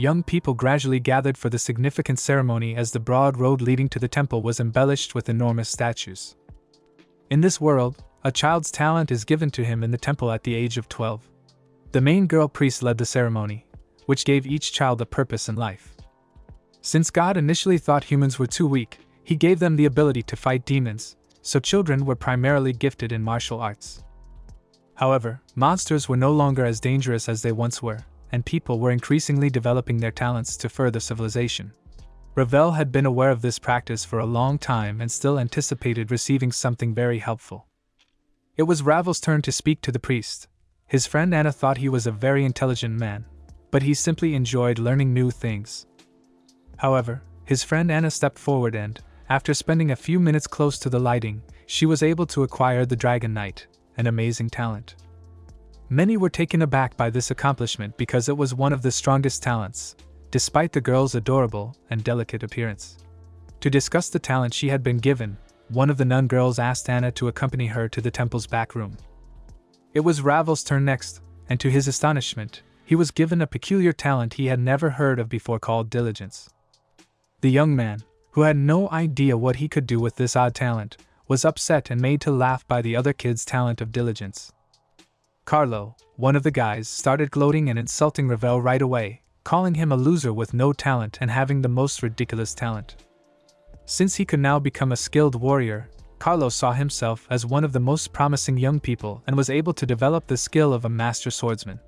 young people gradually gathered for the significant ceremony as the broad road leading to the temple was embellished with enormous statues. In this world, a child's talent is given to him in the temple at the age of 12. The main girl priest led the ceremony, which gave each child a purpose in life. Since God initially thought humans were too weak, he gave them the ability to fight demons, so children were primarily gifted in martial arts. However, monsters were no longer as dangerous as they once were, and people were increasingly developing their talents to further civilization. Ravel had been aware of this practice for a long time and still anticipated receiving something very helpful. It was Ravel's turn to speak to the priest. His friend Anna thought he was a very intelligent man, but he simply enjoyed learning new things. However, his friend Anna stepped forward and, after spending a few minutes close to the lighting, she was able to acquire the Dragon Knight, an amazing talent. Many were taken aback by this accomplishment because it was one of the strongest talents, despite the girl's adorable and delicate appearance. To discuss the talent she had been given, one of the nun girls asked Anna to accompany her to the temple's back room. It was Ravel's turn next, and to his astonishment, he was given a peculiar talent he had never heard of before called Diligence. The young man, who had no idea what he could do with this odd talent, was upset and made to laugh by the other kid's talent of diligence. Carlo, one of the guys, started gloating and insulting Ravel right away, calling him a loser with no talent and having the most ridiculous talent. Since he could now become a skilled warrior, Carlo saw himself as one of the most promising young people and was able to develop the skill of a master swordsman.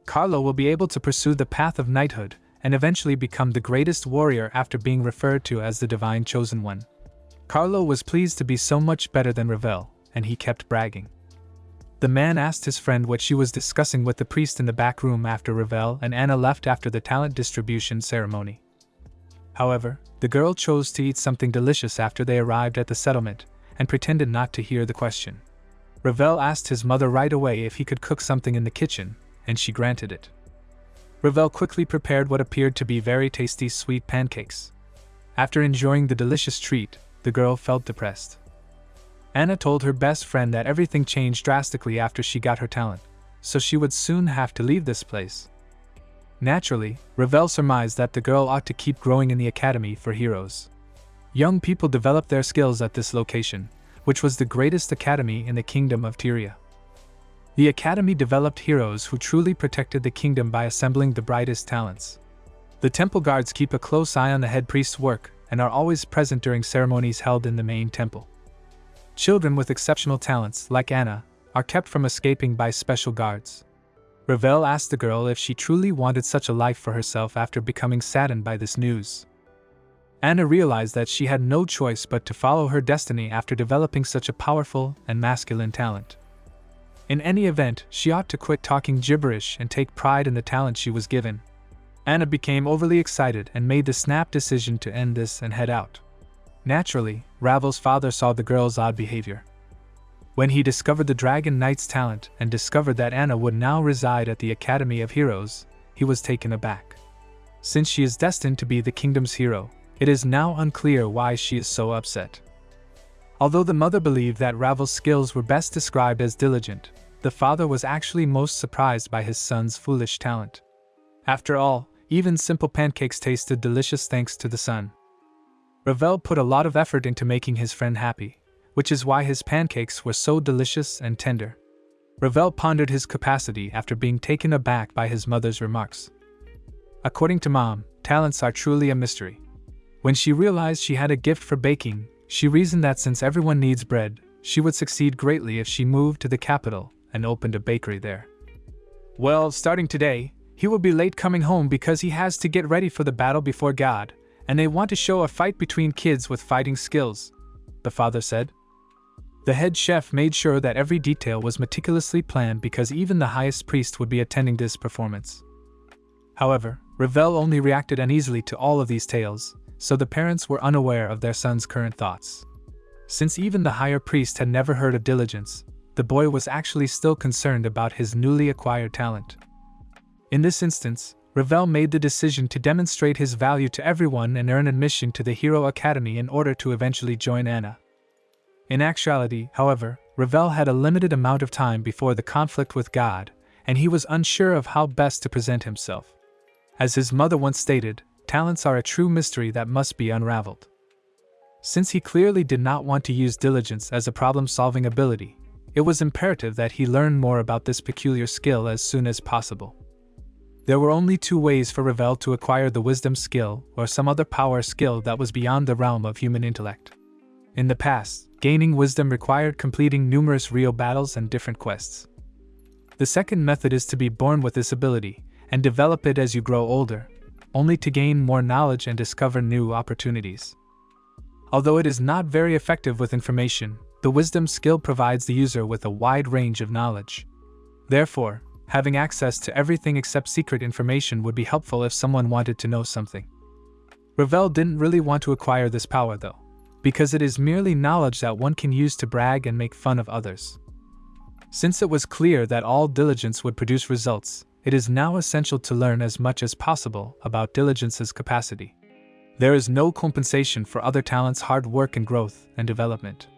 Carlo will be able to pursue the path of knighthood and eventually become the greatest warrior after being referred to as the divine chosen one. Carlo was pleased to be so much better than Ravel, and he kept bragging. The man asked his friend what she was discussing with the priest in the back room after Ravel and Anna left after the talent distribution ceremony. However, the girl chose to eat something delicious after they arrived at the settlement, and pretended not to hear the question. Ravel asked his mother right away if he could cook something in the kitchen, and she granted it. Ravel quickly prepared what appeared to be very tasty sweet pancakes. After enjoying the delicious treat, the girl felt depressed. Anna told her best friend that everything changed drastically after she got her talent, so she would soon have to leave this place. Naturally, Ravel surmised that the girl ought to keep growing in the Academy for Heroes. Young people developed their skills at this location, which was the greatest academy in the Kingdom of Tyria. The Academy developed heroes who truly protected the kingdom by assembling the brightest talents. The temple guards keep a close eye on the head priest's work and are always present during ceremonies held in the main temple. Children with exceptional talents, like Anna, are kept from escaping by special guards. Ravel asked the girl if she truly wanted such a life for herself after becoming saddened by this news. Anna realized that she had no choice but to follow her destiny after developing such a powerful and masculine talent. In any event, she ought to quit talking gibberish and take pride in the talent she was given. Anna became overly excited and made the snap decision to end this and head out. Naturally, Ravel's father saw the girl's odd behavior. When he discovered the Dragon Knight's talent and discovered that Anna would now reside at the Academy of Heroes, he was taken aback. Since she is destined to be the kingdom's hero, it is now unclear why she is so upset. Although the mother believed that Ravel's skills were best described as diligent, the father was actually most surprised by his son's foolish talent. After all, even simple pancakes tasted delicious thanks to the son. Ravel put a lot of effort into making his friend happy, which is why his pancakes were so delicious and tender. Ravel pondered his capacity after being taken aback by his mother's remarks. According to Mom, talents are truly a mystery. When she realized she had a gift for baking, she reasoned that since everyone needs bread, she would succeed greatly if she moved to the capital and opened a bakery there. Well, starting today, he will be late coming home because he has to get ready for the battle before God, and they want to show a fight between kids with fighting skills, the father said. The head chef made sure that every detail was meticulously planned because even the highest priest would be attending this performance. However, Ravel only reacted uneasily to all of these tales, so the parents were unaware of their son's current thoughts. Since even the higher priest had never heard of diligence, the boy was actually still concerned about his newly acquired talent. In this instance, Ravel made the decision to demonstrate his value to everyone and earn admission to the Hero Academy in order to eventually join Anna. In actuality, however, Ravel had a limited amount of time before the conflict with God, and he was unsure of how best to present himself. As his mother once stated, talents are a true mystery that must be unraveled. Since he clearly did not want to use diligence as a problem-solving ability, it was imperative that he learn more about this peculiar skill as soon as possible. There were only two ways for Ravel to acquire the wisdom skill or some other power skill that was beyond the realm of human intellect. In the past, gaining wisdom required completing numerous real battles and different quests. The second method is to be born with this ability and develop it as you grow older, only to gain more knowledge and discover new opportunities. Although it is not very effective with information, the wisdom skill provides the user with a wide range of knowledge. Therefore, having access to everything except secret information would be helpful if someone wanted to know something. Ravel didn't really want to acquire this power though, because it is merely knowledge that one can use to brag and make fun of others. Since it was clear that all diligence would produce results, it is now essential to learn as much as possible about diligence's capacity. There is no compensation for other talents' hard work and growth and development.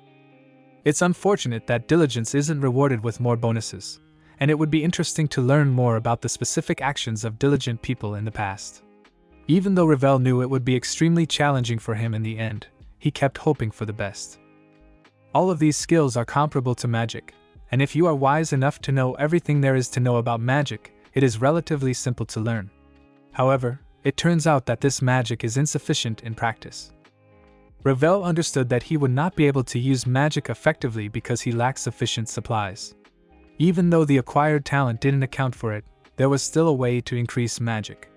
It's unfortunate that diligence isn't rewarded with more bonuses, and it would be interesting to learn more about the specific actions of diligent people in the past. Even though Ravel knew it would be extremely challenging for him in the end, he kept hoping for the best. All of these skills are comparable to magic, and if you are wise enough to know everything there is to know about magic, it is relatively simple to learn. However, it turns out that this magic is insufficient in practice. Ravel understood that he would not be able to use magic effectively because he lacked sufficient supplies. Even though the acquired talent didn't account for it, there was still a way to increase magic.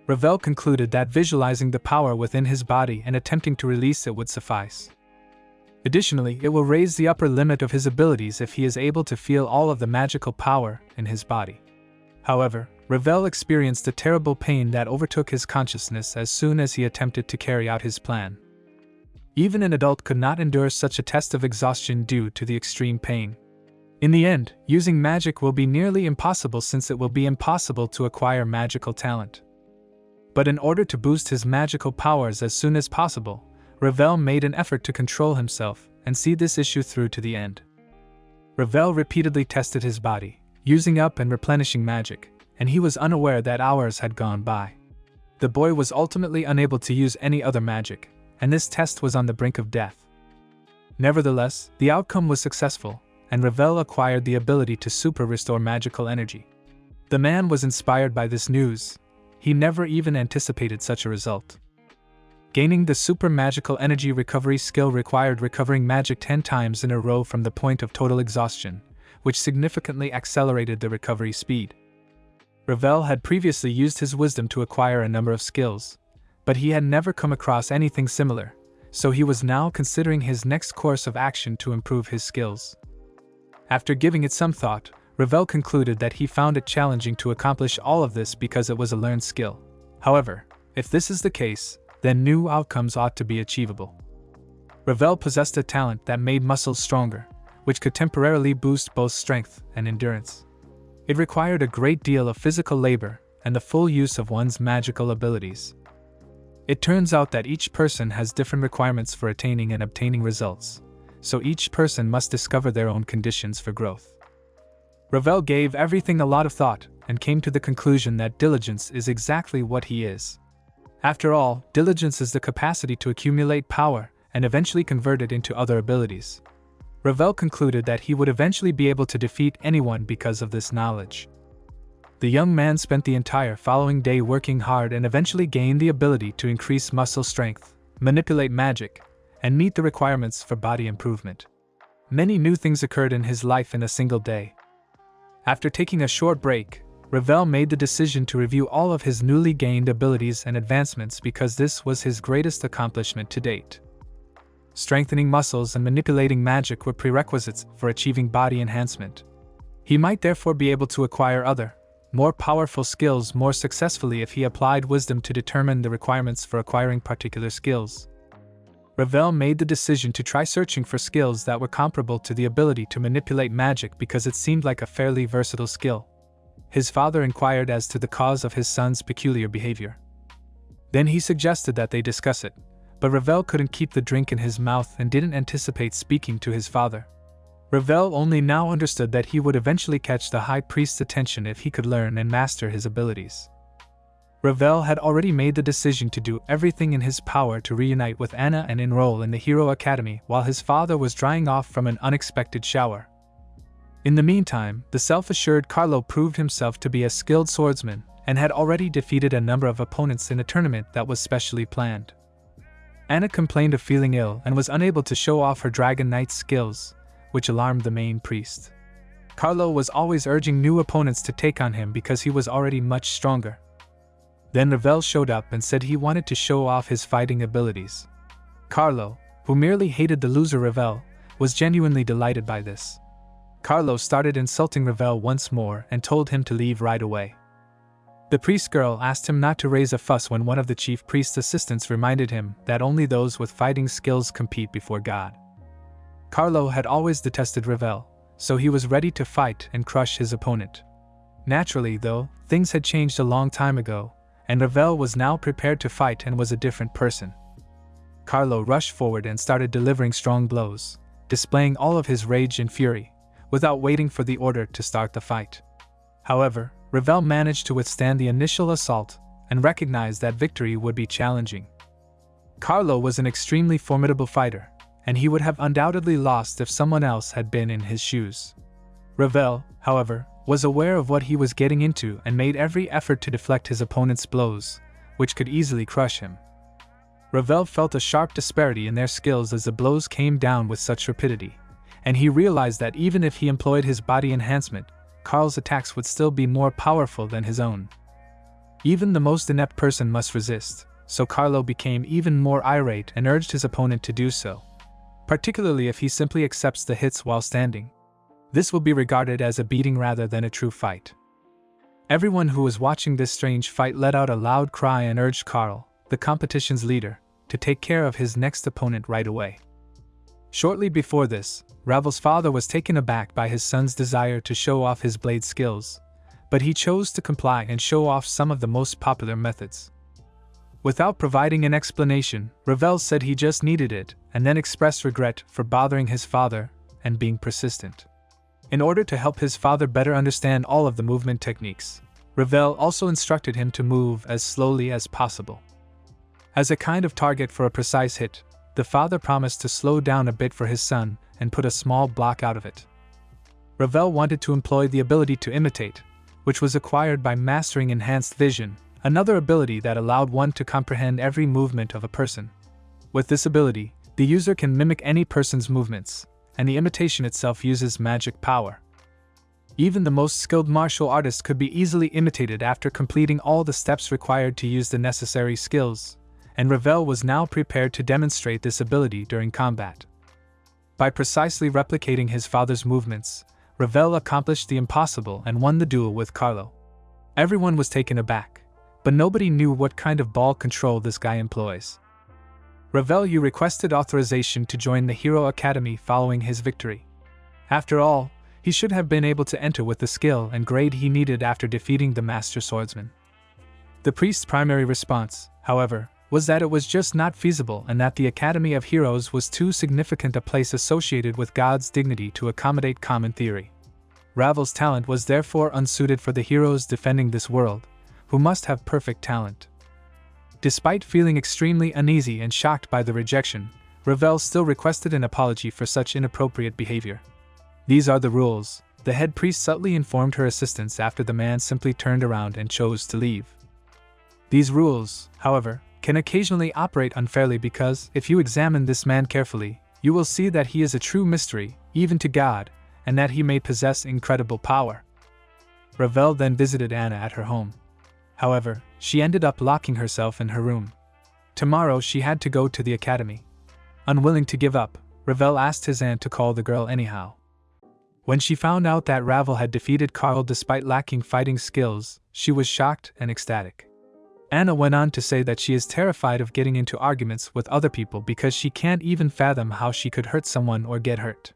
Ravel concluded that visualizing the power within his body and attempting to release it would suffice. Additionally, it will raise the upper limit of his abilities if he is able to feel all of the magical power in his body. However, Ravel experienced a terrible pain that overtook his consciousness as soon as he attempted to carry out his plan. Even an adult could not endure such a test of exhaustion due to the extreme pain. In the end, using magic will be nearly impossible since it will be impossible to acquire magical talent. But in order to boost his magical powers as soon as possible, Ravel made an effort to control himself and see this issue through to the end. Ravel repeatedly tested his body, using up and replenishing magic, and he was unaware that hours had gone by. The boy was ultimately unable to use any other magic, and this test was on the brink of death. Nevertheless, the outcome was successful, and Ravel acquired the ability to super restore magical energy. The man was inspired by this news. He never even anticipated such a result. Gaining the super magical energy recovery skill required recovering magic 10 times in a row from the point of total exhaustion, which significantly accelerated the recovery speed. Ravel had previously used his wisdom to acquire a number of skills, but he had never come across anything similar, so he was now considering his next course of action to improve his skills. After giving it some thought, Ravel concluded that he found it challenging to accomplish all of this because it was a learned skill. However, if this is the case, then new outcomes ought to be achievable. Ravel possessed a talent that made muscles stronger, which could temporarily boost both strength and endurance. It required a great deal of physical labor and the full use of one's magical abilities. It turns out that each person has different requirements for attaining and obtaining results, so each person must discover their own conditions for growth. Ravel gave everything a lot of thought and came to the conclusion that diligence is exactly what he is. After all, diligence is the capacity to accumulate power and eventually convert it into other abilities. Ravel concluded that he would eventually be able to defeat anyone because of this knowledge. The young man spent the entire following day working hard and eventually gained the ability to increase muscle strength, manipulate magic, and meet the requirements for body improvement. Many new things occurred in his life in a single day. After taking a short break, Ravel made the decision to review all of his newly gained abilities and advancements because this was his greatest accomplishment to date. Strengthening muscles and manipulating magic were prerequisites for achieving body enhancement. He might therefore be able to acquire other, more powerful skills more successfully if he applied wisdom to determine the requirements for acquiring particular skills. Ravel made the decision to try searching for skills that were comparable to the ability to manipulate magic because it seemed like a fairly versatile skill. His father inquired as to the cause of his son's peculiar behavior. Then he suggested that they discuss it, but Ravel couldn't keep the drink in his mouth and didn't anticipate speaking to his father. Ravel only now understood that he would eventually catch the high priest's attention if he could learn and master his abilities. Ravel had already made the decision to do everything in his power to reunite with Anna and enroll in the Hero Academy while his father was drying off from an unexpected shower. In the meantime, the self-assured Carlo proved himself to be a skilled swordsman and had already defeated a number of opponents in a tournament that was specially planned. Anna complained of feeling ill and was unable to show off her Dragon Knight skills, which alarmed the main priest. Carlo was always urging new opponents to take on him because he was already much stronger. Then Ravel showed up and said he wanted to show off his fighting abilities. Carlo, who merely hated the loser Ravel, was genuinely delighted by this. Carlo started insulting Ravel once more and told him to leave right away. The priest girl asked him not to raise a fuss when one of the chief priest's assistants reminded him that only those with fighting skills compete before God. Carlo had always detested Ravel, so he was ready to fight and crush his opponent. Naturally, though, things had changed a long time ago, and Ravel was now prepared to fight and was a different person. Carlo rushed forward and started delivering strong blows, displaying all of his rage and fury, without waiting for the order to start the fight. However, Ravel managed to withstand the initial assault and recognized that victory would be challenging. Carlo was an extremely formidable fighter, and he would have undoubtedly lost if someone else had been in his shoes. Ravel, however, was aware of what he was getting into and made every effort to deflect his opponent's blows, which could easily crush him. Ravel felt a sharp disparity in their skills as the blows came down with such rapidity, and he realized that even if he employed his body enhancement, Carl's attacks would still be more powerful than his own. Even the most inept person must resist, so Carlo became even more irate and urged his opponent to do so, particularly if he simply accepts the hits while standing. This will be regarded as a beating rather than a true fight. Everyone who was watching this strange fight let out a loud cry and urged Carl, the competition's leader, to take care of his next opponent right away. Shortly before this, Ravel's father was taken aback by his son's desire to show off his blade skills, but he chose to comply and show off some of the most popular methods. Without providing an explanation, Ravel said he just needed it, and then expressed regret for bothering his father and being persistent. In order to help his father better understand all of the movement techniques, Ravel also instructed him to move as slowly as possible. As a kind of target for a precise hit, the father promised to slow down a bit for his son and put a small block out of it. Ravel wanted to employ the ability to imitate, which was acquired by mastering enhanced vision, another ability that allowed one to comprehend every movement of a person. With this ability, the user can mimic any person's movements, and the imitation itself uses magic power. Even the most skilled martial artist could be easily imitated after completing all the steps required to use the necessary skills, and Ravel was now prepared to demonstrate this ability during combat. By precisely replicating his father's movements, Ravel accomplished the impossible and won the duel with Carlo. Everyone was taken aback, but nobody knew what kind of ball control this guy employs. Ravel requested authorization to join the Hero Academy following his victory. After all, he should have been able to enter with the skill and grade he needed after defeating the Master Swordsman. The priest's primary response, however, was that it was just not feasible and that the Academy of Heroes was too significant a place associated with God's dignity to accommodate common theory. Ravel's talent was therefore unsuited for the heroes defending this world, who must have perfect talent. Despite feeling extremely uneasy and shocked by the rejection, Ravel still requested an apology for such inappropriate behavior. "These are the rules," the head priest subtly informed her assistants after the man simply turned around and chose to leave. These rules, however, can occasionally operate unfairly because, if you examine this man carefully, you will see that he is a true mystery, even to God, and that he may possess incredible power. Ravel then visited Anna at her home. However, she ended up locking herself in her room. Tomorrow she had to go to the academy. Unwilling to give up, Ravel asked his aunt to call the girl anyhow. When she found out that Ravel had defeated Carl despite lacking fighting skills, she was shocked and ecstatic. Anna went on to say that she is terrified of getting into arguments with other people because she can't even fathom how she could hurt someone or get hurt.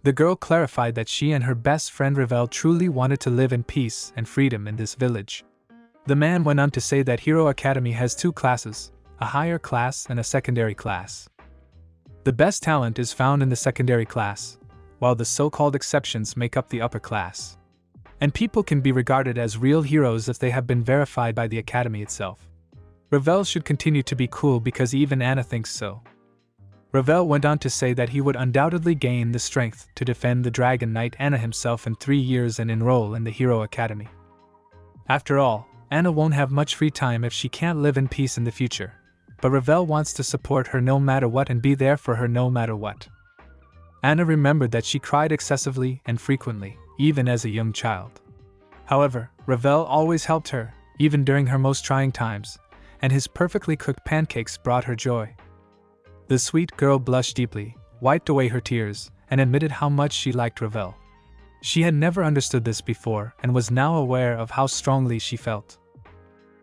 The girl clarified that she and her best friend Ravel truly wanted to live in peace and freedom in this village. The man went on to say that Hero Academy has two classes, a higher class and a secondary class. The best talent is found in the secondary class, while the so-called exceptions make up the upper class. and people can be regarded as real heroes if they have been verified by the Academy itself. Ravel should continue to be cool because even Anna thinks so. Ravel went on to say that he would undoubtedly gain the strength to defend the Dragon Knight Anna himself in 3 years and enroll in the Hero Academy. After all, Anna won't have much free time if she can't live in peace in the future, but Ravel wants to support her no matter what and be there for her no matter what. Anna remembered that she cried excessively and frequently, even as a young child. However, Ravel always helped her, even during her most trying times, and his perfectly cooked pancakes brought her joy. The sweet girl blushed deeply, wiped away her tears, and admitted how much she liked Ravel. She had never understood this before and was now aware of how strongly she felt.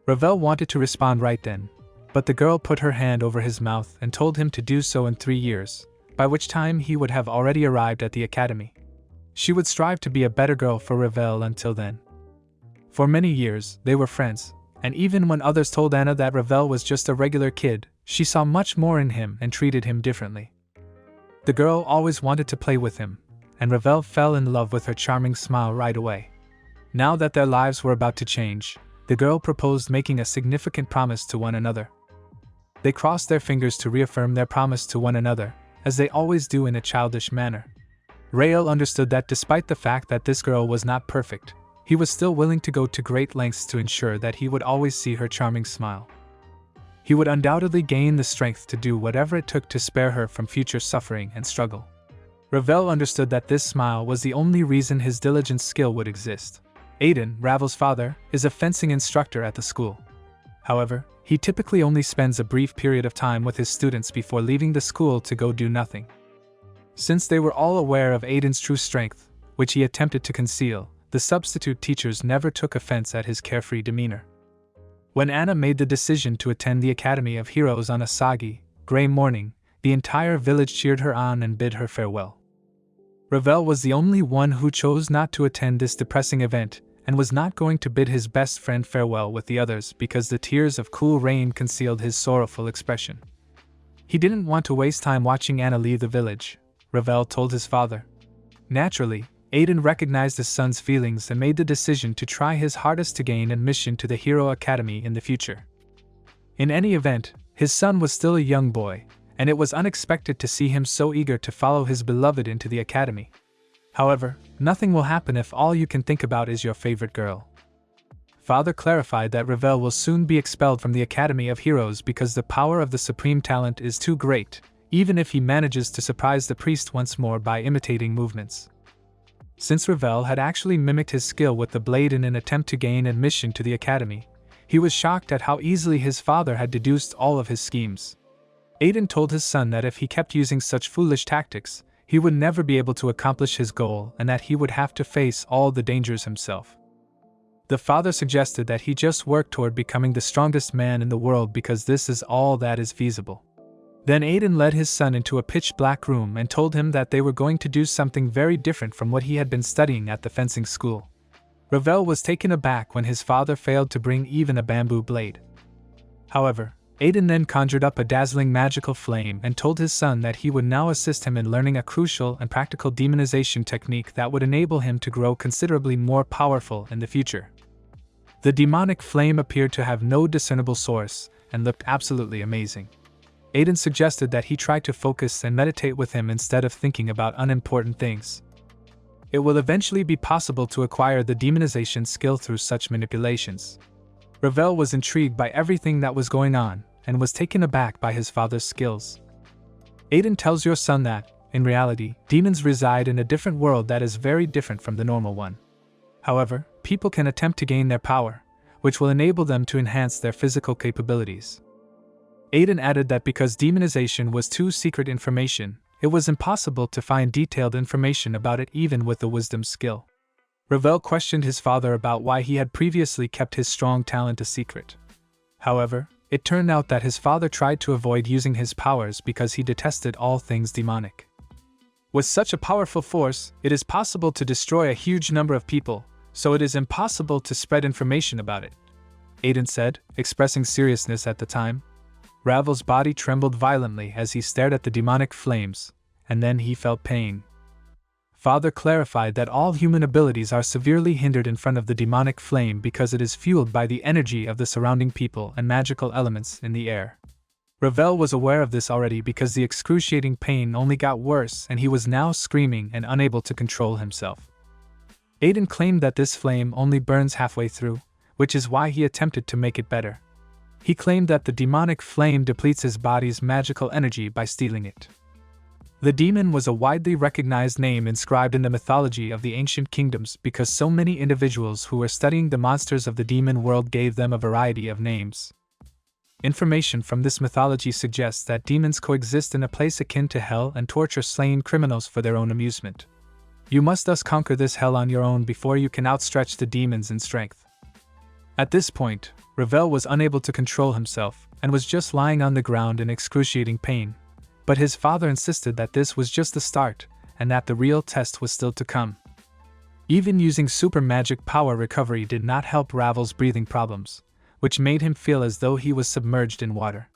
Ravel wanted to respond right then, but the girl put her hand over his mouth and told him to do so in 3 years, by which time he would have already arrived at the Academy. She would strive to be a better girl for Ravel until then. For many years, they were friends, and even when others told Anna that Ravel was just a regular kid, she saw much more in him and treated him differently. The girl always wanted to play with him, and Ravel fell in love with her charming smile right away. Now that their lives were about to change, the girl proposed making a significant promise to one another. They crossed their fingers to reaffirm their promise to one another, as they always do in a childish manner. Rael understood that despite the fact that this girl was not perfect, he was still willing to go to great lengths to ensure that he would always see her charming smile. He would undoubtedly gain the strength to do whatever it took to spare her from future suffering and struggle. Ravel understood that this smile was the only reason his diligence skill would exist. Aiden, Ravel's father, is a fencing instructor at the school. However, he typically only spends a brief period of time with his students before leaving the school to go do nothing. Since they were all aware of Aiden's true strength, which he attempted to conceal, the substitute teachers never took offense at his carefree demeanor. When Anna made the decision to attend the Academy of Heroes on a soggy, gray morning, the entire village cheered her on and bid her farewell. Ravel was the only one who chose not to attend this depressing event, and was not going to bid his best friend farewell with the others because the tears of cool rain concealed his sorrowful expression. He didn't want to waste time watching Anna leave the village, Ravel told his father. Naturally, Aiden recognized his son's feelings and made the decision to try his hardest to gain admission to the Hero Academy in the future. In any event, his son was still a young boy, and it was unexpected to see him so eager to follow his beloved into the academy. However, nothing will happen if all you can think about is your favorite girl. Father clarified that Ravel will soon be expelled from the Academy of Heroes because the power of the supreme talent is too great, even if he manages to surprise the priest once more by imitating movements. Since Ravel had actually mimicked his skill with the blade in an attempt to gain admission to the academy, he was shocked at how easily his father had deduced all of his schemes. Aiden told his son that if he kept using such foolish tactics, he would never be able to accomplish his goal and that he would have to face all the dangers himself. The father suggested that he just work toward becoming the strongest man in the world because this is all that is feasible. Then Aiden led his son into a pitch-black room and told him that they were going to do something very different from what he had been studying at the fencing school. Ravel was taken aback when his father failed to bring even a bamboo blade. However, Aiden then conjured up a dazzling magical flame and told his son that he would now assist him in learning a crucial and practical demonization technique that would enable him to grow considerably more powerful in the future. The demonic flame appeared to have no discernible source and looked absolutely amazing. Aiden suggested that he try to focus and meditate with him instead of thinking about unimportant things. It will eventually be possible to acquire the demonization skill through such manipulations. Ravel was intrigued by everything that was going on, and was taken aback by his father's skills. Aiden tells your son that, in reality, demons reside in a different world that is very different from the normal one. However, people can attempt to gain their power, which will enable them to enhance their physical capabilities. Aiden added that because demonization was too secret information, it was impossible to find detailed information about it even with the wisdom skill. Ravel questioned his father about why he had previously kept his strong talent a secret. However, it turned out that his father tried to avoid using his powers because he detested all things demonic. With such a powerful force, it is possible to destroy a huge number of people, so it is impossible to spread information about it, Aiden said, expressing seriousness at the time. Ravel's body trembled violently as he stared at the demonic flames, and then he felt pain. Father clarified that all human abilities are severely hindered in front of the demonic flame because it is fueled by the energy of the surrounding people and magical elements in the air. Ravel was aware of this already because the excruciating pain only got worse and he was now screaming and unable to control himself. Aiden claimed that this flame only burns halfway through, which is why he attempted to make it better. He claimed that the demonic flame depletes his body's magical energy by stealing it. The demon was a widely recognized name inscribed in the mythology of the ancient kingdoms because so many individuals who were studying the monsters of the demon world gave them a variety of names. Information from this mythology suggests that demons coexist in a place akin to hell and torture slain criminals for their own amusement. You must thus conquer this hell on your own before you can outstretch the demons in strength. At this point, Ravel was unable to control himself and was just lying on the ground in excruciating pain, but his father insisted that this was just the start and that the real test was still to come. Even using super magic power recovery did not help Ravel's breathing problems, which made him feel as though he was submerged in water.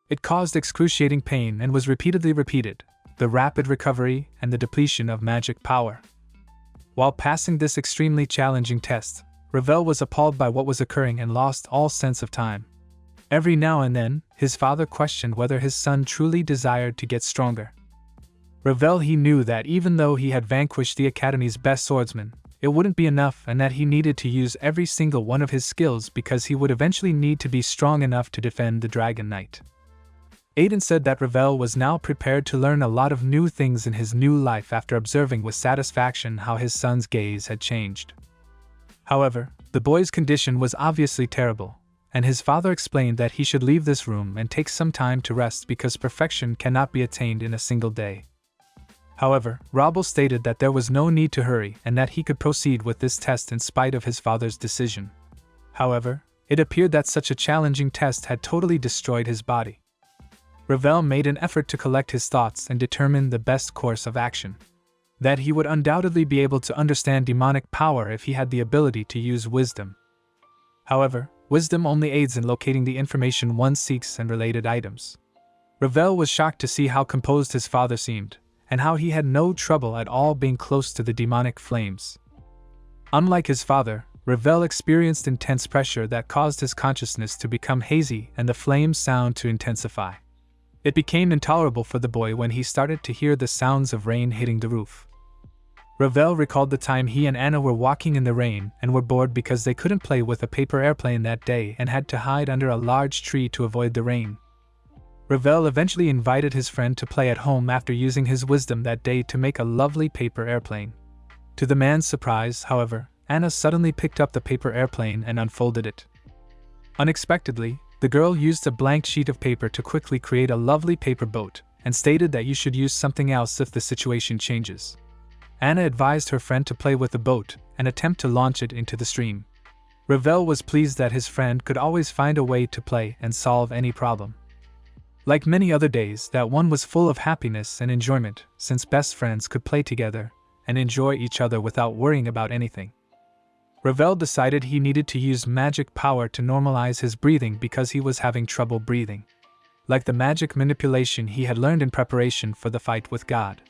It caused excruciating pain and was repeatedly repeated, the rapid recovery and the depletion of magic power. While passing this extremely challenging test, Ravel was appalled by what was occurring and lost all sense of time. Every now and then, his father questioned whether his son truly desired to get stronger. Ravel knew that even though he had vanquished the Academy's best swordsman, it wouldn't be enough and that he needed to use every single one of his skills because he would eventually need to be strong enough to defend the Dragon Knight. Aiden said that Ravel was now prepared to learn a lot of new things in his new life after observing with satisfaction how his son's gaze had changed. However, the boy's condition was obviously terrible, and his father explained that he should leave this room and take some time to rest because perfection cannot be attained in a single day. However, Ravel stated that there was no need to hurry and that he could proceed with this test in spite of his father's decision. However, it appeared that such a challenging test had totally destroyed his body. Ravel made an effort to collect his thoughts and determine the best course of action. That he would undoubtedly be able to understand demonic power if he had the ability to use wisdom. However, wisdom only aids in locating the information one seeks and related items. Ravel was shocked to see how composed his father seemed, and how he had no trouble at all being close to the demonic flames. Unlike his father, Ravel experienced intense pressure that caused his consciousness to become hazy and the flame's sound to intensify. It became intolerable for the boy when he started to hear the sounds of rain hitting the roof. Ravel recalled the time he and Anna were walking in the rain and were bored because they couldn't play with a paper airplane that day and had to hide under a large tree to avoid the rain. Ravel eventually invited his friend to play at home after using his wisdom that day to make a lovely paper airplane. To the man's surprise, however, Anna suddenly picked up the paper airplane and unfolded it. Unexpectedly, the girl used a blank sheet of paper to quickly create a lovely paper boat, and stated that you should use something else if the situation changes. Anna advised her friend to play with the boat and attempt to launch it into the stream. Ravel was pleased that his friend could always find a way to play and solve any problem. Like many other days, that one was full of happiness and enjoyment, since best friends could play together and enjoy each other without worrying about anything. Ravel decided he needed to use magic power to normalize his breathing because he was having trouble breathing. Like the magic manipulation he had learned in preparation for the fight with God.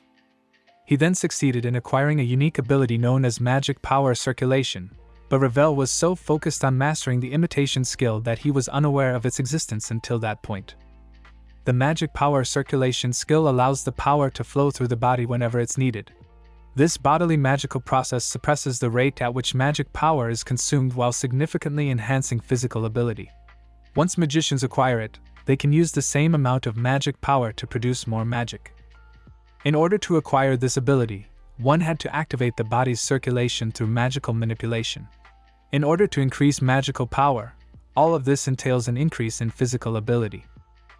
He then succeeded in acquiring a unique ability known as magic power circulation, but Ravel was so focused on mastering the imitation skill that he was unaware of its existence until that point. The magic power circulation skill allows the power to flow through the body whenever it's needed. This bodily magical process suppresses the rate at which magic power is consumed while significantly enhancing physical ability. Once magicians acquire it, they can use the same amount of magic power to produce more magic. In order to acquire this ability, one had to activate the body's circulation through magical manipulation. In order to increase magical power, all of this entails an increase in physical ability.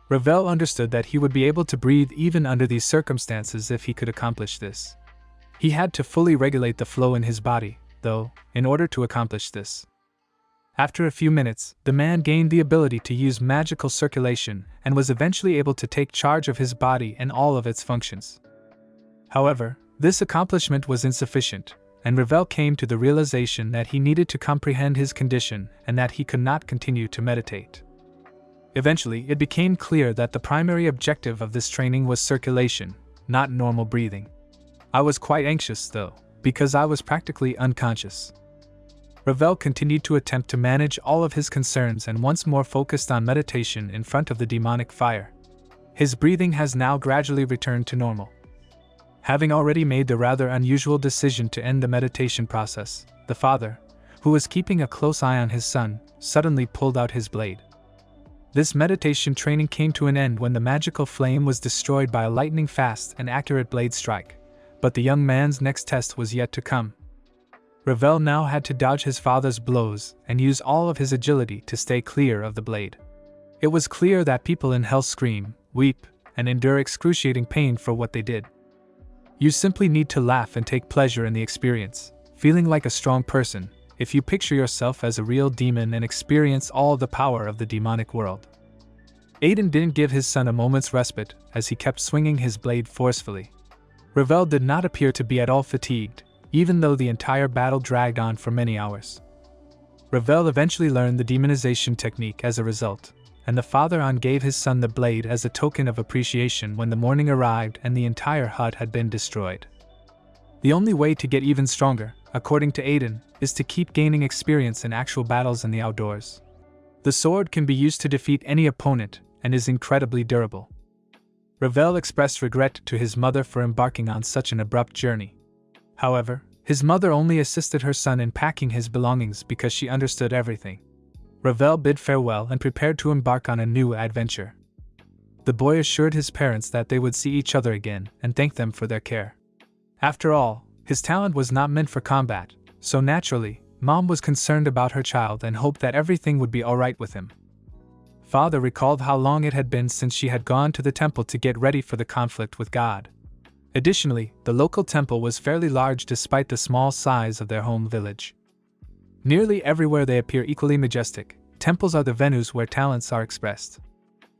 Ravel understood that he would be able to breathe even under these circumstances if he could accomplish this. He had to fully regulate the flow in his body, though, in order to accomplish this. After a few minutes, the man gained the ability to use magical circulation and was eventually able to take charge of his body and all of its functions. However, this accomplishment was insufficient, and Ravel came to the realization that he needed to comprehend his condition and that he could not continue to meditate. Eventually, it became clear that the primary objective of this training was circulation, not normal breathing. I was quite anxious, though, because I was practically unconscious. Ravel continued to attempt to manage all of his concerns and once more focused on meditation in front of the demonic fire. His breathing has now gradually returned to normal. Having already made the rather unusual decision to end the meditation process, the father, who was keeping a close eye on his son, suddenly pulled out his blade. This meditation training came to an end when the magical flame was destroyed by a lightning-fast and accurate blade strike, but the young man's next test was yet to come. Ravel now had to dodge his father's blows and use all of his agility to stay clear of the blade. It was clear that people in hell scream, weep, and endure excruciating pain for what they did. You simply need to laugh and take pleasure in the experience, feeling like a strong person, if you picture yourself as a real demon and experience all the power of the demonic world. Aiden didn't give his son a moment's respite as he kept swinging his blade forcefully. Ravel did not appear to be at all fatigued, even though the entire battle dragged on for many hours. Ravel eventually learned the demonization technique as a result, and the father gave his son the blade as a token of appreciation when the morning arrived and the entire hut had been destroyed. The only way to get even stronger, according to Aiden, is to keep gaining experience in actual battles in the outdoors. The sword can be used to defeat any opponent and is incredibly durable. Ravel expressed regret to his mother for embarking on such an abrupt journey. However, his mother only assisted her son in packing his belongings because she understood everything. Ravel bid farewell and prepared to embark on a new adventure. The boy assured his parents that they would see each other again and thanked them for their care. After all, his talent was not meant for combat, so naturally, Mom was concerned about her child and hoped that everything would be alright with him. Father recalled how long it had been since she had gone to the temple to get ready for the conflict with God. Additionally, the local temple was fairly large despite the small size of their home village. Nearly everywhere they appear equally majestic, temples are the venues where talents are expressed.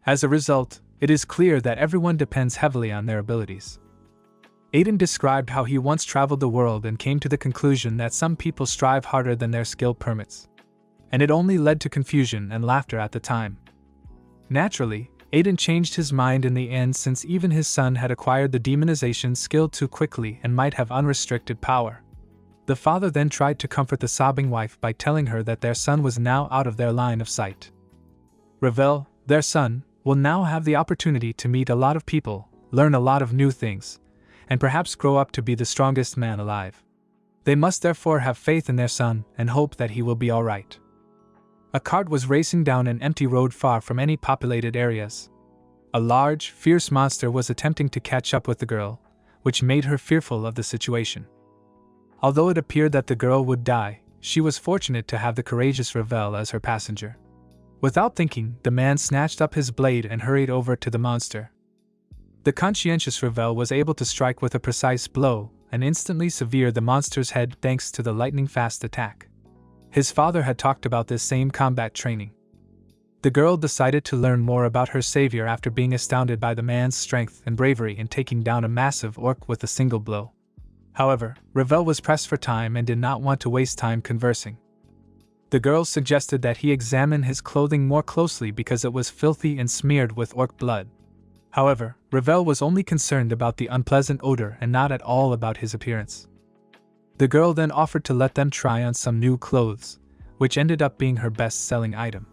As a result, it is clear that everyone depends heavily on their abilities. Aiden described how he once traveled the world and came to the conclusion that some people strive harder than their skill permits. And it only led to confusion and laughter at the time. Naturally, Aiden changed his mind in the end since even his son had acquired the demonization skill too quickly and might have unrestricted power. The father then tried to comfort the sobbing wife by telling her that their son was now out of their line of sight. Ravel, their son, will now have the opportunity to meet a lot of people, learn a lot of new things, and perhaps grow up to be the strongest man alive. They must therefore have faith in their son and hope that he will be alright. A cart was racing down an empty road far from any populated areas. A large, fierce monster was attempting to catch up with the girl, which made her fearful of the situation. Although it appeared that the girl would die, she was fortunate to have the courageous Ravel as her passenger. Without thinking, the man snatched up his blade and hurried over to the monster. The conscientious Ravel was able to strike with a precise blow and instantly sever the monster's head thanks to the lightning-fast attack. His father had talked about this same combat training. The girl decided to learn more about her savior after being astounded by the man's strength and bravery in taking down a massive orc with a single blow. However, Ravel was pressed for time and did not want to waste time conversing. The girl suggested that he examine his clothing more closely because it was filthy and smeared with orc blood. However, Ravel was only concerned about the unpleasant odor and not at all about his appearance. The girl then offered to let them try on some new clothes, which ended up being her best-selling item.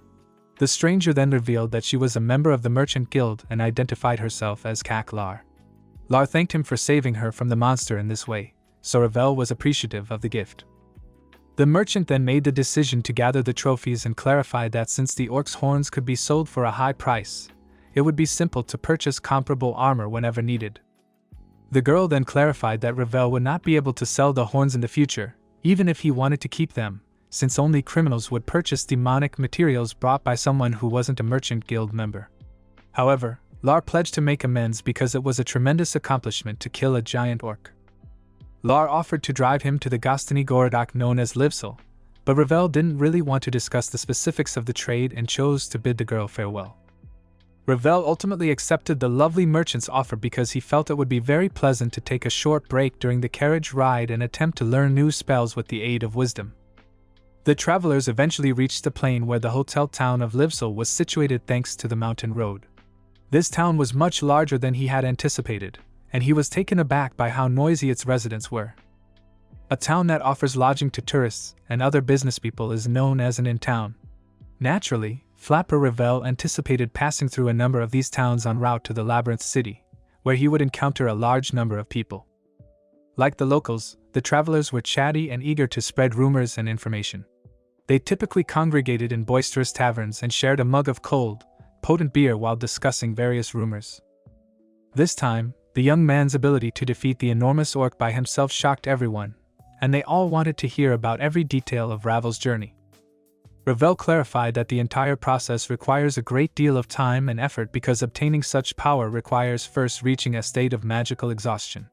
The stranger then revealed that she was a member of the Merchant Guild and identified herself as Kak Lar. Lar thanked him for saving her from the monster in this way, so Ravel was appreciative of the gift. The merchant then made the decision to gather the trophies and clarified that since the orc's horns could be sold for a high price, it would be simple to purchase comparable armor whenever needed. The girl then clarified that Ravel would not be able to sell the horns in the future, even if he wanted to keep them, since only criminals would purchase demonic materials brought by someone who wasn't a Merchant Guild member. However, Lar pledged to make amends because it was a tremendous accomplishment to kill a giant orc. Lar offered to drive him to the Gostiny Gorodak known as Livsel, but Ravel didn't really want to discuss the specifics of the trade and chose to bid the girl farewell. Ravel ultimately accepted the lovely merchant's offer because he felt it would be very pleasant to take a short break during the carriage ride and attempt to learn new spells with the aid of wisdom. The travelers eventually reached the plain where the hotel town of Livsel was situated thanks to the mountain road. This town was much larger than he had anticipated, and he was taken aback by how noisy its residents were. A town that offers lodging to tourists and other business people is known as an inn-town. Naturally, Flapper Revel anticipated passing through a number of these towns en route to the Labyrinth city, where he would encounter a large number of people. Like the locals, the travelers were chatty and eager to spread rumors and information. They typically congregated in boisterous taverns and shared a mug of cold, potent beer while discussing various rumors. This time, the young man's ability to defeat the enormous orc by himself shocked everyone, and they all wanted to hear about every detail of Ravel's journey. Revel clarified that the entire process requires a great deal of time and effort because obtaining such power requires first reaching a state of magical exhaustion.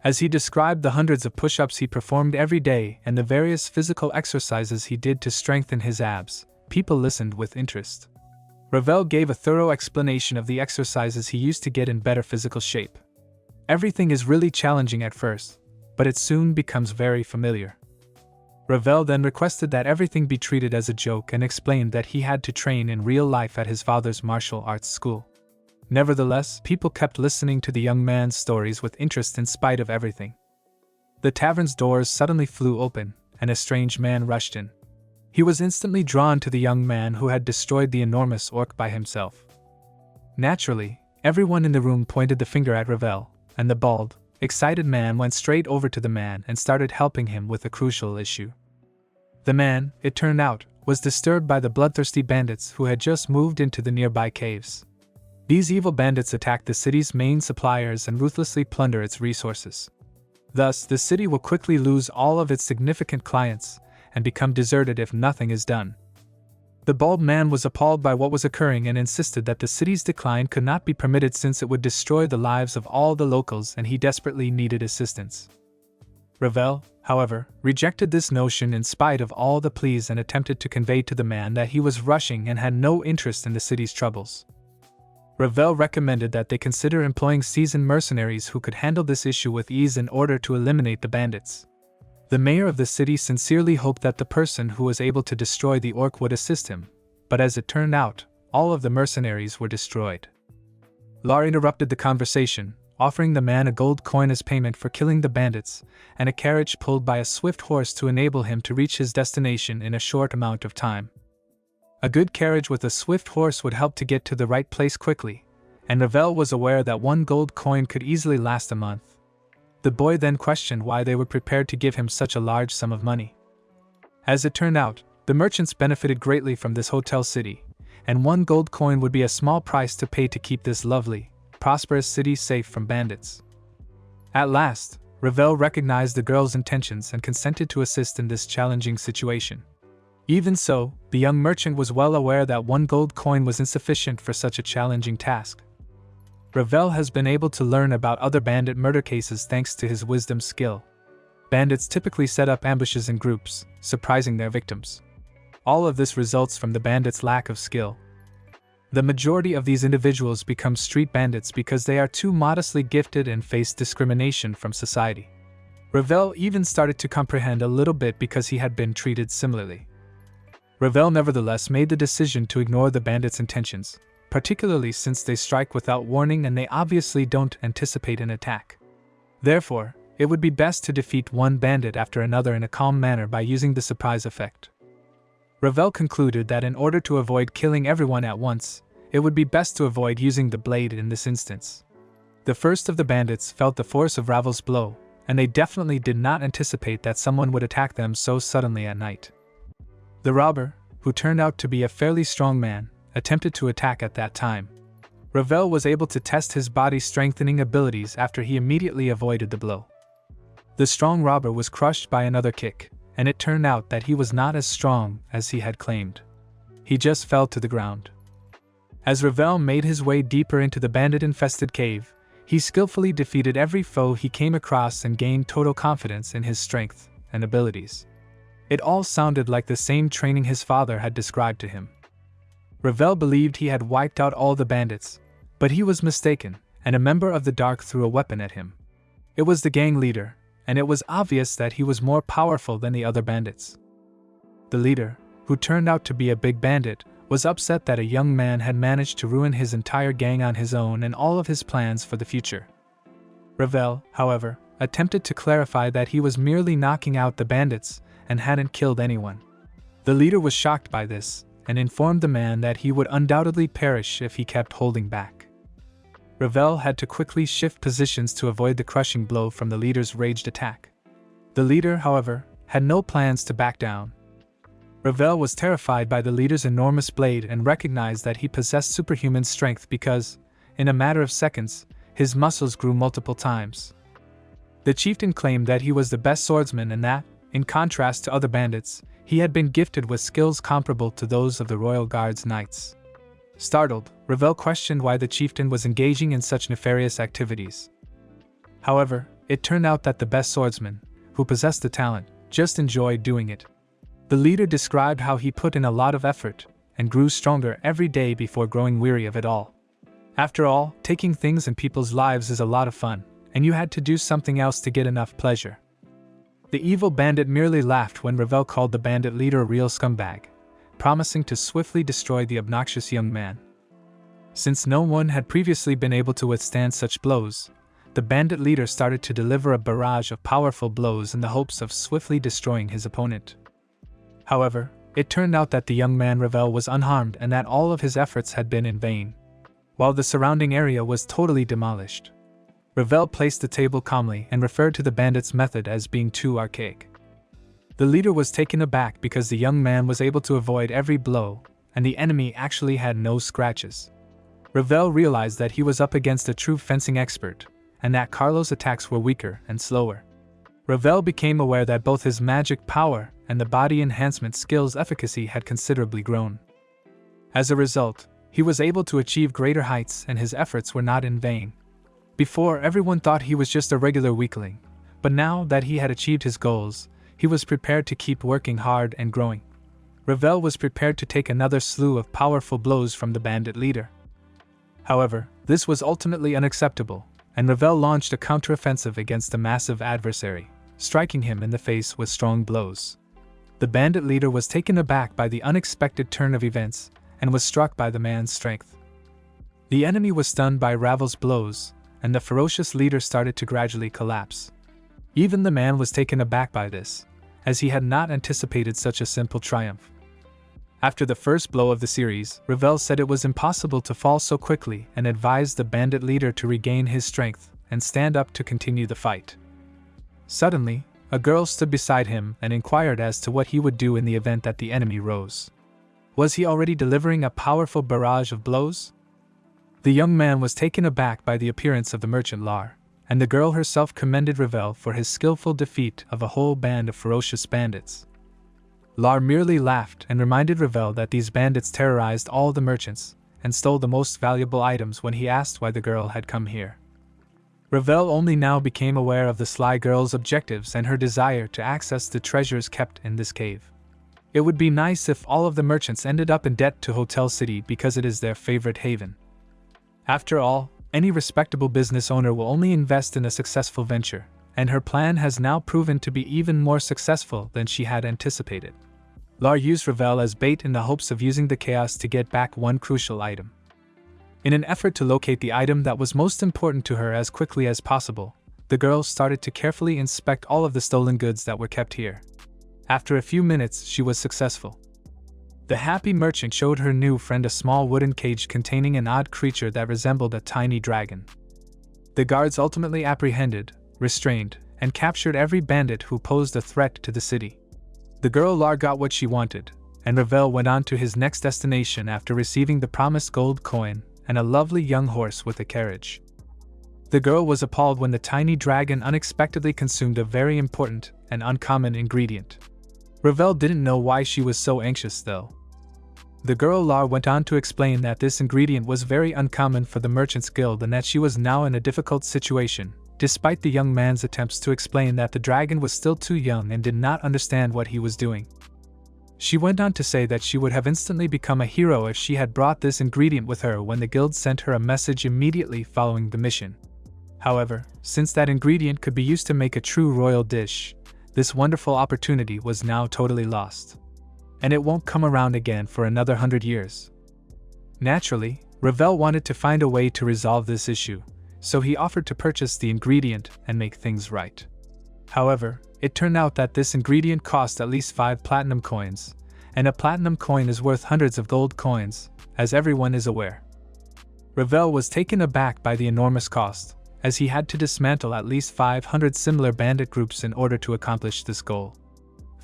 As he described the hundreds of push-ups he performed every day and the various physical exercises he did to strengthen his abs, people listened with interest. Revel gave a thorough explanation of the exercises he used to get in better physical shape. Everything is really challenging at first, but it soon becomes very familiar. Revel then requested that everything be treated as a joke and explained that he had to train in real life at his father's martial arts school. Nevertheless, people kept listening to the young man's stories with interest in spite of everything. The tavern's doors suddenly flew open, and a strange man rushed in. He was instantly drawn to the young man who had destroyed the enormous orc by himself. Naturally, everyone in the room pointed the finger at Revel, and the bald, excited man went straight over to the man and started helping him with a crucial issue. The man, it turned out, was disturbed by the bloodthirsty bandits who had just moved into the nearby caves. These evil bandits attack the city's main suppliers and ruthlessly plunder its resources. Thus, the city will quickly lose all of its significant clients and become deserted if nothing is done. The bald man was appalled by what was occurring and insisted that the city's decline could not be permitted since it would destroy the lives of all the locals and he desperately needed assistance. Revel, however, rejected this notion in spite of all the pleas and attempted to convey to the man that he was rushing and had no interest in the city's troubles. Revel recommended that they consider employing seasoned mercenaries who could handle this issue with ease in order to eliminate the bandits. The mayor of the city sincerely hoped that the person who was able to destroy the orc would assist him, but as it turned out, all of the mercenaries were destroyed. Lar interrupted the conversation, offering the man a gold coin as payment for killing the bandits, and a carriage pulled by a swift horse to enable him to reach his destination in a short amount of time. A good carriage with a swift horse would help to get to the right place quickly, and Revel was aware that one gold coin could easily last a month. The boy then questioned why they were prepared to give him such a large sum of money. As it turned out, the merchants benefited greatly from this hotel city, and one gold coin would be a small price to pay to keep this lovely, prosperous city safe from bandits. At last, Revel recognized the girl's intentions and consented to assist in this challenging situation. Even so, the young merchant was well aware that one gold coin was insufficient for such a challenging task. Revel has been able to learn about other bandit murder cases thanks to his wisdom skill. Bandits typically set up ambushes in groups, surprising their victims. All of this results from the bandits' lack of skill. The majority of these individuals become street bandits because they are too modestly gifted and face discrimination from society. Revel even started to comprehend a little bit because he had been treated similarly. Revel nevertheless made the decision to ignore the bandits' intentions, particularly since they strike without warning and they obviously don't anticipate an attack. Therefore, it would be best to defeat one bandit after another in a calm manner by using the surprise effect. Revel concluded that in order to avoid killing everyone at once, it would be best to avoid using the blade in this instance. The first of the bandits felt the force of Ravel's blow, and they definitely did not anticipate that someone would attack them so suddenly at night. The robber, who turned out to be a fairly strong man, attempted to attack at that time. Revel was able to test his body-strengthening abilities after he immediately avoided the blow. The strong robber was crushed by another kick, and it turned out that he was not as strong as he had claimed. He just fell to the ground. As Revel made his way deeper into the bandit-infested cave, he skillfully defeated every foe he came across and gained total confidence in his strength and abilities. It all sounded like the same training his father had described to him. Revel believed he had wiped out all the bandits, but he was mistaken, and a member of the Dark threw a weapon at him. It was the gang leader, and it was obvious that he was more powerful than the other bandits. The leader, who turned out to be a big bandit, was upset that a young man had managed to ruin his entire gang on his own and all of his plans for the future. Ravel, however, attempted to clarify that he was merely knocking out the bandits and hadn't killed anyone. The leader was shocked by this and informed the man that he would undoubtedly perish if he kept holding back. Ravel had to quickly shift positions to avoid the crushing blow from the leader's raged attack. The leader, however, had no plans to back down. Ravel was terrified by the leader's enormous blade and recognized that he possessed superhuman strength because, in a matter of seconds, his muscles grew multiple times. The chieftain claimed that he was the best swordsman and that, in contrast to other bandits, he had been gifted with skills comparable to those of the Royal Guard's knights. Startled, Ravel questioned why the chieftain was engaging in such nefarious activities. However, it turned out that the best swordsman, who possessed the talent, just enjoyed doing it. The leader described how he put in a lot of effort and grew stronger every day before growing weary of it all. After all, taking things in people's lives is a lot of fun, and you had to do something else to get enough pleasure. The evil bandit merely laughed when Ravel called the bandit leader a real scumbag, promising to swiftly destroy the obnoxious young man. Since no one had previously been able to withstand such blows, the bandit leader started to deliver a barrage of powerful blows in the hopes of swiftly destroying his opponent. However, it turned out that the young man Ravel was unharmed and that all of his efforts had been in vain, while the surrounding area was totally demolished. Ravel placed the table calmly and referred to the bandit's method as being too archaic. The leader was taken aback because the young man was able to avoid every blow, and the enemy actually had no scratches. Ravel realized that he was up against a true fencing expert, and that Carlo's attacks were weaker and slower. Ravel became aware that both his magic power and the body enhancement skills' efficacy had considerably grown. As a result, he was able to achieve greater heights and his efforts were not in vain. Before, everyone thought he was just a regular weakling, but now that he had achieved his goals, he was prepared to keep working hard and growing. Ravel was prepared to take another slew of powerful blows from the bandit leader. However, this was ultimately unacceptable, and Ravel launched a counteroffensive against the massive adversary, striking him in the face with strong blows. The bandit leader was taken aback by the unexpected turn of events and was struck by the man's strength. The enemy was stunned by Ravel's blows, and the ferocious leader started to gradually collapse. Even the man was taken aback by this, as he had not anticipated such a simple triumph. After the first blow of the series, Ravel said it was impossible to fall so quickly and advised the bandit leader to regain his strength and stand up to continue the fight. Suddenly, a girl stood beside him and inquired as to what he would do in the event that the enemy rose. Was he already delivering a powerful barrage of blows? The young man was taken aback by the appearance of the merchant Lar, and the girl herself commended Ravel for his skillful defeat of a whole band of ferocious bandits. Lar merely laughed and reminded Ravel that these bandits terrorized all the merchants and stole the most valuable items when he asked why the girl had come here. Ravel only now became aware of the sly girl's objectives and her desire to access the treasures kept in this cave. It would be nice if all of the merchants ended up in debt to Hotel City because it is their favorite haven. After all, any respectable business owner will only invest in a successful venture, and her plan has now proven to be even more successful than she had anticipated. Lar used Ravel as bait in the hopes of using the chaos to get back one crucial item. In an effort to locate the item that was most important to her as quickly as possible, the girl started to carefully inspect all of the stolen goods that were kept here. After a few minutes, she was successful. The happy merchant showed her new friend a small wooden cage containing an odd creature that resembled a tiny dragon. The guards ultimately apprehended, restrained, and captured every bandit who posed a threat to the city. The girl Lar got what she wanted, and Ravel went on to his next destination after receiving the promised gold coin and a lovely young horse with a carriage. The girl was appalled when the tiny dragon unexpectedly consumed a very important and uncommon ingredient. Ravel didn't know why she was so anxious though. The girl Lar went on to explain that this ingredient was very uncommon for the Merchants Guild and that she was now in a difficult situation, despite the young man's attempts to explain that the dragon was still too young and did not understand what he was doing. She went on to say that she would have instantly become a hero if she had brought this ingredient with her when the guild sent her a message immediately following the mission. However, since that ingredient could be used to make a true royal dish, this wonderful opportunity was now totally lost. And it won't come around again for another 100 years. Naturally, Ravel wanted to find a way to resolve this issue, so he offered to purchase the ingredient and make things right. However, it turned out that this ingredient cost at least 5 platinum coins, and a platinum coin is worth hundreds of gold coins, as everyone is aware. Ravel was taken aback by the enormous cost, as he had to dismantle at least 500 similar bandit groups in order to accomplish this goal.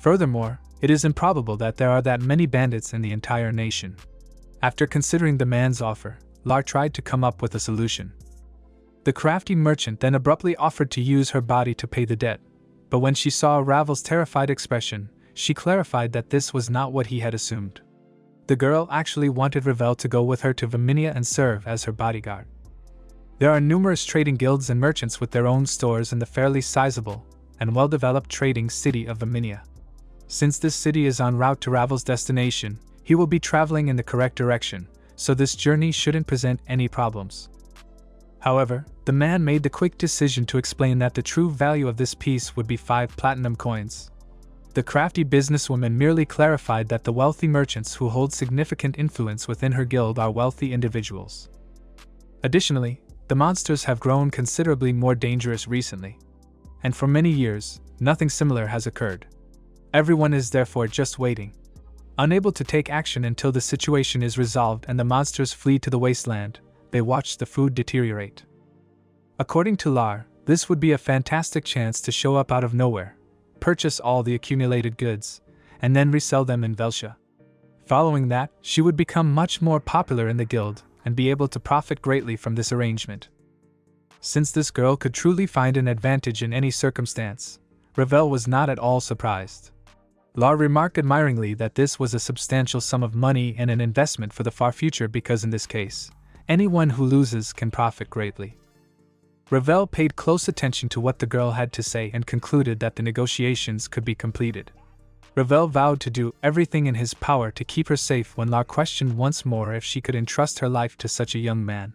Furthermore, it is improbable that there are that many bandits in the entire nation. After considering the man's offer, Lar tried to come up with a solution. The crafty merchant then abruptly offered to use her body to pay the debt, but when she saw Ravel's terrified expression, she clarified that this was not what he had assumed. The girl actually wanted Ravel to go with her to Vminia and serve as her bodyguard. There are numerous trading guilds and merchants with their own stores in the fairly sizable and well-developed trading city of Vminia. Since this city is en route to Ravel's destination, he will be traveling in the correct direction, so this journey shouldn't present any problems. However, the man made the quick decision to explain that the true value of this piece would be 5 platinum coins. The crafty businesswoman merely clarified that the wealthy merchants who hold significant influence within her guild are wealthy individuals. Additionally, the monsters have grown considerably more dangerous recently, and for many years, nothing similar has occurred. Everyone is therefore just waiting, unable to take action until the situation is resolved and the monsters flee to the wasteland. They watch the food deteriorate. According to Lar, this would be a fantastic chance to show up out of nowhere, purchase all the accumulated goods, and then resell them in Velcia. Following that, she would become much more popular in the guild and be able to profit greatly from this arrangement. Since this girl could truly find an advantage in any circumstance, Ravel was not at all surprised. Lar remarked admiringly that this was a substantial sum of money and an investment for the far future because in this case, anyone who loses can profit greatly. Ravel paid close attention to what the girl had to say and concluded that the negotiations could be completed. Ravel vowed to do everything in his power to keep her safe when Lar questioned once more if she could entrust her life to such a young man.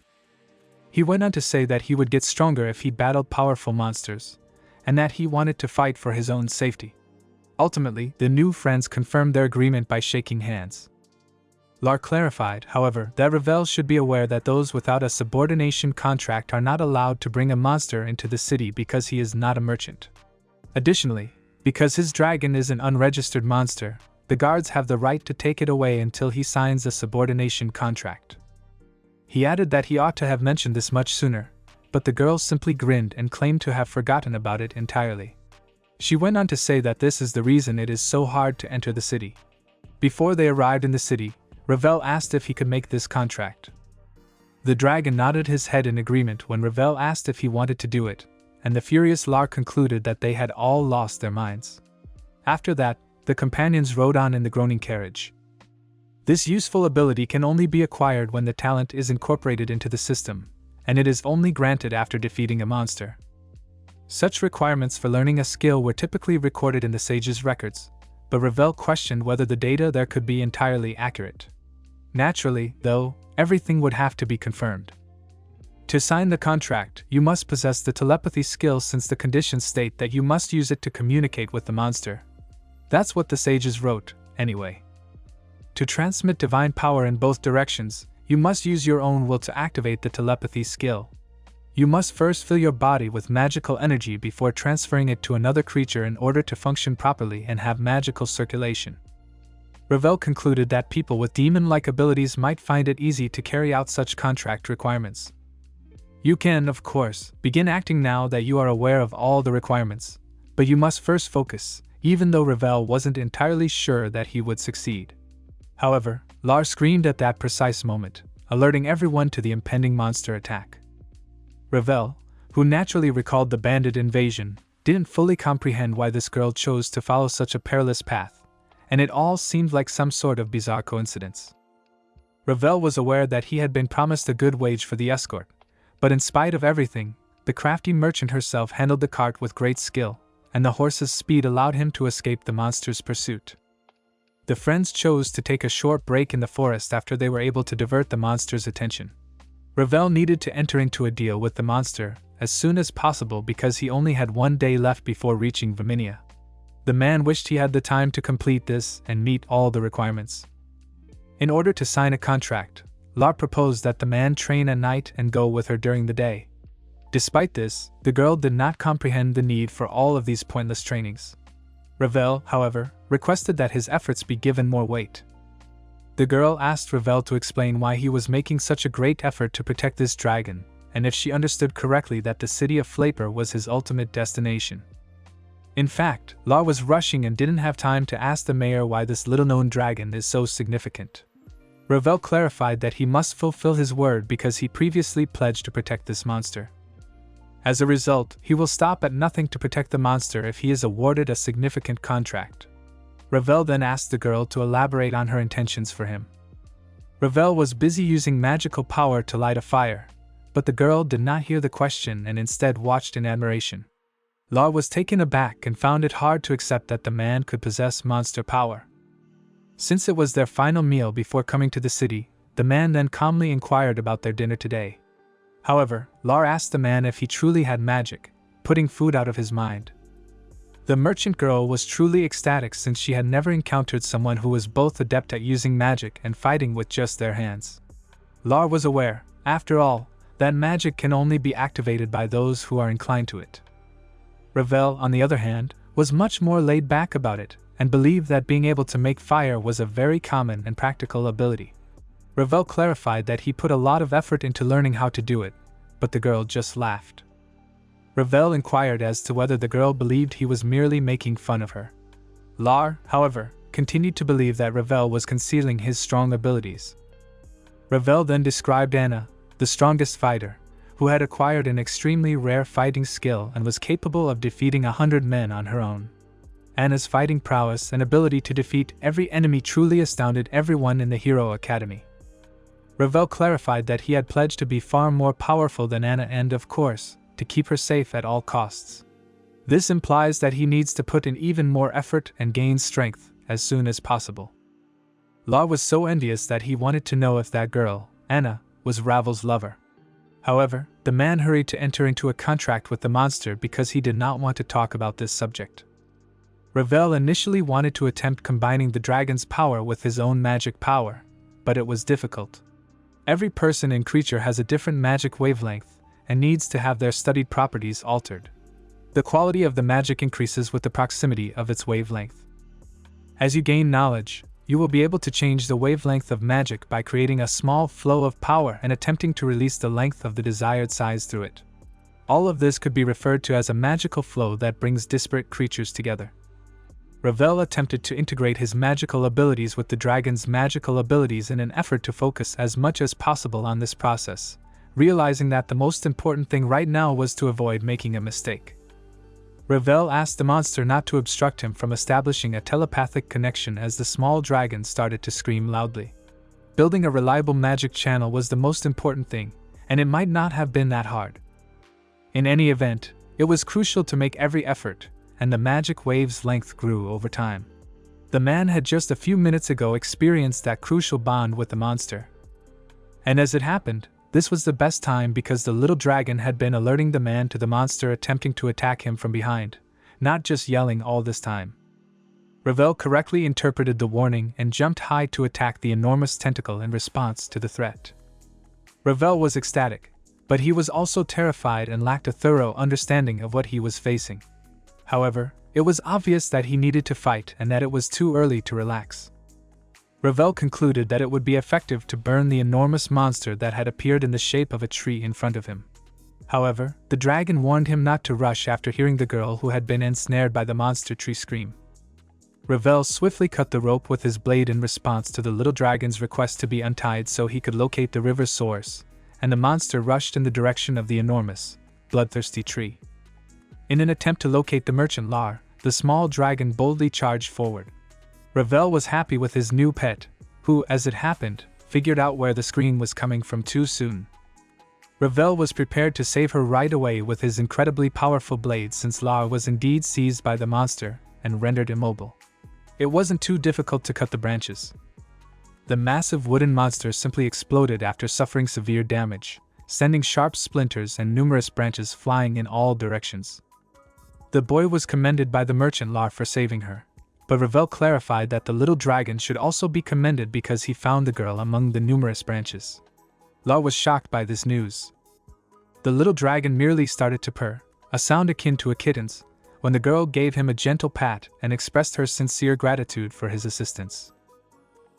He went on to say that he would get stronger if he battled powerful monsters, and that he wanted to fight for his own safety. Ultimately, the new friends confirmed their agreement by shaking hands. Lar clarified, however, that Ravel should be aware that those without a subordination contract are not allowed to bring a monster into the city because he is not a merchant. Additionally, because his dragon is an unregistered monster, the guards have the right to take it away until he signs a subordination contract. He added that he ought to have mentioned this much sooner, but the girl simply grinned and claimed to have forgotten about it entirely. She went on to say that this is the reason it is so hard to enter the city. Before they arrived in the city, Ravel asked if he could make this contract. The dragon nodded his head in agreement when Ravel asked if he wanted to do it, and the furious Lar concluded that they had all lost their minds. After that, the companions rode on in the groaning carriage. This useful ability can only be acquired when the talent is incorporated into the system, and it is only granted after defeating a monster. Such requirements for learning a skill were typically recorded in the sage's records, but Ravel questioned whether the data there could be entirely accurate. Naturally, though, everything would have to be confirmed. To sign the contract, you must possess the telepathy skill since the conditions state that you must use it to communicate with the monster. That's what the sages wrote, anyway. To transmit divine power in both directions, you must use your own will to activate the telepathy skill. You must first fill your body with magical energy before transferring it to another creature in order to function properly and have magical circulation. Ravel concluded that people with demon-like abilities might find it easy to carry out such contract requirements. You can, of course, begin acting now that you are aware of all the requirements, but you must first focus, even though Ravel wasn't entirely sure that he would succeed. However, Lar screamed at that precise moment, alerting everyone to the impending monster attack. Ravel, who naturally recalled the bandit invasion, didn't fully comprehend why this girl chose to follow such a perilous path, and it all seemed like some sort of bizarre coincidence. Ravel was aware that he had been promised a good wage for the escort, but in spite of everything, the crafty merchant herself handled the cart with great skill, and the horse's speed allowed him to escape the monster's pursuit. The friends chose to take a short break in the forest after they were able to divert the monster's attention. Ravel needed to enter into a deal with the monster as soon as possible because he only had 1 day left before reaching Vminia. The man wished he had the time to complete this and meet all the requirements. In order to sign a contract, Lar proposed that the man train at night and go with her during the day. Despite this, the girl did not comprehend the need for all of these pointless trainings. Ravel, however, requested that his efforts be given more weight. The girl asked Ravel to explain why he was making such a great effort to protect this dragon, and if she understood correctly that the city of Flaper was his ultimate destination. In fact, Lar was rushing and didn't have time to ask the mayor why this little-known dragon is so significant. Ravel clarified that he must fulfill his word because he previously pledged to protect this monster. As a result, he will stop at nothing to protect the monster if he is awarded a significant contract. Ravel then asked the girl to elaborate on her intentions for him. Ravel was busy using magical power to light a fire, but the girl did not hear the question and instead watched in admiration. Lar was taken aback and found it hard to accept that the man could possess monster power. Since it was their final meal before coming to the city, the man then calmly inquired about their dinner today. However, Lar asked the man if he truly had magic, putting food out of his mind. The merchant girl was truly ecstatic since she had never encountered someone who was both adept at using magic and fighting with just their hands. Lar was aware, after all, that magic can only be activated by those who are inclined to it. Ravel, on the other hand, was much more laid back about it, and believed that being able to make fire was a very common and practical ability. Ravel clarified that he put a lot of effort into learning how to do it, but the girl just laughed. Ravel inquired as to whether the girl believed he was merely making fun of her. Lar, however, continued to believe that Ravel was concealing his strong abilities. Ravel then described Anna, the strongest fighter, who had acquired an extremely rare fighting skill and was capable of defeating 100 men on her own. Anna's fighting prowess and ability to defeat every enemy truly astounded everyone in the Hero Academy. Ravel clarified that he had pledged to be far more powerful than Anna and, of course, to keep her safe at all costs. This implies that he needs to put in even more effort and gain strength as soon as possible. Lar was so envious that he wanted to know if that girl, Anna, was Ravel's lover. However, the man hurried to enter into a contract with the monster because he did not want to talk about this subject. Ravel initially wanted to attempt combining the dragon's power with his own magic power, but it was difficult. Every person and creature has a different magic wavelength and needs to have their studied properties altered. The quality of the magic increases with the proximity of its wavelength. As you gain knowledge, you will be able to change the wavelength of magic by creating a small flow of power and attempting to release the length of the desired size through it. All of this could be referred to as a magical flow that brings disparate creatures together. Ravel attempted to integrate his magical abilities with the dragon's magical abilities in an effort to focus as much as possible on this process, realizing that the most important thing right now was to avoid making a mistake. Ravel asked the monster not to obstruct him from establishing a telepathic connection as the small dragon started to scream loudly. Building a reliable magic channel was the most important thing, and it might not have been that hard. In any event, it was crucial to make every effort, and the magic wave's length grew over time. The man had just a few minutes ago experienced that crucial bond with the monster. And as it happened, this was the best time because the little dragon had been alerting the man to the monster attempting to attack him from behind, not just yelling all this time. Ravel correctly interpreted the warning and jumped high to attack the enormous tentacle in response to the threat. Ravel was ecstatic, but he was also terrified and lacked a thorough understanding of what he was facing. However, it was obvious that he needed to fight and that it was too early to relax. Ravel concluded that it would be effective to burn the enormous monster that had appeared in the shape of a tree in front of him. However, the dragon warned him not to rush after hearing the girl who had been ensnared by the monster tree scream. Ravel swiftly cut the rope with his blade in response to the little dragon's request to be untied so he could locate the river's source, and the monster rushed in the direction of the enormous, bloodthirsty tree. In an attempt to locate the merchant Lar, the small dragon boldly charged forward. Ravel was happy with his new pet, who, as it happened, figured out where the scream was coming from too soon. Ravel was prepared to save her right away with his incredibly powerful blade since Lar was indeed seized by the monster and rendered immobile. It wasn't too difficult to cut the branches. The massive wooden monster simply exploded after suffering severe damage, sending sharp splinters and numerous branches flying in all directions. The boy was commended by the merchant Lar for saving her, but Ravel clarified that the little dragon should also be commended because he found the girl among the numerous branches. Lar was shocked by this news. The little dragon merely started to purr, a sound akin to a kitten's, when the girl gave him a gentle pat and expressed her sincere gratitude for his assistance.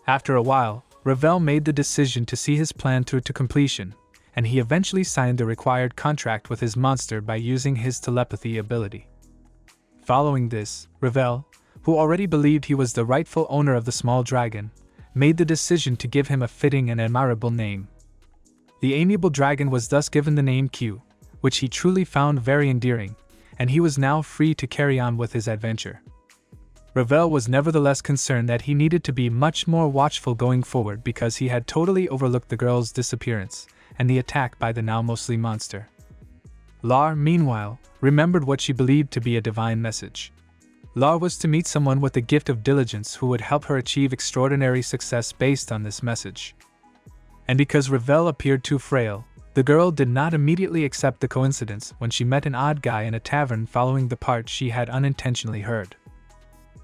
After a while, Ravel made the decision to see his plan through to completion, and he eventually signed the required contract with his monster by using his telepathy ability. Following this, Ravel, who already believed he was the rightful owner of the small dragon, made the decision to give him a fitting and admirable name. The amiable dragon was thus given the name Q, which he truly found very endearing, and he was now free to carry on with his adventure. Ravel was nevertheless concerned that he needed to be much more watchful going forward because he had totally overlooked the girl's disappearance and the attack by the now mostly monster. Lar, meanwhile, remembered what she believed to be a divine message. Lar was to meet someone with the gift of diligence who would help her achieve extraordinary success based on this message. And because Ravel appeared too frail, the girl did not immediately accept the coincidence when she met an odd guy in a tavern following the part she had unintentionally heard.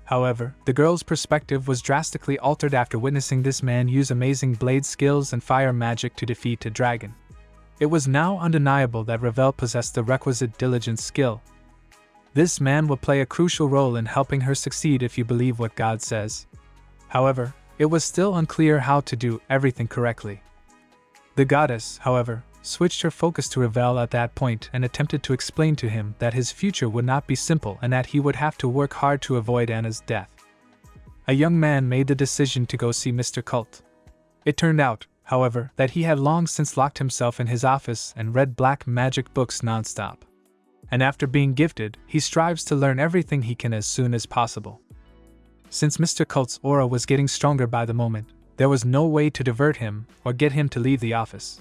However, the girl's perspective was drastically altered after witnessing this man use amazing blade skills and fire magic to defeat a dragon. It was now undeniable that Ravel possessed the requisite diligence skill. This man will play a crucial role in helping her succeed if you believe what God says. However, it was still unclear how to do everything correctly. The goddess, however, switched her focus to Ravel at that point and attempted to explain to him that his future would not be simple and that he would have to work hard to avoid Anna's death. A young man made the decision to go see Mr. Cult. It turned out, however, that he had long since locked himself in his office and read black magic books non-stop. And after being gifted, he strives to learn everything he can as soon as possible. Since Mr. Cult's aura was getting stronger by the moment, there was no way to divert him or get him to leave the office.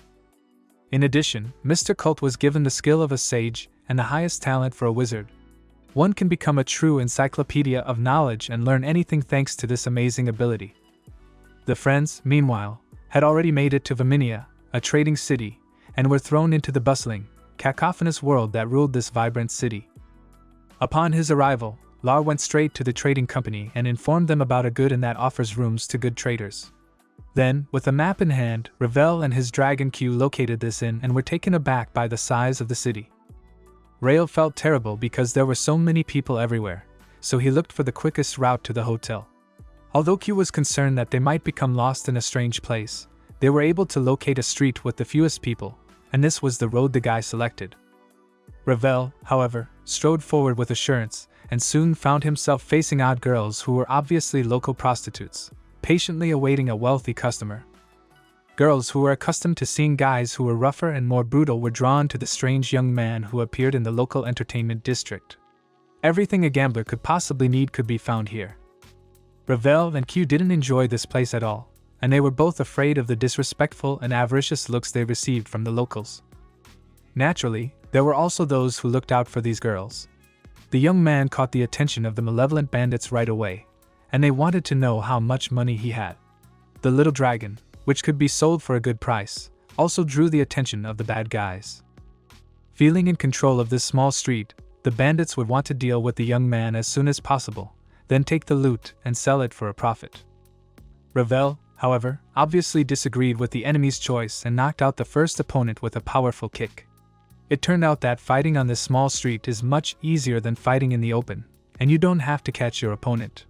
In addition, Mr. Cult was given the skill of a sage and the highest talent for a wizard. One can become a true encyclopedia of knowledge and learn anything thanks to this amazing ability. The friends, meanwhile, had already made it to Vminia, a trading city, and were thrown into the bustling, cacophonous world that ruled this vibrant city. Upon his arrival, Lar went straight to the trading company and informed them about a good inn that offers rooms to good traders. Then, with a map in hand, Ravel and his dragon Q located this inn and were taken aback by the size of the city. Rael felt terrible because there were so many people everywhere, so he looked for the quickest route to the hotel. Although Q was concerned that they might become lost in a strange place, they were able to locate a street with the fewest people, and this was the road the guy selected. Ravel, however, strode forward with assurance, and soon found himself facing odd girls who were obviously local prostitutes, patiently awaiting a wealthy customer. Girls who were accustomed to seeing guys who were rougher and more brutal were drawn to the strange young man who appeared in the local entertainment district. Everything a gambler could possibly need could be found here. Ravel and Q didn't enjoy this place at all, and they were both afraid of the disrespectful and avaricious looks they received from the locals. Naturally, there were also those who looked out for these girls. The young man caught the attention of the malevolent bandits right away, and they wanted to know how much money he had. The little dragon, which could be sold for a good price, also drew the attention of the bad guys. Feeling in control of this small street, the bandits would want to deal with the young man as soon as possible, then take the loot and sell it for a profit. Ravel, however, obviously disagreed with the enemy's choice and knocked out the first opponent with a powerful kick. It turned out that fighting on this small street is much easier than fighting in the open, and you don't have to catch your opponent.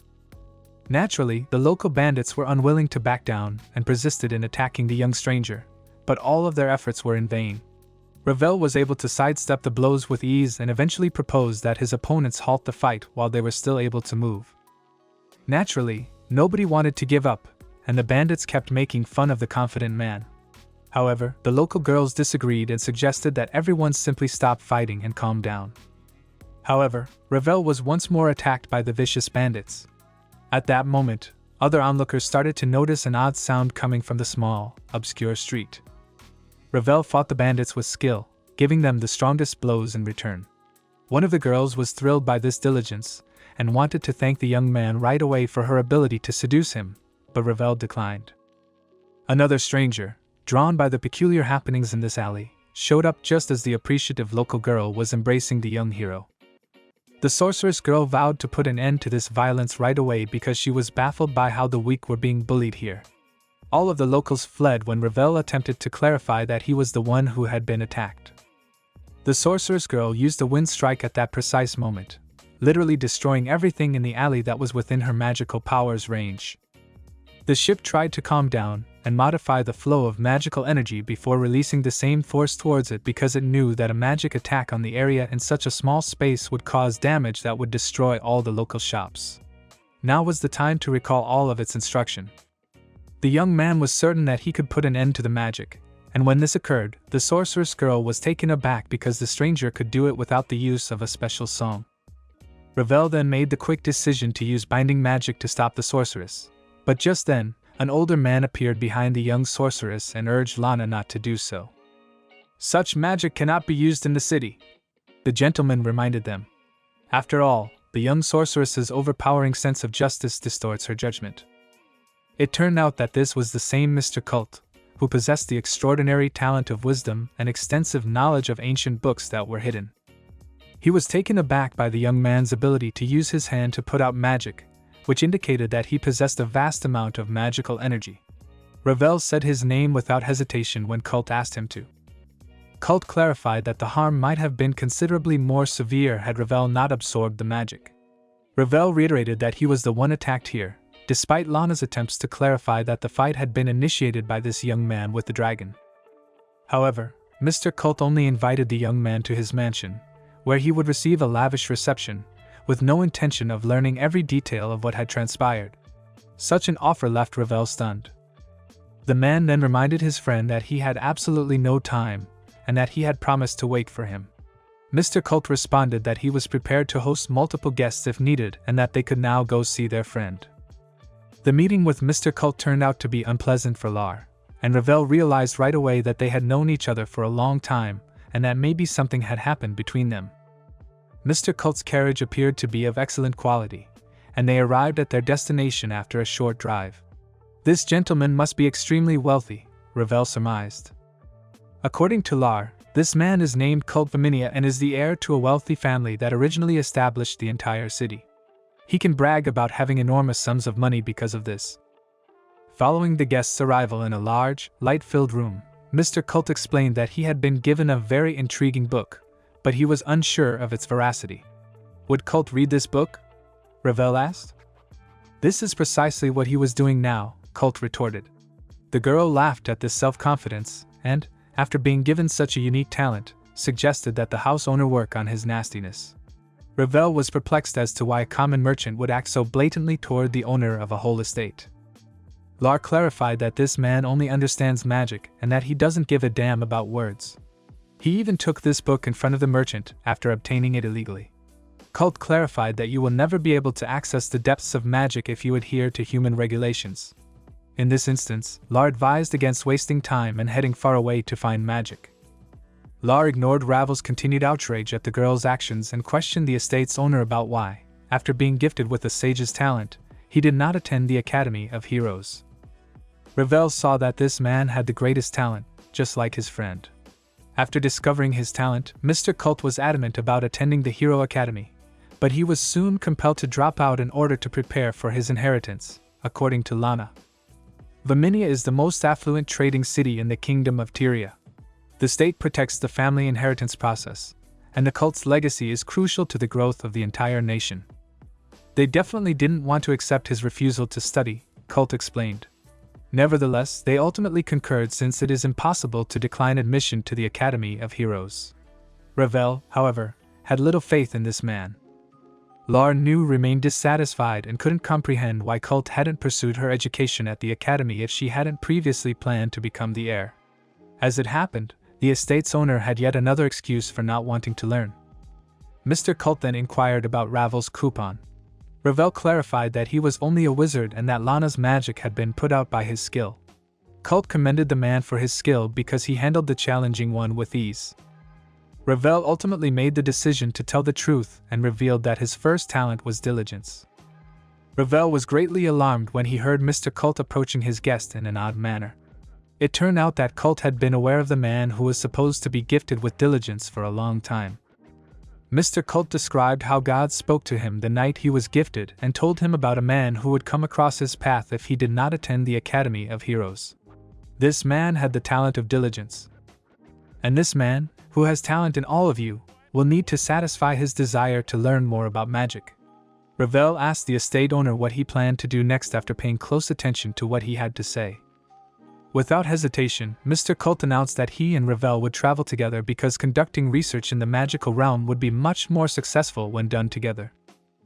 Naturally, the local bandits were unwilling to back down and persisted in attacking the young stranger, but all of their efforts were in vain. Ravel was able to sidestep the blows with ease and eventually proposed that his opponents halt the fight while they were still able to move. Naturally, nobody wanted to give up, and the bandits kept making fun of the confident man. However, the local girls disagreed and suggested that everyone simply stop fighting and calm down. However, Ravel was once more attacked by the vicious bandits. At that moment, other onlookers started to notice an odd sound coming from the small, obscure street. Ravel fought the bandits with skill, giving them the strongest blows in return. One of the girls was thrilled by this diligence, and wanted to thank the young man right away for her ability to seduce him, but Ravel declined. Another stranger, drawn by the peculiar happenings in this alley, showed up just as the appreciative local girl was embracing the young hero. The sorceress girl vowed to put an end to this violence right away because she was baffled by how the weak were being bullied here. All of the locals fled when Ravel attempted to clarify that he was the one who had been attacked. The sorceress girl used a wind strike at that precise moment, literally destroying everything in the alley that was within her magical powers range. The ship tried to calm down and modify the flow of magical energy before releasing the same force towards it because it knew that a magic attack on the area in such a small space would cause damage that would destroy all the local shops. Now was the time to recall all of its instruction. The young man was certain that he could put an end to the magic, and when this occurred, the sorceress girl was taken aback because the stranger could do it without the use of a special song. Ravel then made the quick decision to use binding magic to stop the sorceress. But just then, an older man appeared behind the young sorceress and urged Lana not to do so. "Such magic cannot be used in the city," the gentleman reminded them. After all, the young sorceress's overpowering sense of justice distorts her judgment. It turned out that this was the same Mr. Cult, who possessed the extraordinary talent of wisdom and extensive knowledge of ancient books that were hidden. He was taken aback by the young man's ability to use his hand to put out magic, which indicated that he possessed a vast amount of magical energy. Ravel said his name without hesitation when Cult asked him to. Cult clarified that the harm might have been considerably more severe had Ravel not absorbed the magic. Ravel reiterated that he was the one attacked here, despite Lana's attempts to clarify that the fight had been initiated by this young man with the dragon. However, Mr. Cult only invited the young man to his mansion, where he would receive a lavish reception, with no intention of learning every detail of what had transpired. Such an offer left Ravel stunned. The man then reminded his friend that he had absolutely no time, and that he had promised to wait for him. Mr. Cult responded that he was prepared to host multiple guests if needed and that they could now go see their friend. The meeting with Mr. Cult turned out to be unpleasant for Lar, and Ravel realized right away that they had known each other for a long time, and that maybe something had happened between them. Mr. Cult's carriage appeared to be of excellent quality, and they arrived at their destination after a short drive. This gentleman must be extremely wealthy, Ravel surmised. According to Lar, this man is named Cult Vminia and is the heir to a wealthy family that originally established the entire city. He can brag about having enormous sums of money because of this. Following the guest's arrival in a large, light-filled room, Mr. Cult explained that he had been given a very intriguing book, but he was unsure of its veracity. Would Cult read this book? Ravel asked. This is precisely what he was doing now, Cult retorted. The girl laughed at this self-confidence, and, after being given such a unique talent, suggested that the house owner work on his nastiness. Ravel was perplexed as to why a common merchant would act so blatantly toward the owner of a whole estate. Lar clarified that this man only understands magic and that he doesn't give a damn about words. He even took this book in front of the merchant after obtaining it illegally. Cult clarified that you will never be able to access the depths of magic if you adhere to human regulations. In this instance, Lar advised against wasting time and heading far away to find magic. Lar ignored Ravel's continued outrage at the girl's actions and questioned the estate's owner about why, after being gifted with a sage's talent, he did not attend the Academy of Heroes. Ravel saw that this man had the greatest talent, just like his friend. After discovering his talent, Mr. Cult was adamant about attending the Hero Academy, but he was soon compelled to drop out in order to prepare for his inheritance, according to Lana. Vminia is the most affluent trading city in the Kingdom of Tyria. The state protects the family inheritance process, and the cult's legacy is crucial to the growth of the entire nation. They definitely didn't want to accept his refusal to study, Cult explained. Nevertheless, they ultimately concurred since it is impossible to decline admission to the Academy of Heroes. Ravel, however, had little faith in this man. Lar Nu remained dissatisfied and couldn't comprehend why Cult hadn't pursued her education at the Academy if she hadn't previously planned to become the heir. As it happened, the estate's owner had yet another excuse for not wanting to learn. Mr. Cult then inquired about Ravel's coupon. Ravel clarified that he was only a wizard and that Lana's magic had been put out by his skill. Cult commended the man for his skill because he handled the challenging one with ease. Ravel ultimately made the decision to tell the truth and revealed that his first talent was diligence. Ravel was greatly alarmed when he heard Mr. Cult approaching his guest in an odd manner. It turned out that Cult had been aware of the man who was supposed to be gifted with diligence for a long time. Mr. Cult described how God spoke to him the night he was gifted and told him about a man who would come across his path if he did not attend the Academy of Heroes. This man had the talent of diligence. And this man, who has talent in all of you, will need to satisfy his desire to learn more about magic. Ravel asked the estate owner what he planned to do next after paying close attention to what he had to say. Without hesitation, Mr. Colt announced that he and Ravel would travel together because conducting research in the magical realm would be much more successful when done together.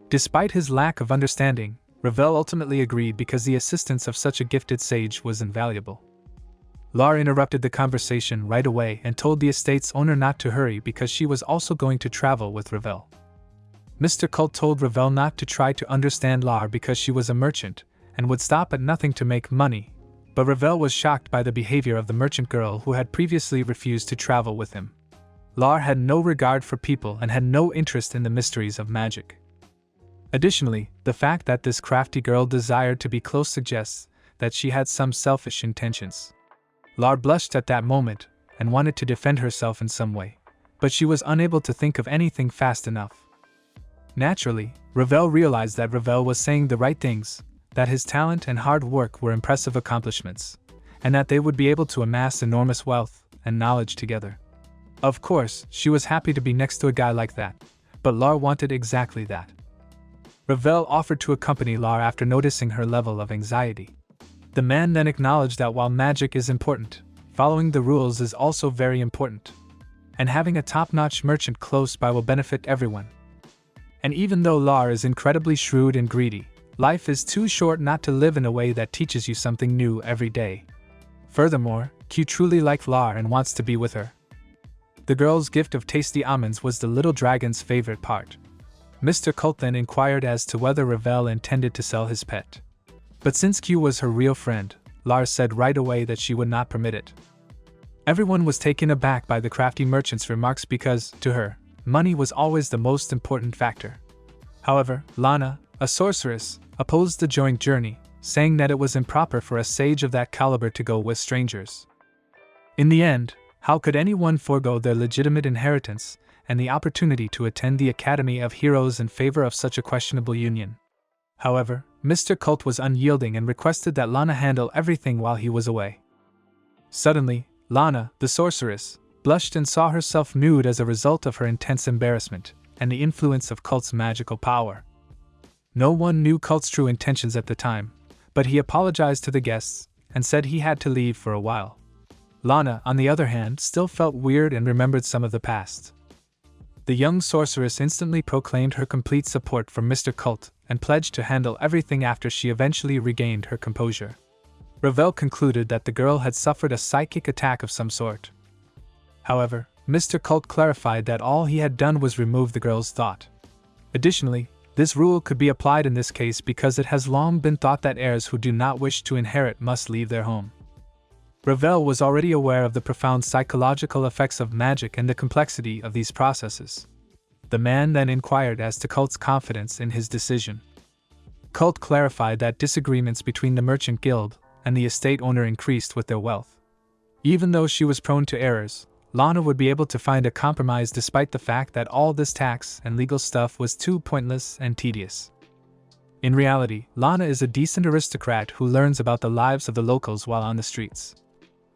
Despite his lack of understanding, Ravel ultimately agreed because the assistance of such a gifted sage was invaluable. Lar interrupted the conversation right away and told the estate's owner not to hurry because she was also going to travel with Ravel. Mr. Colt told Ravel not to try to understand Lar because she was a merchant and would stop at nothing to make money, but Ravel was shocked by the behavior of the merchant girl who had previously refused to travel with him. Lar had no regard for people and had no interest in the mysteries of magic. Additionally, the fact that this crafty girl desired to be close suggests that she had some selfish intentions. Lar blushed at that moment and wanted to defend herself in some way, but she was unable to think of anything fast enough. Naturally, Ravel realized that Ravel was saying the right things, that his talent and hard work were impressive accomplishments, and that they would be able to amass enormous wealth and knowledge together. Of course, she was happy to be next to a guy like that, but Lar wanted exactly that. Ravel offered to accompany Lar after noticing her level of anxiety. The man then acknowledged that while magic is important, following the rules is also very important, and having a top-notch merchant close by will benefit everyone. And even though Lar is incredibly shrewd and greedy, life is too short not to live in a way that teaches you something new every day. Furthermore, Q truly liked Lar and wants to be with her. The girl's gift of tasty almonds was the little dragon's favorite part. Mr. Colt then inquired as to whether Ravel intended to sell his pet. But since Q was her real friend, Lar said right away that she would not permit it. Everyone was taken aback by the crafty merchant's remarks because, to her, money was always the most important factor. However, Lana, a sorceress, opposed the joint journey, saying that it was improper for a sage of that caliber to go with strangers. In the end, how could anyone forego their legitimate inheritance and the opportunity to attend the Academy of Heroes in favor of such a questionable union? However, Mr. Colt was unyielding and requested that Lana handle everything while he was away. Suddenly, Lana, the sorceress, blushed and saw herself nude as a result of her intense embarrassment and the influence of Colt's magical power. No one knew Colt's true intentions at the time, but he apologized to the guests and said he had to leave for a while. Lana, on the other hand, still felt weird and remembered some of the past. The young sorceress instantly proclaimed her complete support for Mr. Colt and pledged to handle everything after she eventually regained her composure. Ravel concluded that the girl had suffered a psychic attack of some sort. However, Mr. Colt clarified that all he had done was remove the girl's thought. Additionally, this rule could be applied in this case because it has long been thought that heirs who do not wish to inherit must leave their home. Ravel was already aware of the profound psychological effects of magic and the complexity of these processes. The man then inquired as to Colt's confidence in his decision. Colt clarified that disagreements between the merchant guild and the estate owner increased with their wealth. Even though she was prone to errors, Lana would be able to find a compromise despite the fact that all this tax and legal stuff was too pointless and tedious. In reality, Lana is a decent aristocrat who learns about the lives of the locals while on the streets.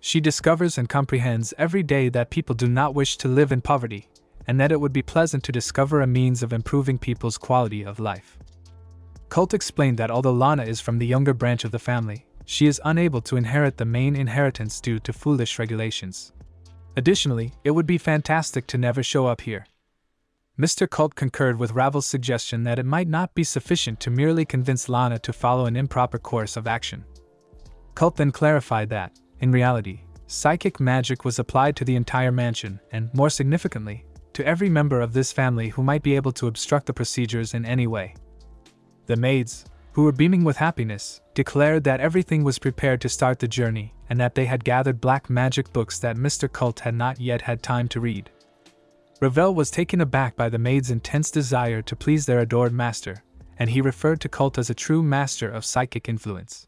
She discovers and comprehends every day that people do not wish to live in poverty, and that it would be pleasant to discover a means of improving people's quality of life. Colt explained that although Lana is from the younger branch of the family, she is unable to inherit the main inheritance due to foolish regulations. Additionally, it would be fantastic to never show up here. Mr. Colt concurred with Ravel's suggestion that it might not be sufficient to merely convince Lana to follow an improper course of action. Colt then clarified that, in reality, psychic magic was applied to the entire mansion and, more significantly, to every member of this family who might be able to obstruct the procedures in any way. The maids, who were beaming with happiness, declared that everything was prepared to start the journey and that they had gathered black magic books that Mr. Colt had not yet had time to read. Ravel was taken aback by the maids' intense desire to please their adored master, and he referred to Colt as a true master of psychic influence.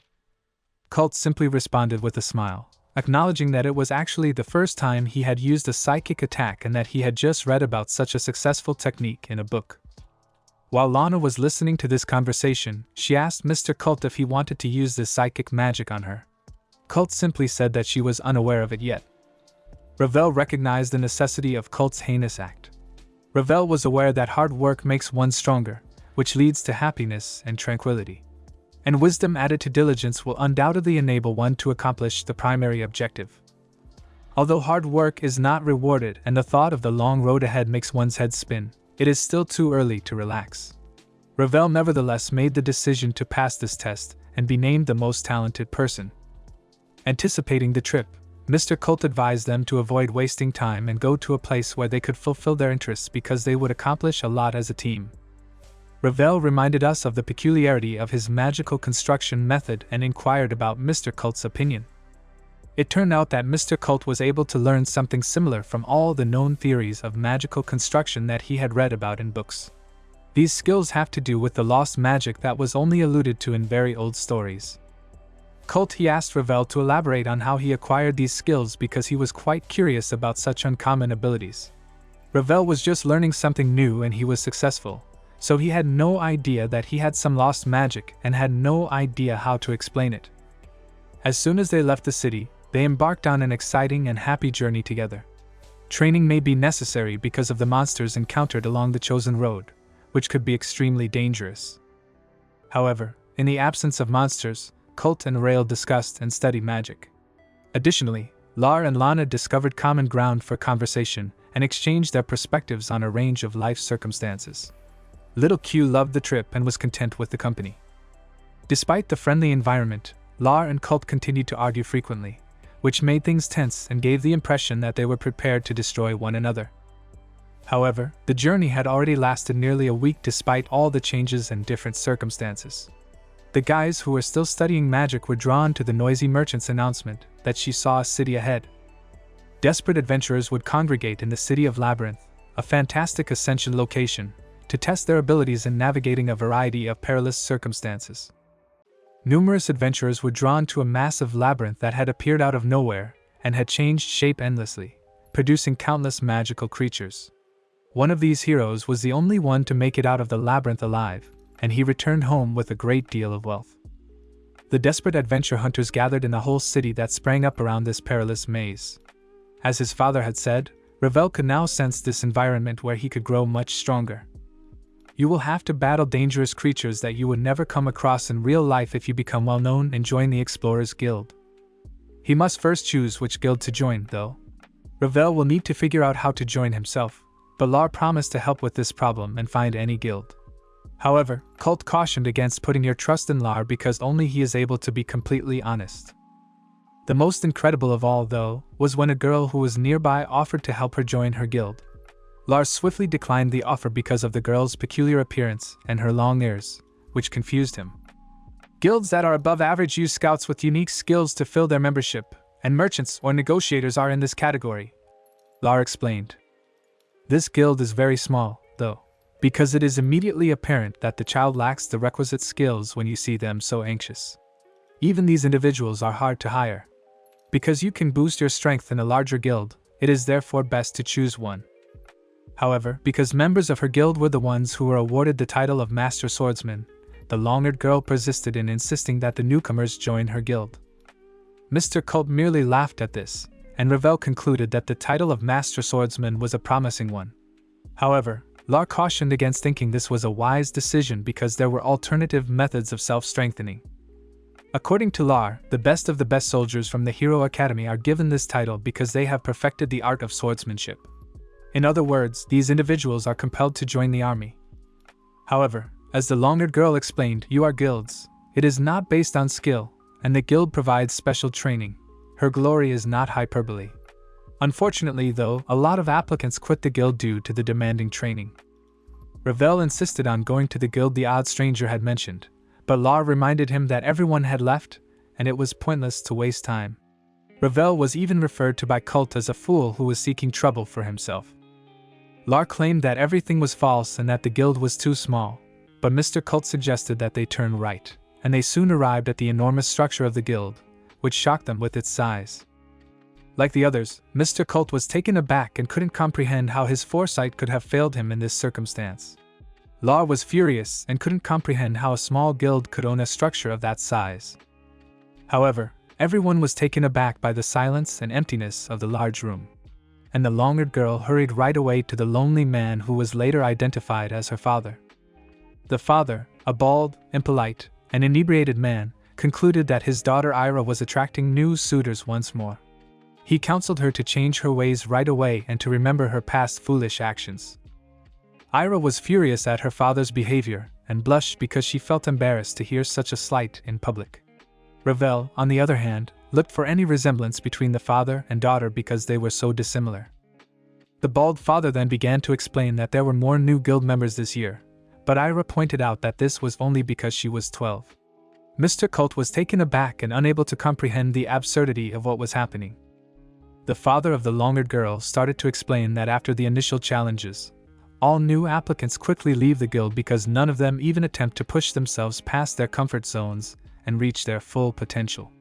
Colt simply responded with a smile, acknowledging that it was actually the first time he had used a psychic attack and that he had just read about such a successful technique in a book. While Lana was listening to this conversation, she asked Mr. Colt if he wanted to use this psychic magic on her. Colt simply said that she was unaware of it yet. Ravel recognized the necessity of Cult's heinous act. Ravel was aware that hard work makes one stronger, which leads to happiness and tranquility. And wisdom added to diligence will undoubtedly enable one to accomplish the primary objective. Although hard work is not rewarded and the thought of the long road ahead makes one's head spin, it is still too early to relax. Ravel nevertheless made the decision to pass this test and be named the most talented person. Anticipating the trip, Mr. Cult advised them to avoid wasting time and go to a place where they could fulfill their interests because they would accomplish a lot as a team. Ravel reminded us of the peculiarity of his magical construction method and inquired about Mr. Cult's opinion. It turned out that Mr. Cult was able to learn something similar from all the known theories of magical construction that he had read about in books. These skills have to do with the lost magic that was only alluded to in very old stories. Cult he asked Ravel to elaborate on how he acquired these skills because he was quite curious about such uncommon abilities. Ravel was just learning something new and he was successful, so he had no idea that he had some lost magic and had no idea how to explain it. As soon as they left the city, they embarked on an exciting and happy journey together. Training may be necessary because of the monsters encountered along the chosen road, which could be extremely dangerous. However, in the absence of monsters, Cult and Rail discussed and studied magic. Additionally, Lar and Lana discovered common ground for conversation and exchanged their perspectives on a range of life circumstances. Little Q loved the trip and was content with the company. Despite the friendly environment, Lar and Cult continued to argue frequently, which made things tense and gave the impression that they were prepared to destroy one another. However, the journey had already lasted nearly a week despite all the changes and different circumstances. The guys who were still studying magic were drawn to the noisy merchant's announcement that she saw a city ahead. Desperate adventurers would congregate in the city of Labyrinth, a fantastic ascension location, to test their abilities in navigating a variety of perilous circumstances. Numerous adventurers were drawn to a massive labyrinth that had appeared out of nowhere and had changed shape endlessly, producing countless magical creatures. One of these heroes was the only one to make it out of the labyrinth alive, and he returned home with a great deal of wealth. The desperate adventure hunters gathered in the whole city that sprang up around this perilous maze. As his father had said, Ravel could now sense this environment where he could grow much stronger. You will have to battle dangerous creatures that you would never come across in real life if you become well known and join the Explorers Guild. He must first choose which guild to join, though. Ravel will need to figure out how to join himself, but Lar promised to help with this problem and find any guild. However, Cult cautioned against putting your trust in Lar because only he is able to be completely honest. The most incredible of all, though, was when a girl who was nearby offered to help her join her guild. Lar swiftly declined the offer because of the girl's peculiar appearance and her long ears, which confused him. Guilds that are above average use scouts with unique skills to fill their membership, and merchants or negotiators are in this category, Lar explained. This guild is very small, though, because it is immediately apparent that the child lacks the requisite skills when you see them so anxious. Even these individuals are hard to hire. Because you can boost your strength in a larger guild, it is therefore best to choose one. However, because members of her guild were the ones who were awarded the title of Master Swordsman, the long-haired girl persisted in insisting that the newcomers join her guild. Mr. Cult merely laughed at this, and Ravel concluded that the title of Master Swordsman was a promising one. However, Lar cautioned against thinking this was a wise decision because there were alternative methods of self-strengthening. According to Lar, the best of the best soldiers from the Hero Academy are given this title because they have perfected the art of swordsmanship. In other words, these individuals are compelled to join the army. However, as the long-haired girl explained, you are guilds. It is not based on skill, and the guild provides special training. Her glory is not hyperbole. Unfortunately, though, a lot of applicants quit the guild due to the demanding training. Ravel insisted on going to the guild the odd stranger had mentioned, but Lar reminded him that everyone had left, and it was pointless to waste time. Ravel was even referred to by Cult as a fool who was seeking trouble for himself. Lar claimed that everything was false and that the guild was too small, but Mr. Cult suggested that they turn right, and they soon arrived at the enormous structure of the guild, which shocked them with its size. Like the others, Mr. Cult was taken aback and couldn't comprehend how his foresight could have failed him in this circumstance. Lar was furious and couldn't comprehend how a small guild could own a structure of that size. However, everyone was taken aback by the silence and emptiness of the large room. and the long-haired girl hurried right away to the lonely man who was later identified as her father. The father, a bald, impolite, and inebriated man, concluded that his daughter Ira was attracting new suitors once more. He counseled her to change her ways right away and to remember her past foolish actions. Ira was furious at her father's behavior and blushed because she felt embarrassed to hear such a slight in public. Ravel, on the other hand, looked for any resemblance between the father and daughter because they were so dissimilar. The bald father then began to explain that there were more new guild members this year, but Ira pointed out that this was only because she was 12. Mr. Colt was taken aback and unable to comprehend the absurdity of what was happening. The father of the long-haired girl started to explain that after the initial challenges, all new applicants quickly leave the guild because none of them even attempt to push themselves past their comfort zones and reach their full potential.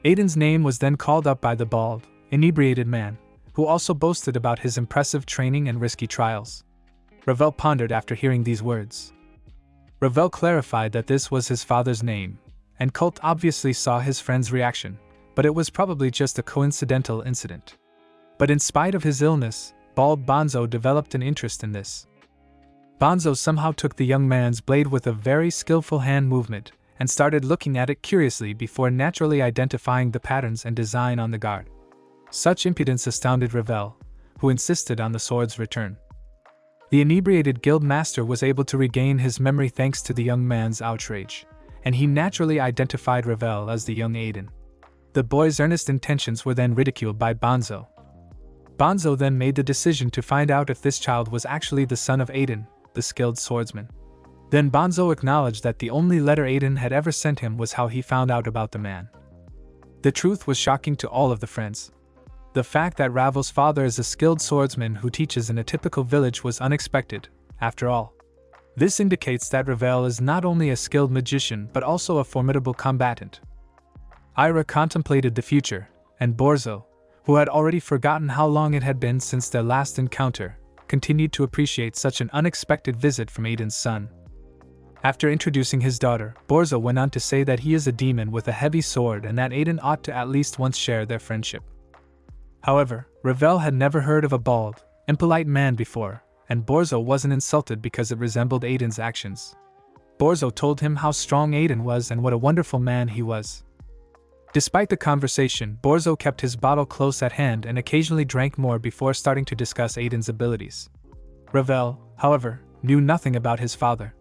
Aiden's name was then called up by the bald, inebriated man, who also boasted about his impressive training and risky trials. Ravel pondered after hearing these words. Ravel clarified that this was his father's name, and Colt obviously saw his friend's reaction, but it was probably just a coincidental incident. But in spite of his illness, bald Banzo developed an interest in this. Banzo somehow took the young man's blade with a very skillful hand movement and started looking at it curiously before naturally identifying the patterns and design on the guard. Such impudence astounded Ravel, who insisted on the sword's return. The inebriated guild master was able to regain his memory thanks to the young man's outrage, and he naturally identified Ravel as the young Aiden. The boy's earnest intentions were then ridiculed by Banzo. Banzo then made the decision to find out if this child was actually the son of Aiden, the skilled swordsman. Then Banzo acknowledged that the only letter Aiden had ever sent him was how he found out about the man. The truth was shocking to all of the friends. The fact that Ravel's father is a skilled swordsman who teaches in a typical village was unexpected, after all. This indicates that Ravel is not only a skilled magician but also a formidable combatant. Ira contemplated the future, and Borzo, who had already forgotten how long it had been since their last encounter, continued to appreciate such an unexpected visit from Aiden's son. After introducing his daughter, Borzo went on to say that he is a demon with a heavy sword and that Aiden ought to at least once share their friendship. However, Ravel had never heard of a bald, impolite man before, and Borzo wasn't insulted because it resembled Aiden's actions. Borzo told him how strong Aiden was and what a wonderful man he was. Despite the conversation, Borzo kept his bottle close at hand and occasionally drank more before starting to discuss Aiden's abilities. Ravel, however, knew nothing about his father.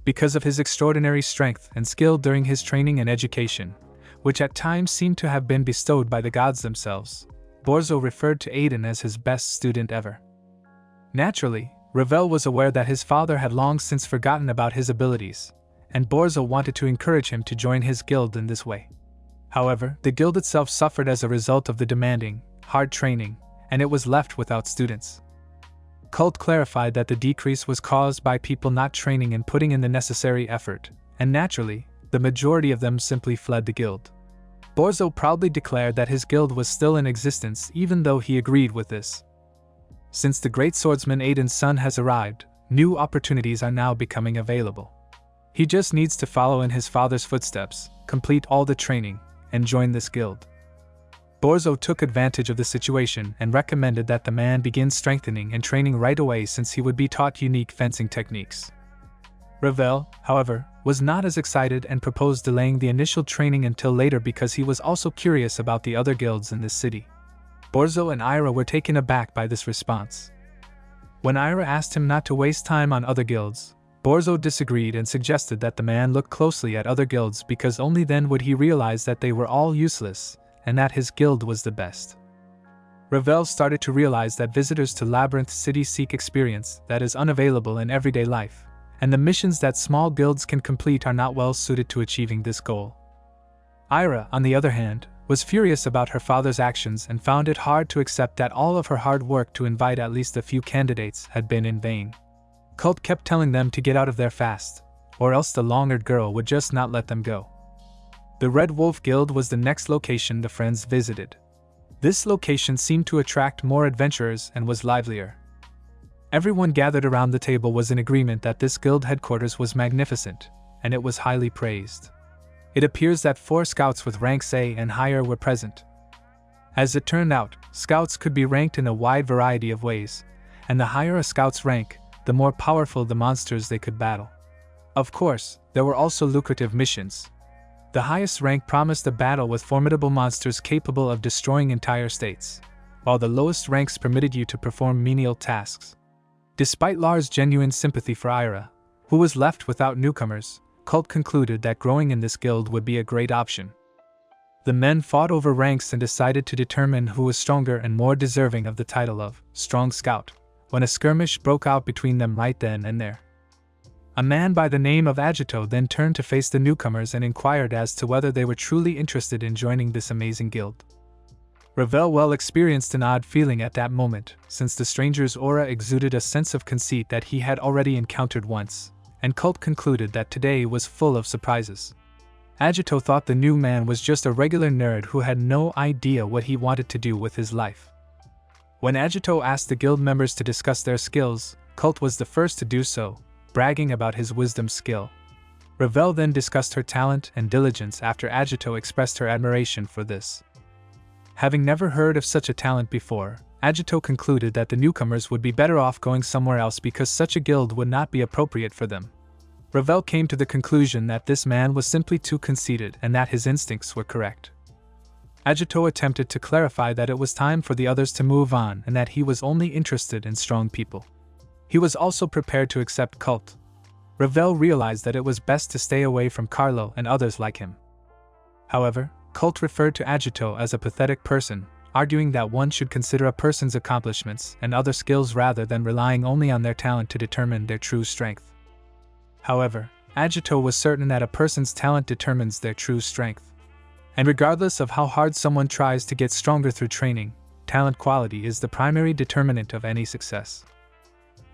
Because of his extraordinary strength and skill during his training and education, which at times seemed to have been bestowed by the gods themselves, Borzo referred to Aiden as his best student ever. Naturally, Ravel was aware that his father had long since forgotten about his abilities, and Borzo wanted to encourage him to join his guild in this way. However, the guild itself suffered as a result of the demanding, hard training, and it was left without students. Colt clarified that the decrease was caused by people not training and putting in the necessary effort, and naturally, the majority of them simply fled the guild. Borzo proudly declared that his guild was still in existence even though he agreed with this. Since the great swordsman Aiden's son has arrived, new opportunities are now becoming available. He just needs to follow in his father's footsteps, complete all the training, and join this guild. Borzo took advantage of the situation and recommended that the man begin strengthening and training right away since he would be taught unique fencing techniques. Ravel, however, was not as excited and proposed delaying the initial training until later because he was also curious about the other guilds in this city. Borzo and Ira were taken aback by this response. When Ira asked him not to waste time on other guilds, Borzo disagreed and suggested that the man look closely at other guilds because only then would he realize that they were all useless, and that his guild was the best. Ravel started to realize that visitors to Labyrinth City seek experience that is unavailable in everyday life, and the missions that small guilds can complete are not well suited to achieving this goal. Ira, on the other hand, was furious about her father's actions and found it hard to accept that all of her hard work to invite at least a few candidates had been in vain. Colt kept telling them to get out of there fast, or else the long-haired girl would just not let them go. The Red Wolf Guild was the next location the friends visited. This location seemed to attract more adventurers and was livelier. Everyone gathered around the table was in agreement that this guild headquarters was magnificent, and it was highly praised. It appears that 4 scouts with ranks A and higher were present. As it turned out, scouts could be ranked in a wide variety of ways, and the higher a scout's rank, the more powerful the monsters they could battle. Of course, there were also lucrative missions. The highest rank promised a battle with formidable monsters capable of destroying entire states, while the lowest ranks permitted you to perform menial tasks. Despite Lars' genuine sympathy for Ira, who was left without newcomers, Cult concluded that growing in this guild would be a great option. The men fought over ranks and decided to determine who was stronger and more deserving of the title of Strong Scout, when a skirmish broke out between them right then and there. A man by the name of Agito then turned to face the newcomers and inquired as to whether they were truly interested in joining this amazing guild. Ravel well experienced an odd feeling at that moment, since the stranger's aura exuded a sense of conceit that he had already encountered once, and Cult concluded that today was full of surprises. Agito thought the new man was just a regular nerd who had no idea what he wanted to do with his life. When Agito asked the guild members to discuss their skills, Cult was the first to do so, bragging about his wisdom skill. Ravel then discussed her talent and diligence after Agito expressed her admiration for this. Having never heard of such a talent before, Agito concluded that the newcomers would be better off going somewhere else because such a guild would not be appropriate for them. Ravel came to the conclusion that this man was simply too conceited and that his instincts were correct. Agito attempted to clarify that it was time for the others to move on and that he was only interested in strong people. He was also prepared to accept Cult. Ravel realized that it was best to stay away from Carlo and others like him. However, Cult referred to Agito as a pathetic person, arguing that one should consider a person's accomplishments and other skills rather than relying only on their talent to determine their true strength. However, Agito was certain that a person's talent determines their true strength. And regardless of how hard someone tries to get stronger through training, talent quality is the primary determinant of any success.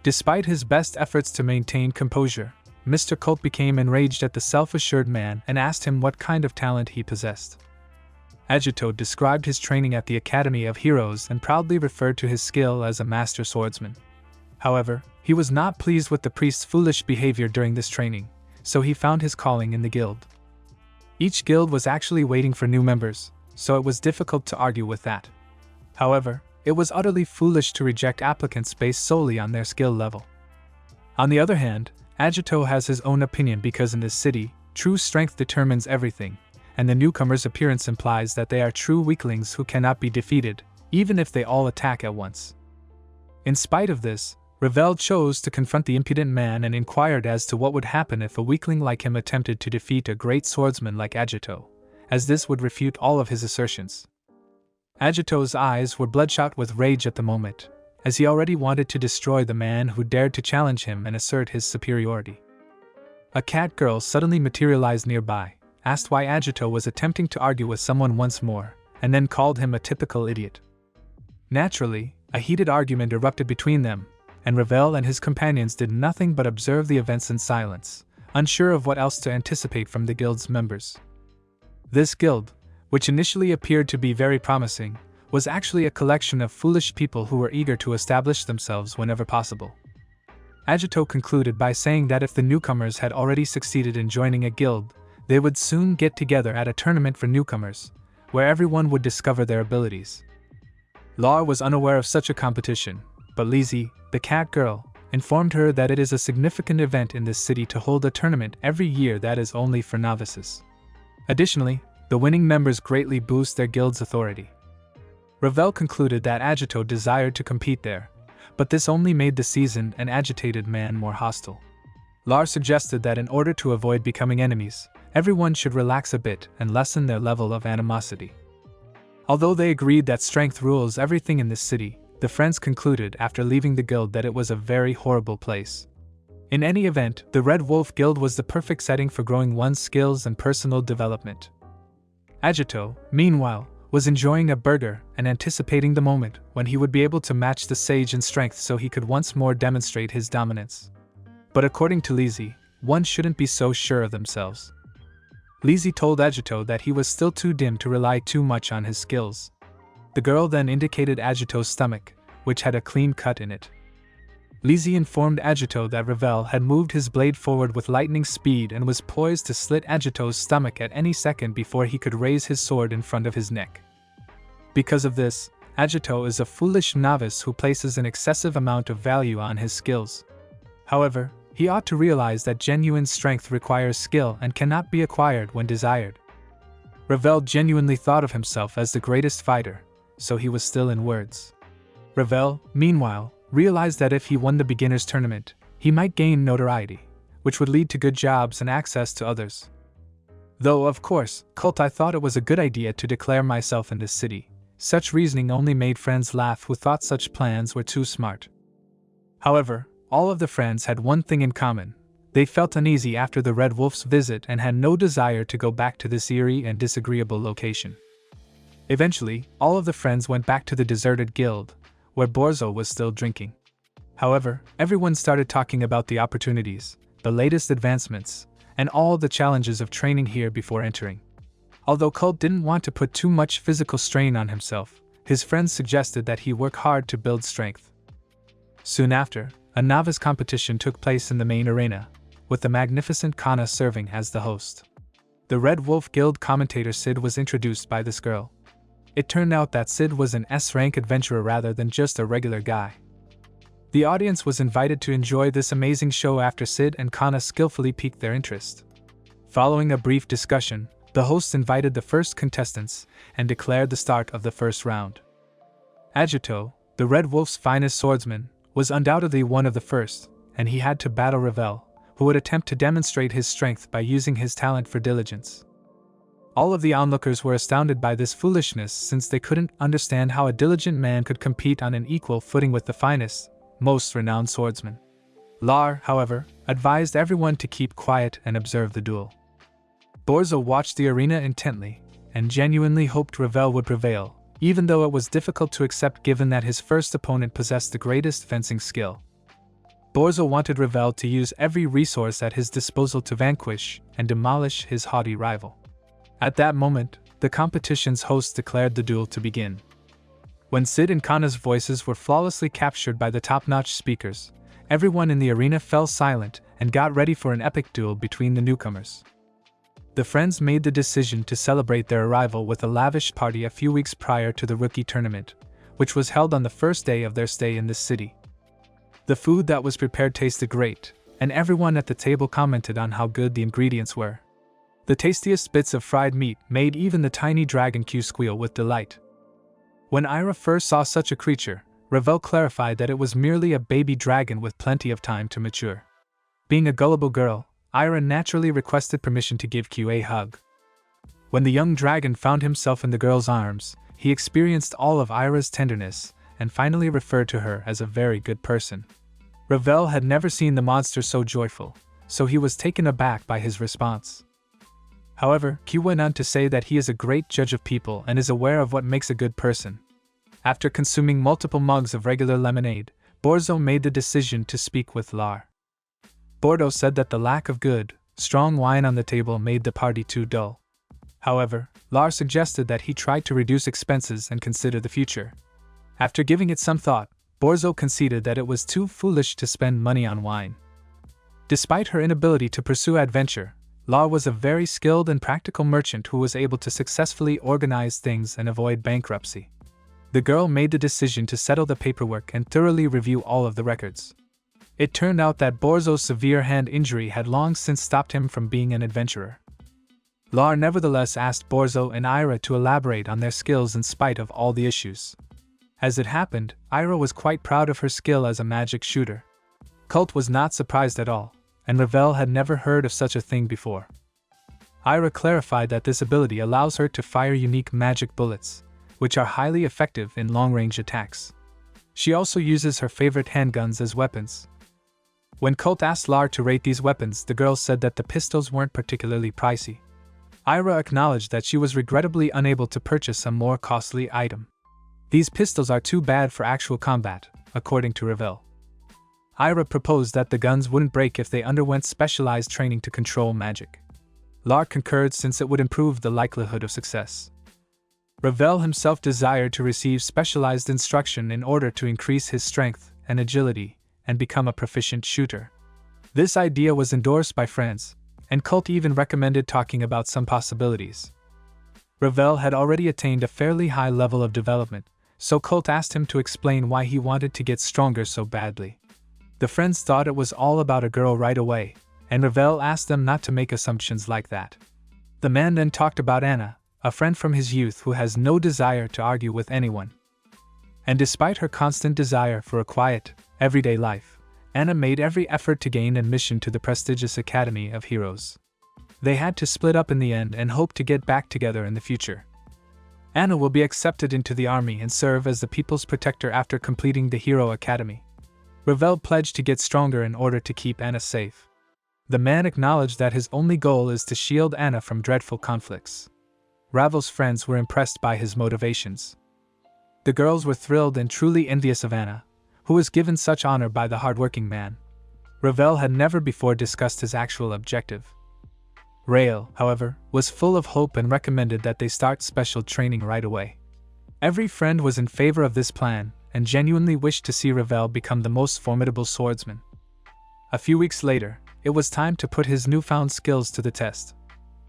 Despite his best efforts to maintain composure, Mr. Cult became enraged at the self-assured man and asked him what kind of talent he possessed. Agito described his training at the Academy of Heroes and proudly referred to his skill as a master swordsman. However, he was not pleased with the priest's foolish behavior during this training, so he found his calling in the guild. Each guild was actually waiting for new members, so it was difficult to argue with that. However, it was utterly foolish to reject applicants based solely on their skill level. On the other hand, Agito has his own opinion because in this city, true strength determines everything, and the newcomer's appearance implies that they are true weaklings who cannot be defeated, even if they all attack at once. In spite of this, Ravel chose to confront the impudent man and inquired as to what would happen if a weakling like him attempted to defeat a great swordsman like Agito, as this would refute all of his assertions. Agito's eyes were bloodshot with rage at the moment, as he already wanted to destroy the man who dared to challenge him and assert his superiority. A cat girl suddenly materialized nearby, asked why Agito was attempting to argue with someone once more, and then called him a typical idiot. Naturally, a heated argument erupted between them, and Ravel and his companions did nothing but observe the events in silence, unsure of what else to anticipate from the guild's members. This guild, which initially appeared to be very promising, was actually a collection of foolish people who were eager to establish themselves whenever possible. Agito concluded by saying that if the newcomers had already succeeded in joining a guild, they would soon get together at a tournament for newcomers, where everyone would discover their abilities. Lar was unaware of such a competition, but Lizzie, the cat girl, informed her that it is a significant event in this city to hold a tournament every year that is only for novices. Additionally, the winning members greatly boost their guild's authority. Ravel concluded that Agito desired to compete there, but this only made the seasoned and agitated man more hostile. Lar suggested that in order to avoid becoming enemies, everyone should relax a bit and lessen their level of animosity. Although they agreed that strength rules everything in this city, the friends concluded after leaving the guild that it was a very horrible place. In any event, the Red Wolf Guild was the perfect setting for growing one's skills and personal development. Agito, meanwhile, was enjoying a burger and anticipating the moment when he would be able to match the sage in strength so he could once more demonstrate his dominance. But according to Lizzie, one shouldn't be so sure of themselves. Lizzie told Agito that he was still too dim to rely too much on his skills. The girl then indicated Agito's stomach, which had a clean cut in it. Lizzie informed Agito that Ravel had moved his blade forward with lightning speed and was poised to slit Agito's stomach at any second before he could raise his sword in front of his neck. Because of this, Agito is a foolish novice who places an excessive amount of value on his skills. However, he ought to realize that genuine strength requires skill and cannot be acquired when desired. Ravel genuinely thought of himself as the greatest fighter, so he was still in words. Ravel, meanwhile, realized that if he won the beginners tournament, he might gain notoriety, which would lead to good jobs and access to others. Though, of course, I thought it was a good idea to declare myself in this city. Such reasoning only made friends laugh who thought such plans were too smart. However, all of the friends had one thing in common. They felt uneasy after the Red Wolf's visit and had no desire to go back to this eerie and disagreeable location. Eventually, all of the friends went back to the deserted guild, where Banzo was still drinking. However, everyone started talking about the opportunities, the latest advancements, and all the challenges of training here before entering. Although Colt didn't want to put too much physical strain on himself, his friends suggested that he work hard to build strength. Soon after, a novice competition took place in the main arena, with the magnificent Kana serving as the host. The Red Wolf Guild commentator Sid was introduced by this girl. It turned out that Sid was an S-rank adventurer rather than just a regular guy. The audience was invited to enjoy this amazing show after Sid and Kana skillfully piqued their interest. Following a brief discussion, the host invited the first contestants and declared the start of the first round. Agito, the Red Wolf's finest swordsman, was undoubtedly one of the first, and he had to battle Ravel, who would attempt to demonstrate his strength by using his talent for diligence. All of the onlookers were astounded by this foolishness since they couldn't understand how a diligent man could compete on an equal footing with the finest, most renowned swordsman. Lar, however, advised everyone to keep quiet and observe the duel. Banzo watched the arena intently, and genuinely hoped Ravel would prevail, even though it was difficult to accept given that his first opponent possessed the greatest fencing skill. Banzo wanted Ravel to use every resource at his disposal to vanquish and demolish his haughty rival. At that moment, the competition's host declared the duel to begin. When Sid and Kana's voices were flawlessly captured by the top-notch speakers, everyone in the arena fell silent and got ready for an epic duel between the newcomers. The friends made the decision to celebrate their arrival with a lavish party a few weeks prior to the rookie tournament, which was held on the first day of their stay in this city. The food that was prepared tasted great, and everyone at the table commented on how good the ingredients were. The tastiest bits of fried meat made even the tiny dragon Q squeal with delight. When Ira first saw such a creature, Ravel clarified that it was merely a baby dragon with plenty of time to mature. Being a gullible girl, Ira naturally requested permission to give Q a hug. When the young dragon found himself in the girl's arms, he experienced all of Ira's tenderness, and finally referred to her as a very good person. Ravel had never seen the monster so joyful, so he was taken aback by his response. However, Q went on to say that he is a great judge of people and is aware of what makes a good person. After consuming multiple mugs of regular lemonade, Banzo made the decision to speak with Lar. Banzo said that the lack of good, strong wine on the table made the party too dull. However, Lar suggested that he try to reduce expenses and consider the future. After giving it some thought, Banzo conceded that it was too foolish to spend money on wine. Despite her inability to pursue adventure, Lar was a very skilled and practical merchant who was able to successfully organize things and avoid bankruptcy. The girl made the decision to settle the paperwork and thoroughly review all of the records. It turned out that Banzo's severe hand injury had long since stopped him from being an adventurer. Lar nevertheless asked Banzo and Ira to elaborate on their skills in spite of all the issues. As it happened, Ira was quite proud of her skill as a magic shooter. Colt was not surprised at all, and Ravel had never heard of such a thing before. Ira clarified that this ability allows her to fire unique magic bullets, which are highly effective in long-range attacks. She also uses her favorite handguns as weapons. When Colt asked Lar to rate these weapons, the girl said that the pistols weren't particularly pricey. Ira acknowledged that she was regrettably unable to purchase a more costly item. These pistols are too bad for actual combat, according to Ravel. Ira proposed that the guns wouldn't break if they underwent specialized training to control magic. Lar concurred since it would improve the likelihood of success. Ravel himself desired to receive specialized instruction in order to increase his strength and agility and become a proficient shooter. This idea was endorsed by friends, and Colt even recommended talking about some possibilities. Ravel had already attained a fairly high level of development, so Colt asked him to explain why he wanted to get stronger so badly. The friends thought it was all about a girl right away, and Ravel asked them not to make assumptions like that. The man then talked about Anna, a friend from his youth who has no desire to argue with anyone. And despite her constant desire for a quiet, everyday life, Anna made every effort to gain admission to the prestigious Academy of Heroes. They had to split up in the end and hope to get back together in the future. Anna will be accepted into the army and serve as the people's protector after completing the Hero Academy. Ravel pledged to get stronger in order to keep Anna safe. The man acknowledged that his only goal is to shield Anna from dreadful conflicts. Ravel's friends were impressed by his motivations. The girls were thrilled and truly envious of Anna, who was given such honor by the hardworking man. Ravel had never before discussed his actual objective. Rael, however, was full of hope and recommended that they start special training right away. Every friend was in favor of this plan and genuinely wished to see Ravel become the most formidable swordsman. A few weeks later, it was time to put his newfound skills to the test.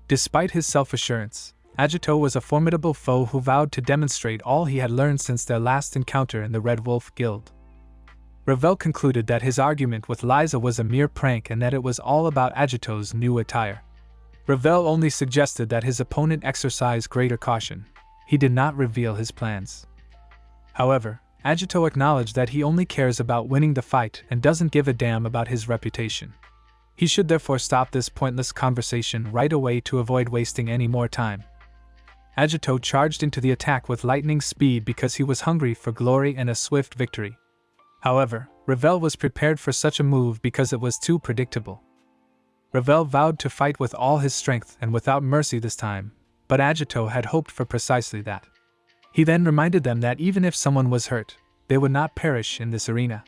Despite his self-assurance, Agito was a formidable foe who vowed to demonstrate all he had learned since their last encounter in the Red Wolf Guild. Ravel concluded that his argument with Liza was a mere prank and that it was all about Agito's new attire. Ravel only suggested that his opponent exercise greater caution. He did not reveal his plans. However, Agito acknowledged that he only cares about winning the fight and doesn't give a damn about his reputation. He should therefore stop this pointless conversation right away to avoid wasting any more time. Agito charged into the attack with lightning speed because he was hungry for glory and a swift victory. However, Ravel was prepared for such a move because it was too predictable. Ravel vowed to fight with all his strength and without mercy this time, but Agito had hoped for precisely that. He then reminded them that even if someone was hurt, they would not perish in this arena.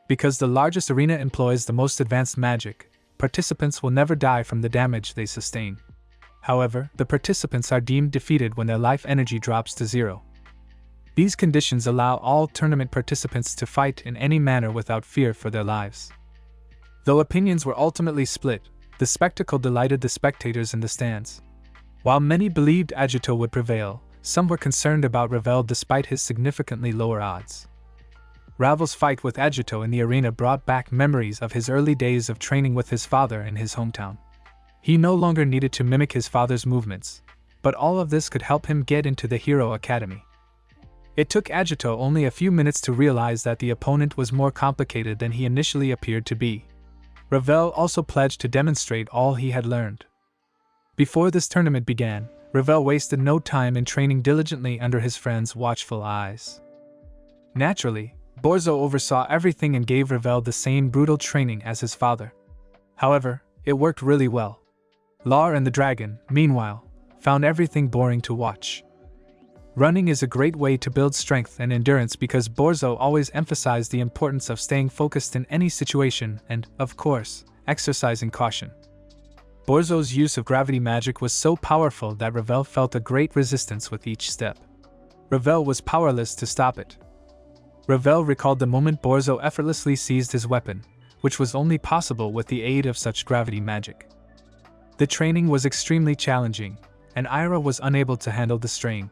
Because the largest arena employs the most advanced magic, participants will never die from the damage they sustain. However, the participants are deemed defeated when their life energy drops to 0. These conditions allow all tournament participants to fight in any manner without fear for their lives. Though opinions were ultimately split, the spectacle delighted the spectators in the stands. While many believed Agito would prevail, some were concerned about Ravel despite his significantly lower odds. Ravel's fight with Agito in the arena brought back memories of his early days of training with his father in his hometown. He no longer needed to mimic his father's movements, but all of this could help him get into the Hero Academy. It took Agito only a few minutes to realize that the opponent was more complicated than he initially appeared to be. Ravel also pledged to demonstrate all he had learned. Before this tournament began, Ravel wasted no time in training diligently under his friend's watchful eyes. Naturally, Banzo oversaw everything and gave Ravel the same brutal training as his father. However, it worked really well. Lar and the dragon, meanwhile, found everything boring to watch. Running is a great way to build strength and endurance because Banzo always emphasized the importance of staying focused in any situation and, of course, exercising caution. Banzo's use of gravity magic was so powerful that Ravel felt a great resistance with each step. Ravel was powerless to stop it. Ravel recalled the moment Banzo effortlessly seized his weapon, which was only possible with the aid of such gravity magic. The training was extremely challenging, and Ira was unable to handle the strain.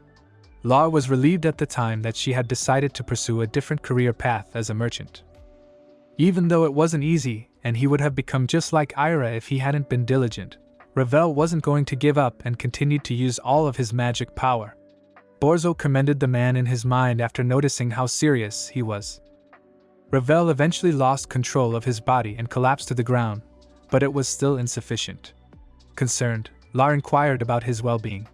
Lar was relieved at the time that she had decided to pursue a different career path as a merchant. Even though it wasn't easy, and he would have become just like Ira if he hadn't been diligent, Ravel wasn't going to give up and continued to use all of his magic power. Banzo commended the man in his mind after noticing how serious he was. Ravel eventually lost control of his body and collapsed to the ground, but it was still insufficient. Concerned, Lar inquired about his well-being.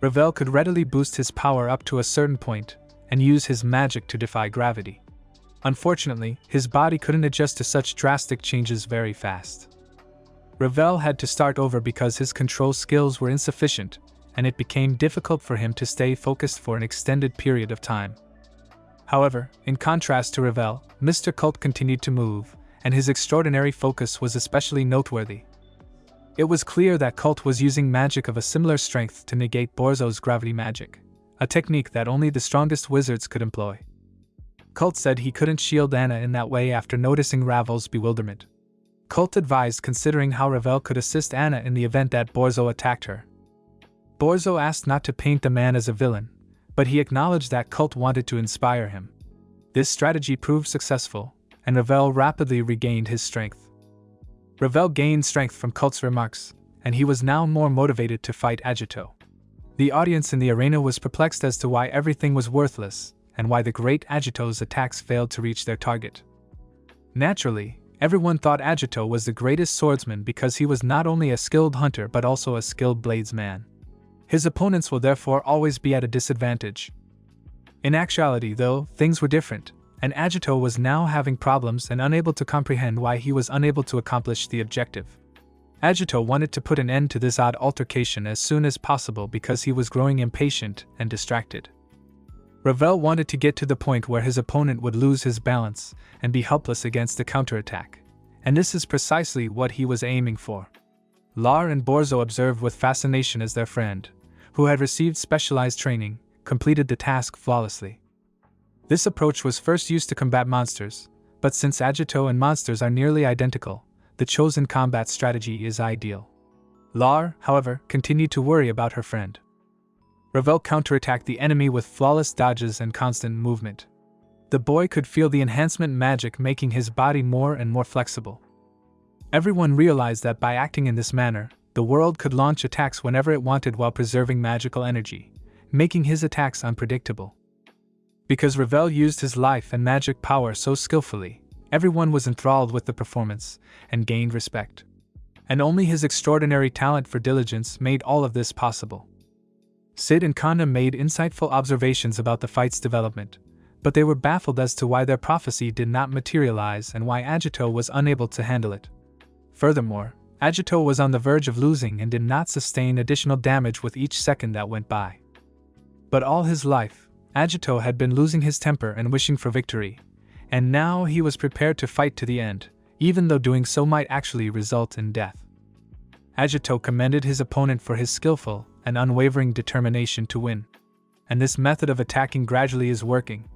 Ravel could readily boost his power up to a certain point and use his magic to defy gravity. Unfortunately, his body couldn't adjust to such drastic changes very fast. Ravel had to start over because his control skills were insufficient, and it became difficult for him to stay focused for an extended period of time. However, in contrast to Ravel, Mr. Colt continued to move, and his extraordinary focus was especially noteworthy. It was clear that Colt was using magic of a similar strength to negate Banzo's gravity magic, a technique that only the strongest wizards could employ. Colt said he couldn't shield Anna in that way after noticing Ravel's bewilderment. Colt advised considering how Ravel could assist Anna in the event that Banzo attacked her. Banzo asked not to paint the man as a villain, but he acknowledged that Cult wanted to inspire him. This strategy proved successful, and Ravel rapidly regained his strength. Ravel gained strength from Cult's remarks, and he was now more motivated to fight Agito. The audience in the arena was perplexed as to why everything was worthless, and why the great Agito's attacks failed to reach their target. Naturally, everyone thought Agito was the greatest swordsman because he was not only a skilled hunter but also a skilled bladesman. His opponents will therefore always be at a disadvantage. In actuality, though, things were different, and Agito was now having problems and unable to comprehend why he was unable to accomplish the objective. Agito wanted to put an end to this odd altercation as soon as possible because he was growing impatient and distracted. Ravel wanted to get to the point where his opponent would lose his balance and be helpless against the counterattack, and this is precisely what he was aiming for. Lar and Banzo observed with fascination as their friend, who had received specialized training, completed the task flawlessly. This approach was first used to combat monsters, but since Agito and monsters are nearly identical, the chosen combat strategy is ideal. Lar, however, continued to worry about her friend. Ravel counterattacked the enemy with flawless dodges and constant movement. The boy could feel the enhancement magic making his body more and more flexible. Everyone realized that by acting in this manner, the world could launch attacks whenever it wanted while preserving magical energy, making his attacks unpredictable. Because Ravel used his life and magic power so skillfully, everyone was enthralled with the performance and gained respect. And only his extraordinary talent for diligence made all of this possible. Sid and Kana made insightful observations about the fight's development, but they were baffled as to why their prophecy did not materialize and why Agito was unable to handle it. Furthermore, Agito was on the verge of losing and did not sustain additional damage with each second that went by. But all his life, Agito had been losing his temper and wishing for victory, and now he was prepared to fight to the end, even though doing so might actually result in death. Agito commended his opponent for his skillful and unwavering determination to win, and this method of attacking gradually is working.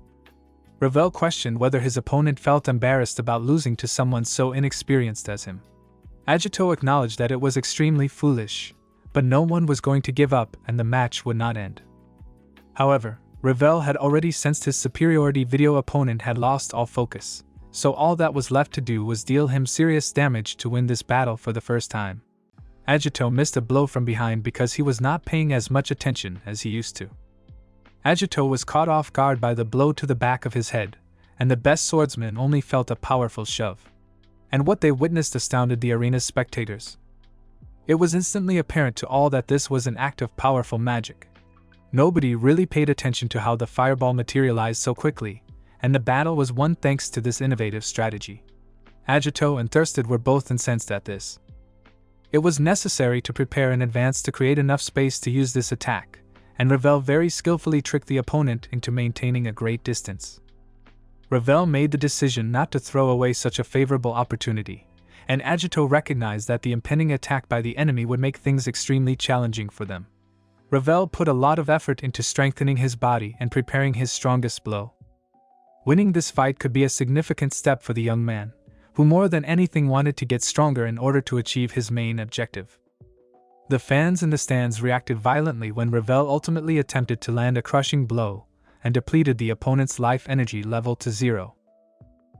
Ravel questioned whether his opponent felt embarrassed about losing to someone so inexperienced as him. Agito acknowledged that it was extremely foolish, but no one was going to give up and the match would not end. However, Ravel had already sensed his superiority. Video opponent had lost all focus, so all that was left to do was deal him serious damage to win this battle for the first time. Agito missed a blow from behind because he was not paying as much attention as he used to. Agito was caught off guard by the blow to the back of his head, and the best swordsman only felt a powerful shove. And what they witnessed astounded the arena's spectators. It was instantly apparent to all that this was an act of powerful magic. Nobody really paid attention to how the fireball materialized so quickly, and the battle was won thanks to this innovative strategy. Agito and Thirsted were both incensed at this. It was necessary to prepare in advance to create enough space to use this attack, and Ravel very skillfully tricked the opponent into maintaining a great distance. Ravel made the decision not to throw away such a favorable opportunity, and Agito recognized that the impending attack by the enemy would make things extremely challenging for them. Ravel put a lot of effort into strengthening his body and preparing his strongest blow. Winning this fight could be a significant step for the young man, who more than anything wanted to get stronger in order to achieve his main objective. The fans in the stands reacted violently when Ravel ultimately attempted to land a crushing blow and depleted the opponent's life energy level to 0.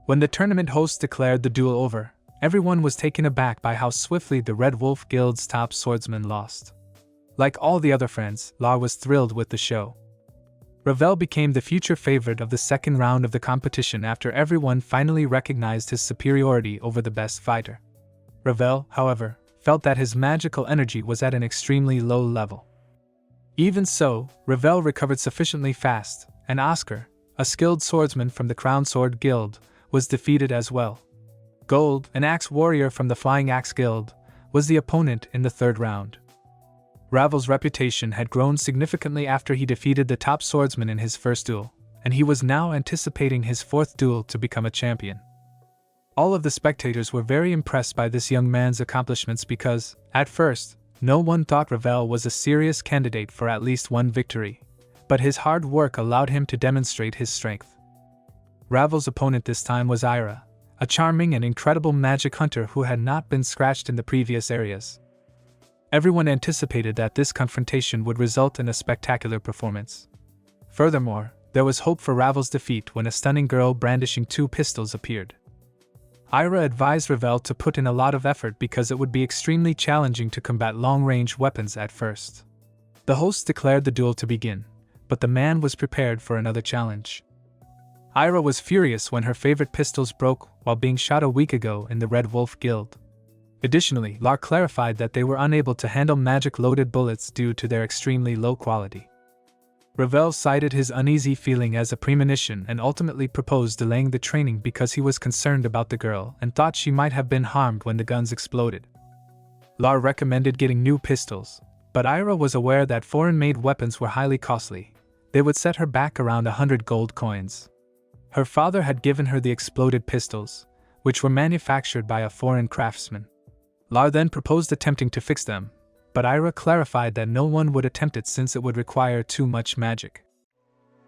When the tournament hosts declared the duel over, everyone was taken aback by how swiftly the Red Wolf Guild's top swordsman lost. Like all the other friends, Lar was thrilled with the show. Ravel became the future favorite of the second round of the competition after everyone finally recognized his superiority over the best fighter. Ravel, however, felt that his magical energy was at an extremely low level. Even so, Ravel recovered sufficiently fast, and Oscar, a skilled swordsman from the Crown Sword Guild, was defeated as well. Gold, an axe warrior from the Flying Axe Guild, was the opponent in the third round. Ravel's reputation had grown significantly after he defeated the top swordsman in his first duel, and he was now anticipating his fourth duel to become a champion. All of the spectators were very impressed by this young man's accomplishments because, at first, no one thought Ravel was a serious candidate for at least one victory, but his hard work allowed him to demonstrate his strength. Ravel's opponent this time was Ira, a charming and incredible magic hunter who had not been scratched in the previous areas. Everyone anticipated that this confrontation would result in a spectacular performance. Furthermore, there was hope for Ravel's defeat when a stunning girl brandishing 2 pistols appeared. Ira advised Ravel to put in a lot of effort because it would be extremely challenging to combat long-range weapons at first. The host declared the duel to begin, but the man was prepared for another challenge. Ira was furious when her favorite pistols broke while being shot a week ago in the Red Wolf Guild. Additionally, Lar clarified that they were unable to handle magic-loaded bullets due to their extremely low quality. Ravel cited his uneasy feeling as a premonition and ultimately proposed delaying the training because he was concerned about the girl and thought she might have been harmed when the guns exploded. Lar recommended getting new pistols, but Ira was aware that foreign-made weapons were highly costly. They would set her back around 100 gold coins. Her father had given her the exploded pistols, which were manufactured by a foreign craftsman. Lar then proposed attempting to fix them, but Ira clarified that no one would attempt it since it would require too much magic.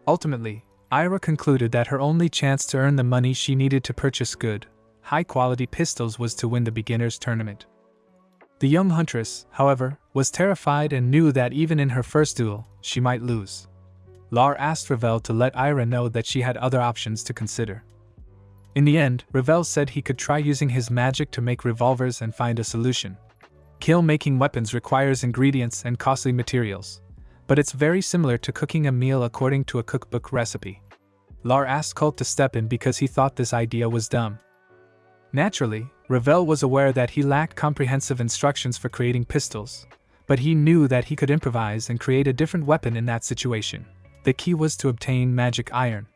Ultimately, Ira concluded that her only chance to earn the money she needed to purchase good, high-quality pistols was to win the beginner's tournament. The young huntress, however, was terrified and knew that even in her first duel, she might lose. Lar asked Ravel to let Ira know that she had other options to consider. In the end, Ravel said he could try using his magic to make revolvers and find a solution. Kill-making weapons requires ingredients and costly materials, but it's very similar to cooking a meal according to a cookbook recipe. Lar asked Colt to step in because he thought this idea was dumb. Naturally, Ravel was aware that he lacked comprehensive instructions for creating pistols, but he knew that he could improvise and create a different weapon in that situation. The key was to obtain magic iron.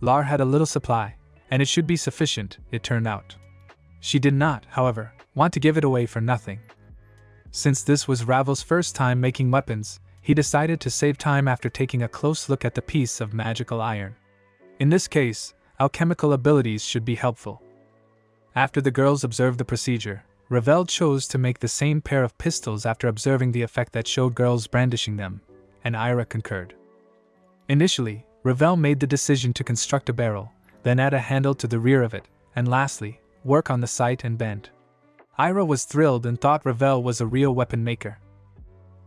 Lar had a little supply, and it should be sufficient, it turned out. She did not, however, want to give it away for nothing. Since this was Ravel's first time making weapons, he decided to save time after taking a close look at the piece of magical iron. In this case, alchemical abilities should be helpful. After the girls observed the procedure, Ravel chose to make the same pair of pistols after observing the effect that showed girls brandishing them, and Ira concurred. Initially, Ravel made the decision to construct a barrel, then add a handle to the rear of it, and lastly, work on the sight and bend. Ira was thrilled and thought Ravel was a real weapon maker.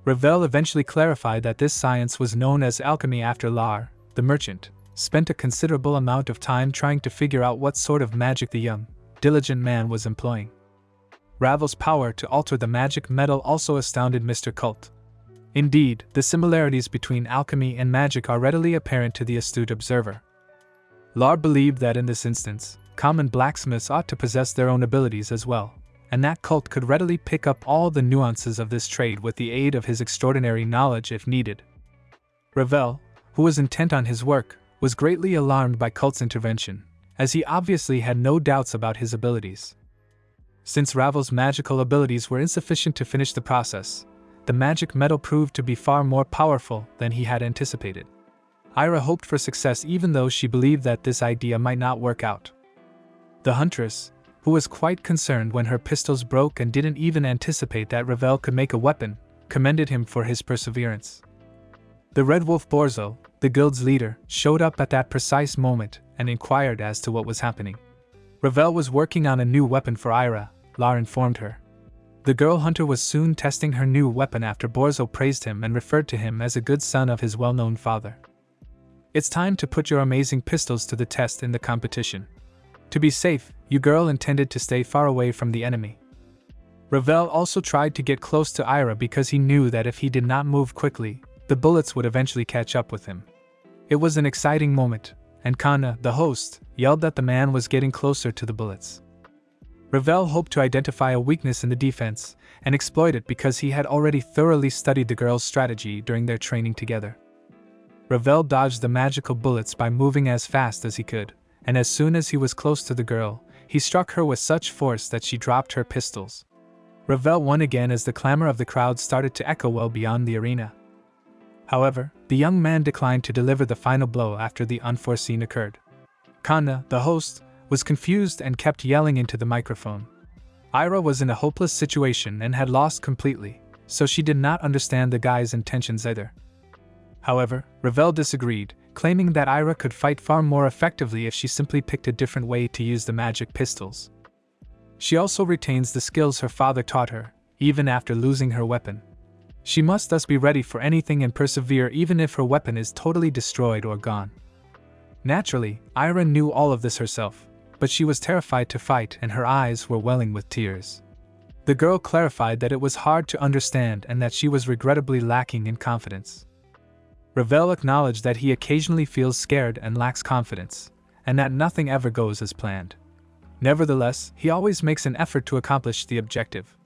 Ravel eventually clarified that this science was known as alchemy after Lar, the merchant, spent a considerable amount of time trying to figure out what sort of magic the young, diligent man was employing. Ravel's power to alter the magic metal also astounded Mr. Colt. Indeed, the similarities between alchemy and magic are readily apparent to the astute observer. Lar believed that in this instance, common blacksmiths ought to possess their own abilities as well, and that Colt could readily pick up all the nuances of this trade with the aid of his extraordinary knowledge if needed. Ravel, who was intent on his work, was greatly alarmed by Colt's intervention, as he obviously had no doubts about his abilities. Since Ravel's magical abilities were insufficient to finish the process, the magic metal proved to be far more powerful than he had anticipated. Ira hoped for success even though she believed that this idea might not work out. The huntress, who was quite concerned when her pistols broke and didn't even anticipate that Ravel could make a weapon, commended him for his perseverance. The Red Wolf Banzo, the guild's leader, showed up at that precise moment and inquired as to what was happening. Ravel was working on a new weapon for Ira, Lar informed her. The girl hunter was soon testing her new weapon after Banzo praised him and referred to him as a good son of his well-known father. It's time to put your amazing pistols to the test in the competition. To be safe, you girl intended to stay far away from the enemy. Ravel also tried to get close to Ira because he knew that if he did not move quickly, the bullets would eventually catch up with him. It was an exciting moment, and Kana, the host, yelled that the man was getting closer to the bullets. Ravel hoped to identify a weakness in the defense and exploit it because he had already thoroughly studied the girl's strategy during their training together. Ravel dodged the magical bullets by moving as fast as he could, and as soon as he was close to the girl, he struck her with such force that she dropped her pistols. Ravel won again as the clamor of the crowd started to echo well beyond the arena. However, the young man declined to deliver the final blow after the unforeseen occurred. Kana, the host, was confused and kept yelling into the microphone. Ira was in a hopeless situation and had lost completely, so she did not understand the guy's intentions either. However, Ravel disagreed, claiming that Ira could fight far more effectively if she simply picked a different way to use the magic pistols. She also retains the skills her father taught her, even after losing her weapon. She must thus be ready for anything and persevere even if her weapon is totally destroyed or gone. Naturally, Ira knew all of this herself, but she was terrified to fight and her eyes were welling with tears. The girl clarified that it was hard to understand and that she was regrettably lacking in confidence. Ravel acknowledged that he occasionally feels scared and lacks confidence, and that nothing ever goes as planned. Nevertheless, he always makes an effort to accomplish the objective.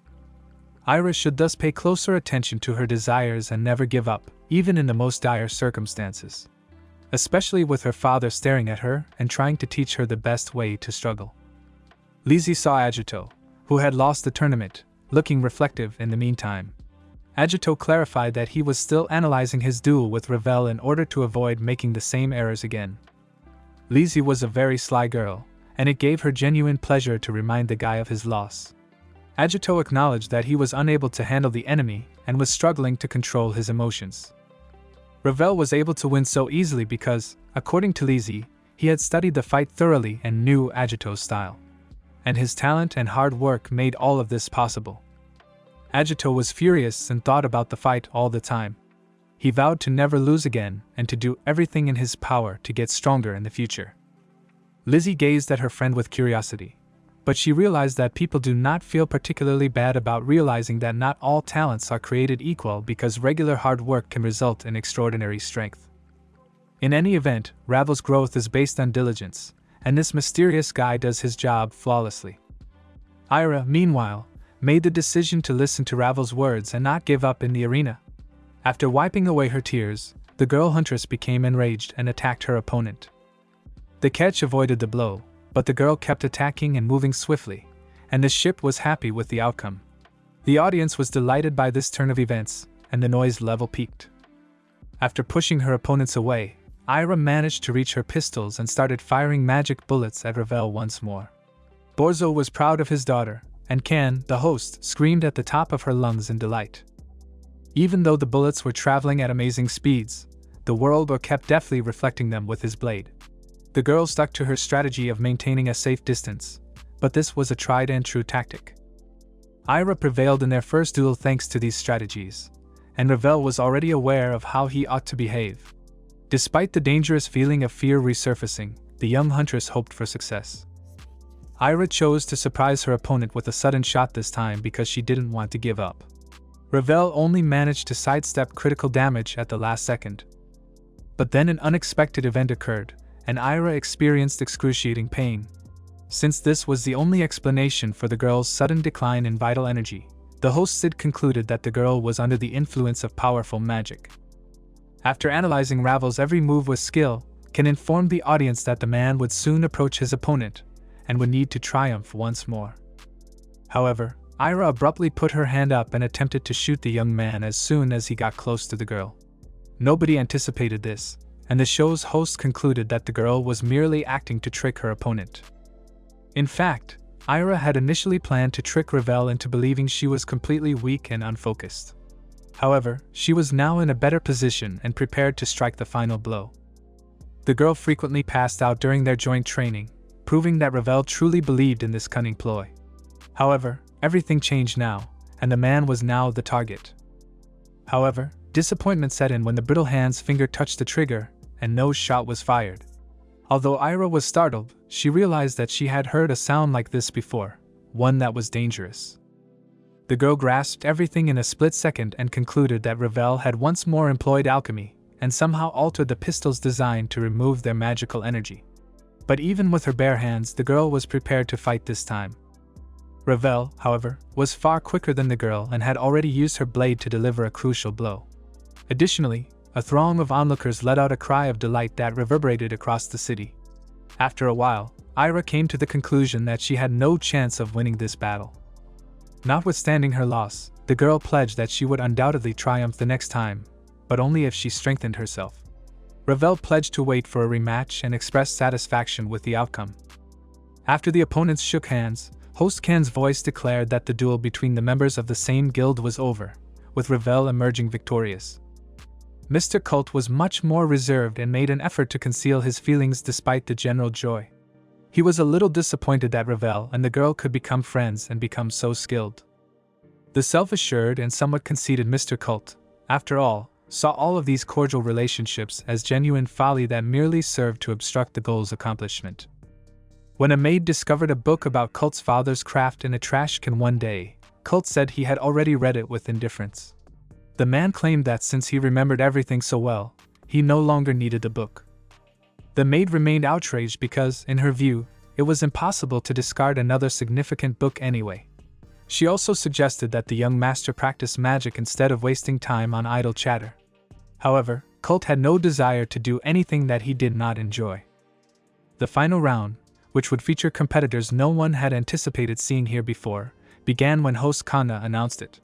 Ira should thus pay closer attention to her desires and never give up, even in the most dire circumstances. Especially with her father staring at her and trying to teach her the best way to struggle. Lizzie saw Agito, who had lost the tournament, looking reflective in the meantime. Agito clarified that he was still analyzing his duel with Ravel in order to avoid making the same errors again. Lizzie was a very sly girl, and it gave her genuine pleasure to remind the guy of his loss. Agito acknowledged that he was unable to handle the enemy and was struggling to control his emotions. Ravel was able to win so easily because, according to Lizzie, he had studied the fight thoroughly and knew Agito's style. And his talent and hard work made all of this possible. Agito was furious and thought about the fight all the time. He vowed to never lose again and to do everything in his power to get stronger in the future. Lizzie gazed at her friend with curiosity, but she realized that people do not feel particularly bad about realizing that not all talents are created equal because regular hard work can result in extraordinary strength. In any event, Ravel's growth is based on diligence, and this mysterious guy does his job flawlessly. Ira, meanwhile, made the decision to listen to Ravel's words and not give up in the arena. After wiping away her tears, the girl huntress became enraged and attacked her opponent. The catch avoided the blow, but the girl kept attacking and moving swiftly, and the ship was happy with the outcome. The audience was delighted by this turn of events, and the noise level peaked. After pushing her opponents away, Ira managed to reach her pistols and started firing magic bullets at Ravel once more. Banzo was proud of his daughter, and Can, the host, screamed at the top of her lungs in delight. Even though the bullets were traveling at amazing speeds, the world kept deftly reflecting them with his blade. The girl stuck to her strategy of maintaining a safe distance, but this was a tried and true tactic. Ira prevailed in their first duel thanks to these strategies, and Ravel was already aware of how he ought to behave. Despite the dangerous feeling of fear resurfacing, the young huntress hoped for success. Ira chose to surprise her opponent with a sudden shot this time because she didn't want to give up. Ravel only managed to sidestep critical damage at the last second. But then an unexpected event occurred, and Ira experienced excruciating pain. Since this was the only explanation for the girl's sudden decline in vital energy, the host Sid concluded that the girl was under the influence of powerful magic. After analyzing Ravel's every move with skill, Can informed the audience that the man would soon approach his opponent, and would need to triumph once more. However, Ira abruptly put her hand up and attempted to shoot the young man as soon as he got close to the girl. Nobody anticipated this, and the show's host concluded that the girl was merely acting to trick her opponent. In fact, Ira had initially planned to trick Ravel into believing she was completely weak and unfocused. However, she was now in a better position and prepared to strike the final blow. The girl frequently passed out during their joint training, proving that Ravel truly believed in this cunning ploy. However, everything changed now, and the man was now the target. However, disappointment set in when the brittle hand's finger touched the trigger, and no shot was fired. Although Ira was startled, she realized that she had heard a sound like this before, one that was dangerous. The girl grasped everything in a split second and concluded that Ravel had once more employed alchemy, and somehow altered the pistol's design to remove their magical energy. But even with her bare hands, the girl was prepared to fight this time. Ravel, however, was far quicker than the girl and had already used her blade to deliver a crucial blow. Additionally, a throng of onlookers let out a cry of delight that reverberated across the city. After a while, Ira came to the conclusion that she had no chance of winning this battle. Notwithstanding her loss, the girl pledged that she would undoubtedly triumph the next time, but only if she strengthened herself. Ravel pledged to wait for a rematch and expressed satisfaction with the outcome. After the opponents shook hands, host Can's voice declared that the duel between the members of the same guild was over, with Ravel emerging victorious. Mr. Colt was much more reserved and made an effort to conceal his feelings despite the general joy. He was a little disappointed that Ravel and the girl could become friends and become so skilled. The self-assured and somewhat conceited Mr. Cult, after all, saw all of these cordial relationships as genuine folly that merely served to obstruct the goal's accomplishment. When a maid discovered a book about Cult's father's craft in a trash can one day, Cult said he had already read it with indifference. The man claimed that since he remembered everything so well, he no longer needed the book. The maid remained outraged because, in her view, it was impossible to discard another significant book anyway. She also suggested that the young master practice magic instead of wasting time on idle chatter. However, Cult had no desire to do anything that he did not enjoy. The final round, which would feature competitors no one had anticipated seeing here before, began when host Kana announced it.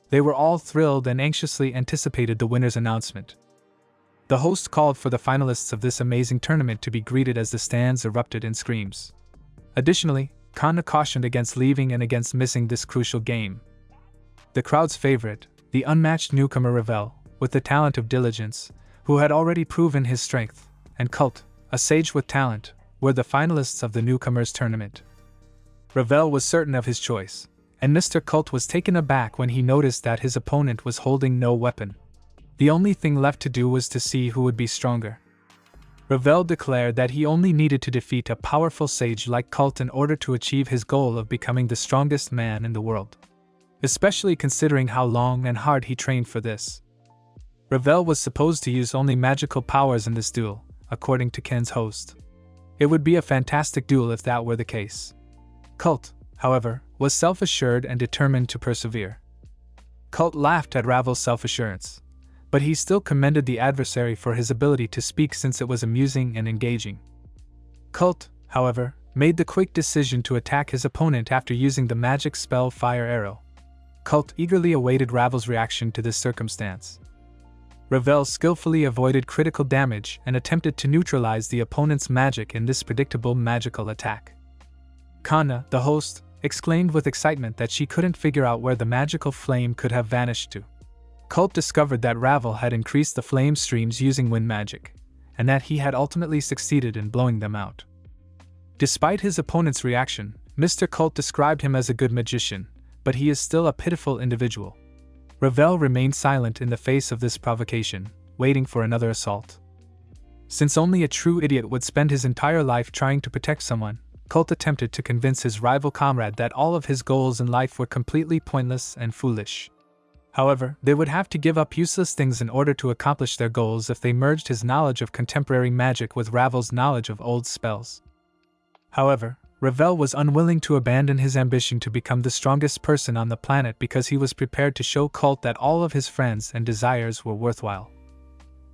They were all thrilled and anxiously anticipated the winner's announcement. The host called for the finalists of this amazing tournament to be greeted as the stands erupted in screams. Additionally, Kana cautioned against leaving and against missing this crucial game. The crowd's favorite, the unmatched newcomer Ravel, with the talent of Diligence, who had already proven his strength, and Cult, a sage with talent, were the finalists of the newcomers tournament. Ravel was certain of his choice, and Mr. Cult was taken aback when he noticed that his opponent was holding no weapon. The only thing left to do was to see who would be stronger. Ravel declared that he only needed to defeat a powerful sage like Cult in order to achieve his goal of becoming the strongest man in the world, especially considering how long and hard he trained for this. Ravel was supposed to use only magical powers in this duel, according to Ken's host. It would be a fantastic duel if that were the case. Cult, however, was self-assured and determined to persevere. Cult laughed at Ravel's self-assurance, but he still commended the adversary for his ability to speak since it was amusing and engaging. Cult, however, made the quick decision to attack his opponent after using the magic spell Fire Arrow. Cult eagerly awaited Ravel's reaction to this circumstance. Ravel skillfully avoided critical damage and attempted to neutralize the opponent's magic in this predictable magical attack. Kana, the host, exclaimed with excitement that she couldn't figure out where the magical flame could have vanished to. Cult discovered that Ravel had increased the flame streams using wind magic, and that he had ultimately succeeded in blowing them out. Despite his opponent's reaction, Mr. Cult described him as a good magician, but he is still a pitiful individual. Ravel remained silent in the face of this provocation, waiting for another assault. Since only a true idiot would spend his entire life trying to protect someone, Cult attempted to convince his rival comrade that all of his goals in life were completely pointless and foolish. However, they would have to give up useless things in order to accomplish their goals if they merged his knowledge of contemporary magic with Ravel's knowledge of old spells. However, Ravel was unwilling to abandon his ambition to become the strongest person on the planet because he was prepared to show Cult that all of his friends and desires were worthwhile.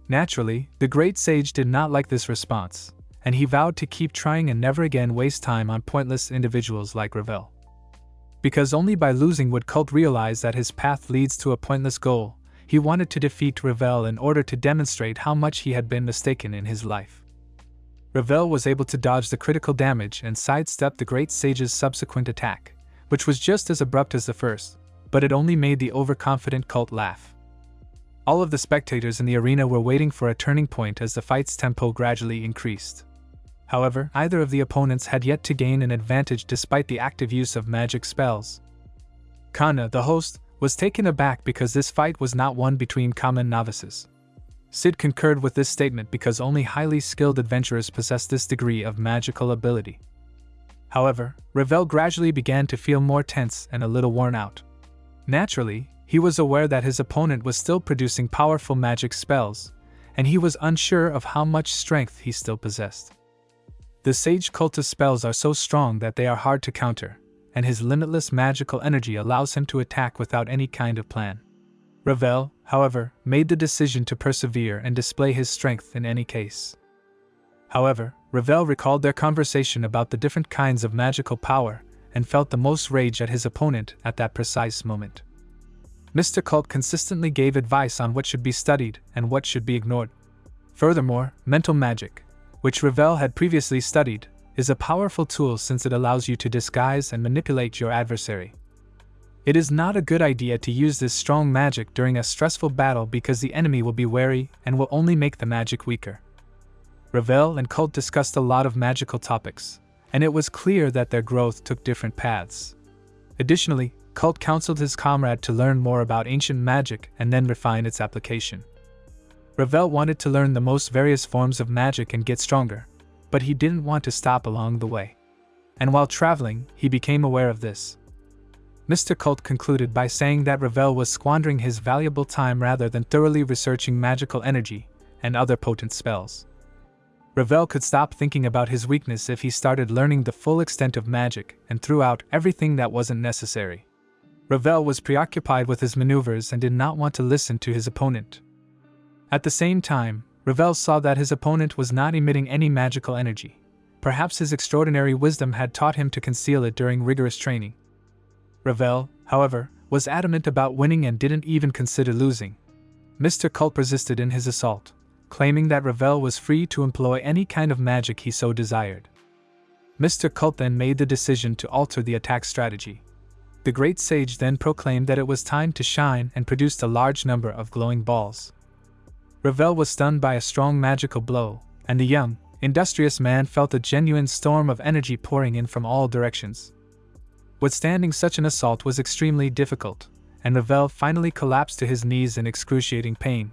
Naturally, the great sage did not like this response, and he vowed to keep trying and never again waste time on pointless individuals like Ravel. Because only by losing would Cult realize that his path leads to a pointless goal, he wanted to defeat Ravel in order to demonstrate how much he had been mistaken in his life. Ravel was able to dodge the critical damage and sidestep the great sage's subsequent attack, which was just as abrupt as the first, but it only made the overconfident Cult laugh. All of the spectators in the arena were waiting for a turning point as the fight's tempo gradually increased. However, neither of the opponents had yet to gain an advantage despite the active use of magic spells. Kana, the host, was taken aback because this fight was not one between common novices. Sid concurred with this statement because only highly skilled adventurers possess this degree of magical ability. However, Ravel gradually began to feel more tense and a little worn out. Naturally, he was aware that his opponent was still producing powerful magic spells, and he was unsure of how much strength he still possessed. The sage cultist spells are so strong that they are hard to counter, and his limitless magical energy allows him to attack without any kind of plan. Ravel, however, made the decision to persevere and display his strength in any case. However, Ravel recalled their conversation about the different kinds of magical power and felt the most rage at his opponent at that precise moment. Mr. Cult consistently gave advice on what should be studied and what should be ignored. Furthermore, mental magic, which Ravel had previously studied, is a powerful tool since it allows you to disguise and manipulate your adversary. It is not a good idea to use this strong magic during a stressful battle because the enemy will be wary and will only make the magic weaker. Ravel and Cult discussed a lot of magical topics, and it was clear that their growth took different paths. Additionally, Colt counseled his comrade to learn more about ancient magic and then refine its application. Ravel wanted to learn the most various forms of magic and get stronger, but he didn't want to stop along the way. And while traveling, he became aware of this. Mr. Colt concluded by saying that Ravel was squandering his valuable time rather than thoroughly researching magical energy and other potent spells. Ravel could stop thinking about his weakness if he started learning the full extent of magic and threw out everything that wasn't necessary. Ravel was preoccupied with his maneuvers and did not want to listen to his opponent. At the same time, Ravel saw that his opponent was not emitting any magical energy. Perhaps his extraordinary wisdom had taught him to conceal it during rigorous training. Ravel, however, was adamant about winning and didn't even consider losing. Mr. Colt persisted in his assault, claiming that Ravel was free to employ any kind of magic he so desired. Mr. Colt then made the decision to alter the attack strategy. The great sage then proclaimed that it was time to shine and produced a large number of glowing balls. Ravel was stunned by a strong magical blow, and the young, industrious man felt a genuine storm of energy pouring in from all directions. Withstanding such an assault was extremely difficult, and Ravel finally collapsed to his knees in excruciating pain.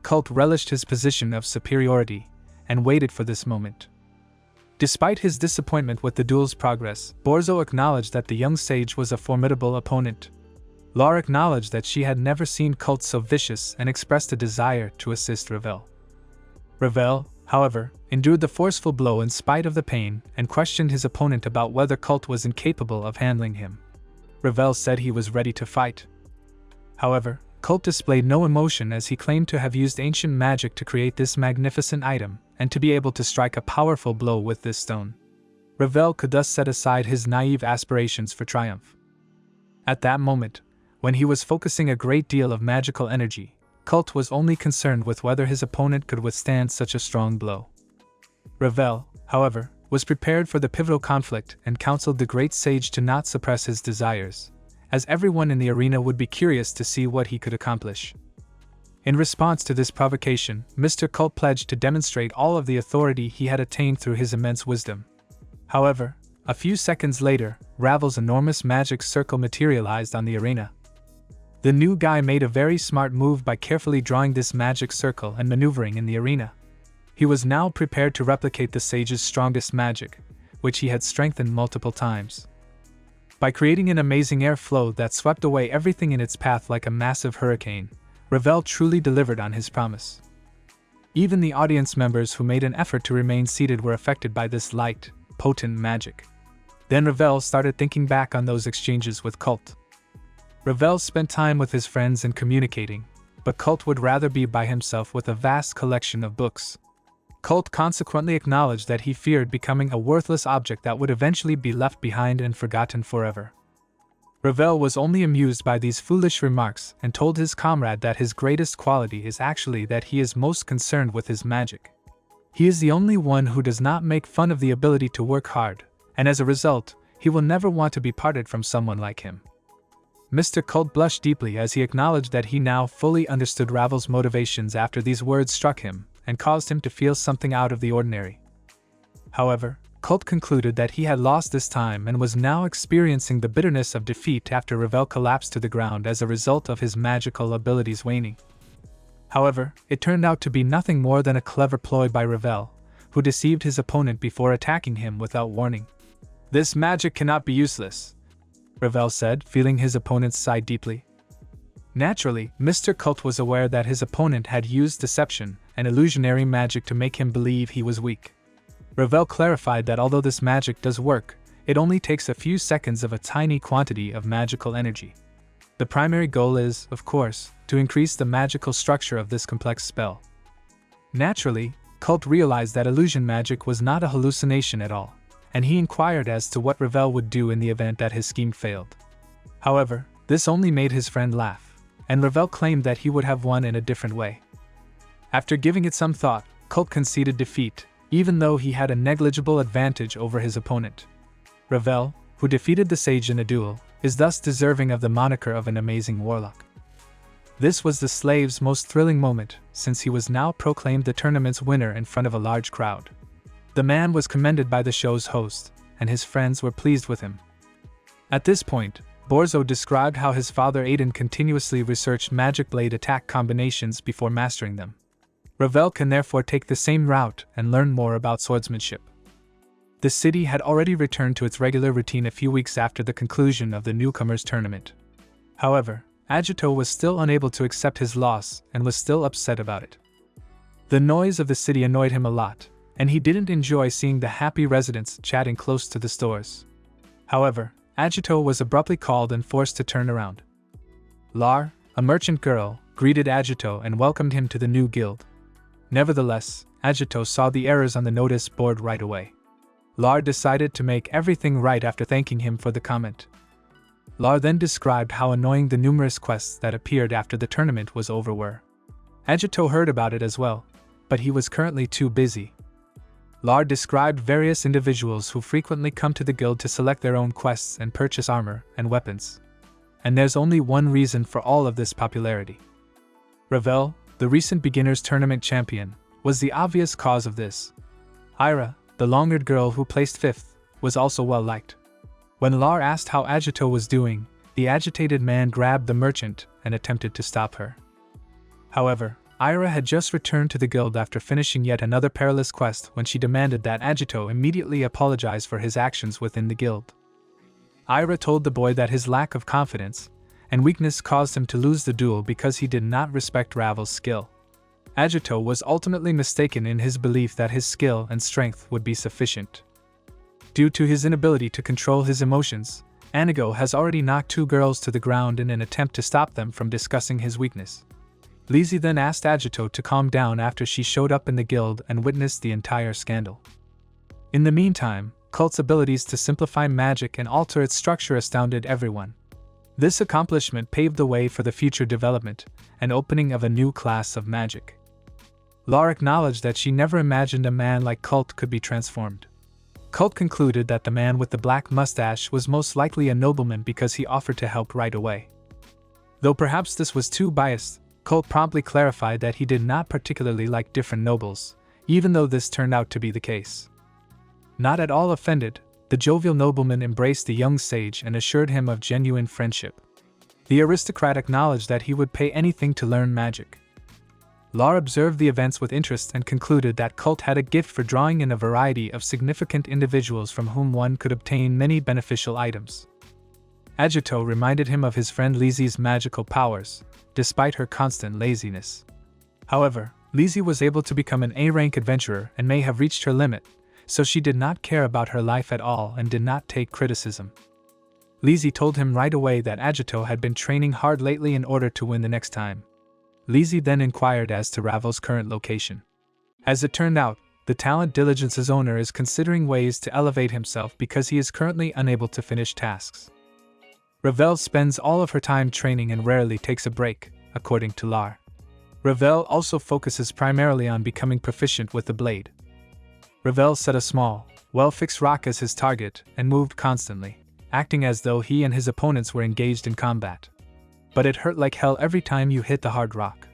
Colt relished his position of superiority and waited for this moment. Despite his disappointment with the duel's progress, Banzo acknowledged that the young sage was a formidable opponent. Laura acknowledged that she had never seen Colt so vicious and expressed a desire to assist Ravel. Ravel, however, endured the forceful blow in spite of the pain and questioned his opponent about whether Colt was incapable of handling him. Ravel said he was ready to fight. However, Colt displayed no emotion as he claimed to have used ancient magic to create this magnificent item and to be able to strike a powerful blow with this stone. Ravel could thus set aside his naive aspirations for triumph. At that moment, when he was focusing a great deal of magical energy, Colt was only concerned with whether his opponent could withstand such a strong blow. Ravel, however, was prepared for the pivotal conflict and counseled the great sage to not suppress his desires, as everyone in the arena would be curious to see what he could accomplish. In response to this provocation, Mr. Colt pledged to demonstrate all of the authority he had attained through his immense wisdom. However, a few seconds later, Ravel's enormous magic circle materialized on the arena. The new guy made a very smart move by carefully drawing this magic circle and maneuvering in the arena. He was now prepared to replicate the sage's strongest magic, which he had strengthened multiple times. By creating an amazing airflow that swept away everything in its path like a massive hurricane, Ravel truly delivered on his promise. Even the audience members who made an effort to remain seated were affected by this light, potent magic. Then Ravel started thinking back on those exchanges with Colt. Ravel spent time with his friends and communicating, but Colt would rather be by himself with a vast collection of books. Colt consequently acknowledged that he feared becoming a worthless object that would eventually be left behind and forgotten forever. Ravel was only amused by these foolish remarks and told his comrade that his greatest quality is actually that he is most concerned with his magic. He is the only one who does not make fun of the ability to work hard, and as a result, he will never want to be parted from someone like him. Mr. Colt blushed deeply as he acknowledged that he now fully understood Ravel's motivations after these words struck him and caused him to feel something out of the ordinary. However, Colt concluded that he had lost this time and was now experiencing the bitterness of defeat after Ravel collapsed to the ground as a result of his magical abilities waning. However, it turned out to be nothing more than a clever ploy by Ravel, who deceived his opponent before attacking him without warning. "This magic cannot be useless," Ravel said, feeling his opponent's sigh deeply. Naturally, Mr. Colt was aware that his opponent had used deception and illusionary magic to make him believe he was weak. Ravel clarified that although this magic does work, it only takes a few seconds of a tiny quantity of magical energy. The primary goal is, of course, to increase the magical structure of this complex spell. Naturally, Colt realized that illusion magic was not a hallucination at all, and he inquired as to what Ravel would do in the event that his scheme failed. However, this only made his friend laugh, and Ravel claimed that he would have won in a different way. After giving it some thought, Colt conceded defeat, even though he had a negligible advantage over his opponent. Ravel, who defeated the sage in a duel, is thus deserving of the moniker of an amazing warlock. This was the slave's most thrilling moment, since he was now proclaimed the tournament's winner in front of a large crowd. The man was commended by the show's host, and his friends were pleased with him. At this point, Banzo described how his father Aiden continuously researched magic blade attack combinations before mastering them. Ravel can therefore take the same route and learn more about swordsmanship. The city had already returned to its regular routine a few weeks after the conclusion of the newcomers' tournament. However, Agito was still unable to accept his loss and was still upset about it. The noise of the city annoyed him a lot, and he didn't enjoy seeing the happy residents chatting close to the stores. However, Agito was abruptly called and forced to turn around. Lar, a merchant girl, greeted Agito and welcomed him to the new guild. Nevertheless, Agito saw the errors on the notice board right away. Lar decided to make everything right after thanking him for the comment. Lar then described how annoying the numerous quests that appeared after the tournament was over were. Agito heard about it as well, but he was currently too busy. Lar described various individuals who frequently come to the guild to select their own quests and purchase armor and weapons. And there's only one reason for all of this popularity. Ravel, the recent beginners tournament champion, was the obvious cause of this. Hydra, the long-haired girl who placed 5th, was also well liked. When Lar asked how Agito was doing, the agitated man grabbed the merchant and attempted to stop her. However, Hydra had just returned to the guild after finishing yet another perilous quest when she demanded that Agito immediately apologize for his actions within the guild. Hydra told the boy that his lack of confidence and weakness caused him to lose the duel because he did not respect Ravel's skill. Agito was ultimately mistaken in his belief that his skill and strength would be sufficient. Due to his inability to control his emotions, Anigo has already knocked 2 girls to the ground in an attempt to stop them from discussing his weakness. Lizzie then asked Agito to calm down after she showed up in the guild and witnessed the entire scandal. In the meantime, Cult's abilities to simplify magic and alter its structure astounded everyone. This accomplishment paved the way for the future development and opening of a new class of magic. Lar acknowledged that she never imagined a man like Cult could be transformed. Cult concluded that the man with the black mustache was most likely a nobleman because he offered to help right away. Though perhaps this was too biased, Cult promptly clarified that he did not particularly like different nobles, even though this turned out to be the case. Not at all offended, the jovial nobleman embraced the young sage and assured him of genuine friendship. The aristocrat acknowledged that he would pay anything to learn magic. Lar observed the events with interest and concluded that Cult had a gift for drawing in a variety of significant individuals from whom one could obtain many beneficial items. Agito reminded him of his friend Lizzie's magical powers, despite her constant laziness. However, Lizzie was able to become an A-rank adventurer and may have reached her limit, so she did not care about her life at all and did not take criticism. Lizzie told him right away that Agito had been training hard lately in order to win the next time. Lizzie then inquired as to Ravel's current location. As it turned out, the talent Diligence's owner is considering ways to elevate himself because he is currently unable to finish tasks. Ravel spends all of her time training and rarely takes a break, according to Lar. Ravel also focuses primarily on becoming proficient with the blade. Ravel set a small, well-fixed rock as his target and moved constantly, acting as though he and his opponents were engaged in combat. But it hurt like hell every time you hit the hard rock.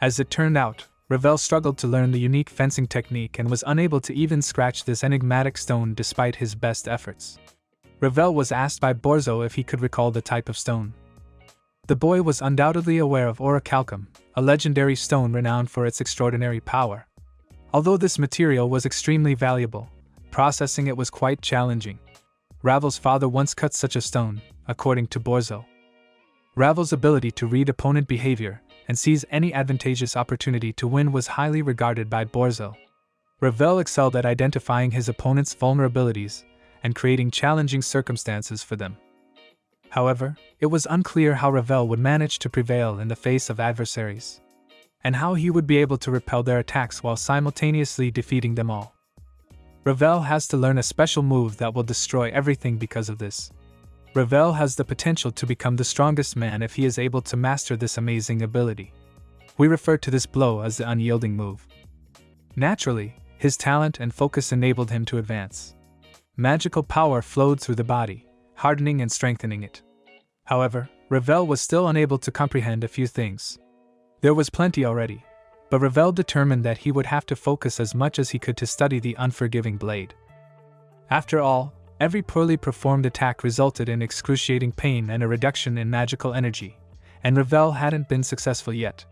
As it turned out, Ravel struggled to learn the unique fencing technique and was unable to even scratch this enigmatic stone despite his best efforts. Ravel was asked by Banzo if he could recall the type of stone. The boy was undoubtedly aware of orichalcum, a legendary stone renowned for its extraordinary power. Although this material was extremely valuable, processing it was quite challenging. Ravel's father once cut such a stone, according to Banzo. Ravel's ability to read opponent behavior and seize any advantageous opportunity to win was highly regarded by Banzo. Ravel excelled at identifying his opponent's vulnerabilities and creating challenging circumstances for them. However, it was unclear how Ravel would manage to prevail in the face of adversaries, and how he would be able to repel their attacks while simultaneously defeating them all. Ravel has to learn a special move that will destroy everything because of this. Ravel has the potential to become the strongest man if he is able to master this amazing ability. We refer to this blow as the unyielding move. Naturally, his talent and focus enabled him to advance. Magical power flowed through the body, hardening and strengthening it. However, Ravel was still unable to comprehend a few things. There was plenty already, but Ravel determined that he would have to focus as much as he could to study the unforgiving blade. After all, Every poorly performed attack resulted in excruciating pain and a reduction in magical energy, and Ravel hadn't been successful yet.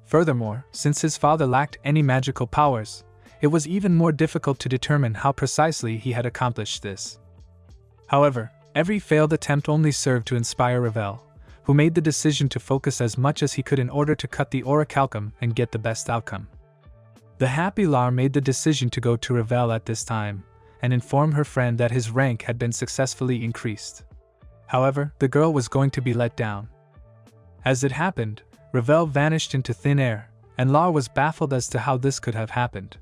Furthermore, since his father lacked any magical powers, it was even more difficult to determine how precisely he had accomplished this. However, every failed attempt only served to inspire Ravel, who made the decision to focus as much as he could in order to cut the orichalcum and get the best outcome. The happy Lar made the decision to go to Ravel at this time, and inform her friend that his rank had been successfully increased. However, the girl was going to be let down. As it happened, Ravel vanished into thin air, and Lar was baffled as to how this could have happened.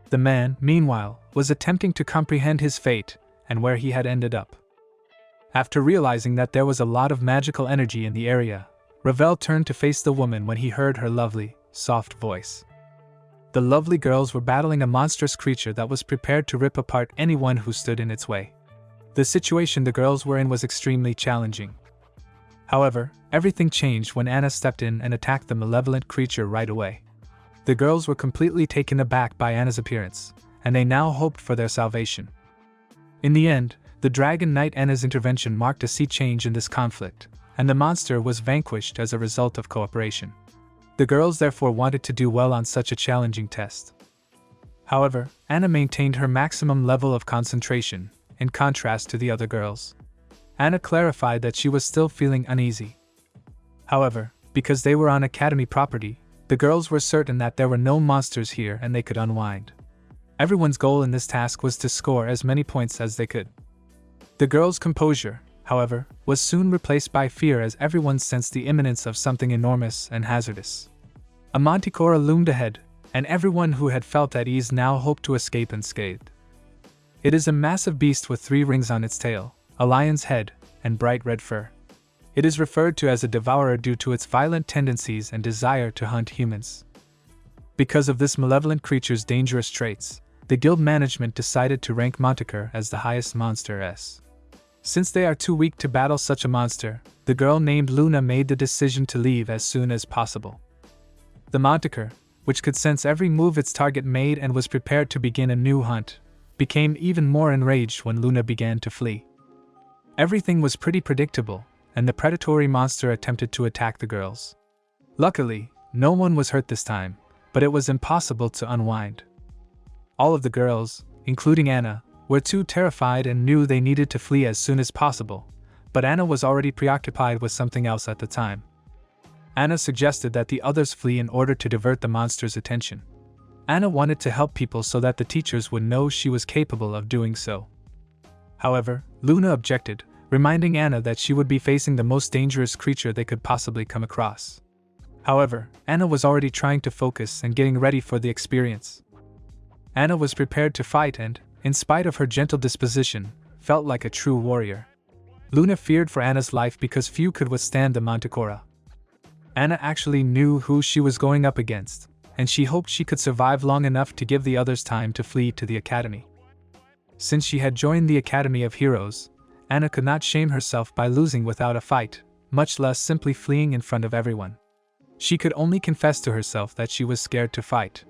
The man, meanwhile, was attempting to comprehend his fate and where he had ended up. After realizing that there was a lot of magical energy in the area, Ravel turned to face the woman when he heard her lovely, soft voice. The lovely girls were battling a monstrous creature that was prepared to rip apart anyone who stood in its way. The situation the girls were in was extremely challenging. However, everything changed when Anna stepped in and attacked the malevolent creature right away. The girls were completely taken aback by Anna's appearance, and they now hoped for their salvation. In the end, the Dragon Knight Anna's intervention marked a sea change in this conflict, and the monster was vanquished as a result of cooperation. The girls therefore wanted to do well on such a challenging test. However, Anna maintained her maximum level of concentration, in contrast to the other girls. Anna clarified that she was still feeling uneasy. However, because they were on Academy property, the girls were certain that there were no monsters here and they could unwind. Everyone's goal in this task was to score as many points as they could. The girls' composure, however, was soon replaced by fear as everyone sensed the imminence of something enormous and hazardous. A manticor loomed ahead, and everyone who had felt at ease now hoped to escape unscathed. It is a massive beast with 3 rings on its tail, a lion's head, and bright red fur. It is referred to as a devourer due to its violent tendencies and desire to hunt humans. Because of this malevolent creature's dangerous traits, the guild management decided to rank Manticor as the highest monster S. Since they are too weak to battle such a monster, the girl named Luna made the decision to leave as soon as possible. The Manticor, which could sense every move its target made and was prepared to begin a new hunt, became even more enraged when Luna began to flee. Everything was pretty predictable, and the predatory monster attempted to attack the girls. Luckily, no one was hurt this time, but it was impossible to unwind. All of the girls, including Anna, were too terrified and knew they needed to flee as soon as possible, but Anna was already preoccupied with something else at the time. Anna suggested that the others flee in order to divert the monster's attention. Anna wanted to help people so that the teachers would know she was capable of doing so. However, Luna objected, reminding Anna that she would be facing the most dangerous creature they could possibly come across. However, Anna was already trying to focus and getting ready for the experience. Anna was prepared to fight and, in spite of her gentle disposition, felt like a true warrior. Luna feared for Anna's life because few could withstand the Manticora. Anna actually knew who she was going up against, and she hoped she could survive long enough to give the others time to flee to the academy. Since she had joined the Academy of Heroes, Anna could not shame herself by losing without a fight, much less simply fleeing in front of everyone. She could only confess to herself that she was scared to fight.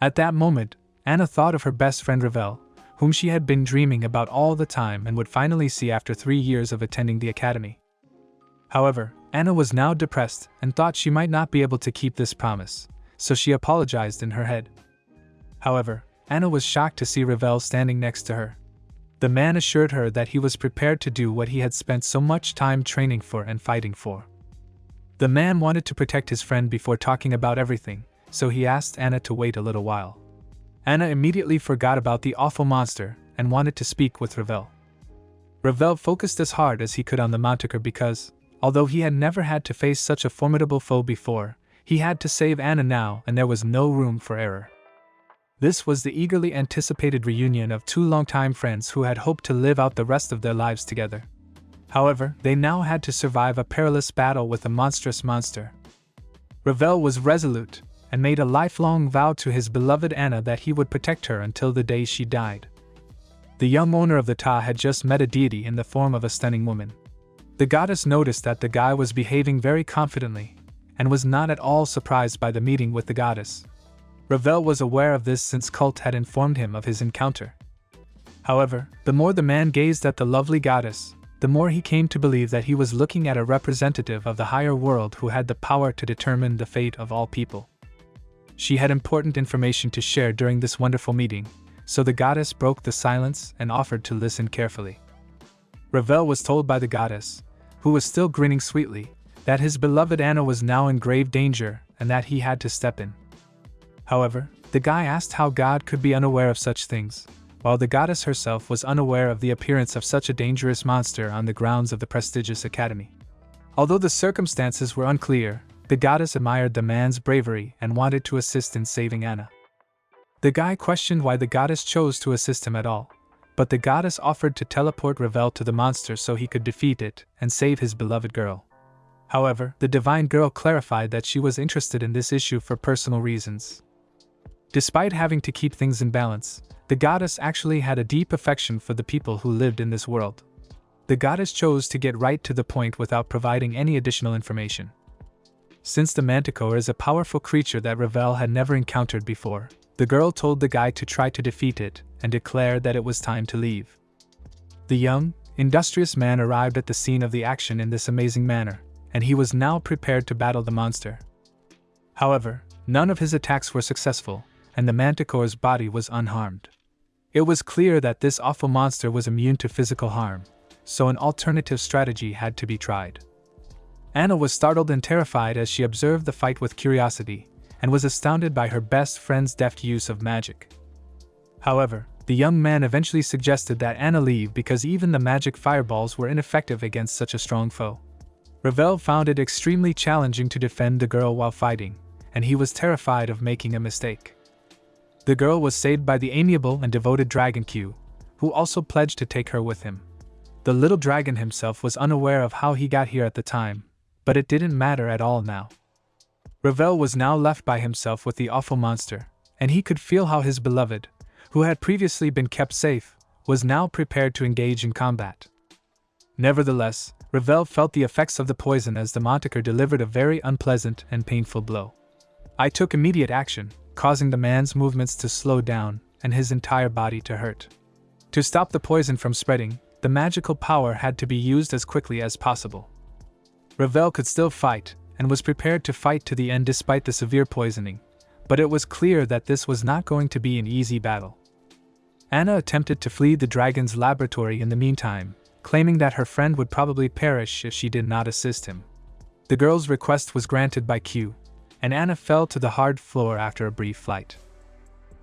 At that moment, Anna thought of her best friend Ravel, whom she had been dreaming about all the time and would finally see after 3 years of attending the academy. However, Anna was now depressed and thought she might not be able to keep this promise, so she apologized in her head. However, Anna was shocked to see Ravel standing next to her. The man assured her that he was prepared to do what he had spent so much time training for and fighting for. The man wanted to protect his friend before talking about everything, so he asked Anna to wait a little while. Anna immediately forgot about the awful monster and wanted to speak with Ravel. Ravel focused as hard as he could on the Manticor because, although he had never had to face such a formidable foe before, he had to save Anna now and there was no room for error. This was the eagerly anticipated reunion of 2 longtime friends who had hoped to live out the rest of their lives together. However, they now had to survive a perilous battle with a monstrous monster. Ravel was resolute, and made a lifelong vow to his beloved Anna that he would protect her until the day she died. The young owner of the Ta had just met a deity in the form of a stunning woman. The goddess noticed that the guy was behaving very confidently, and was not at all surprised by the meeting with the goddess. Ravel was aware of this since Cult had informed him of his encounter. However, the more the man gazed at the lovely goddess, the more he came to believe that he was looking at a representative of the higher world who had the power to determine the fate of all people. She had important information to share during this wonderful meeting, so the goddess broke the silence and offered to listen carefully. Ravel was told by the goddess, who was still grinning sweetly, that his beloved Anna was now in grave danger and that he had to step in. However, the guy asked how God could be unaware of such things, while the goddess herself was unaware of the appearance of such a dangerous monster on the grounds of the prestigious academy. Although the circumstances were unclear, the goddess admired the man's bravery and wanted to assist in saving Anna. The guy questioned why the goddess chose to assist him at all, but the goddess offered to teleport Ravel to the monster so he could defeat it and save his beloved girl. However, the divine girl clarified that she was interested in this issue for personal reasons. Despite having to keep things in balance, the goddess actually had a deep affection for the people who lived in this world. The goddess chose to get right to the point without providing any additional information. Since the manticor is a powerful creature that Ravel had never encountered before, the girl told the guy to try to defeat it and declared that it was time to leave. The young, industrious man arrived at the scene of the action in this amazing manner, and he was now prepared to battle the monster. However, none of his attacks were successful, and the manticore's body was unharmed. It was clear that this awful monster was immune to physical harm, so an alternative strategy had to be tried. Anna was startled and terrified as she observed the fight with curiosity, and was astounded by her best friend's deft use of magic. However, the young man eventually suggested that Anna leave because even the magic fireballs were ineffective against such a strong foe. Ravel found it extremely challenging to defend the girl while fighting, and he was terrified of making a mistake. The girl was saved by the amiable and devoted Dragon Q, who also pledged to take her with him. The little dragon himself was unaware of how he got here at the time, but it didn't matter at all now. Ravel was now left by himself with the awful monster, and he could feel how his beloved, who had previously been kept safe, was now prepared to engage in combat. Nevertheless, Ravel felt the effects of the poison as the manticor delivered a very unpleasant and painful blow. I took immediate action, causing the man's movements to slow down and his entire body to hurt. To stop the poison from spreading, the magical power had to be used as quickly as possible. Ravel could still fight, and was prepared to fight to the end despite the severe poisoning, but it was clear that this was not going to be an easy battle. Anna attempted to flee the dragon's laboratory in the meantime, claiming that her friend would probably perish if she did not assist him. The girl's request was granted by Q, and Anna fell to the hard floor after a brief flight.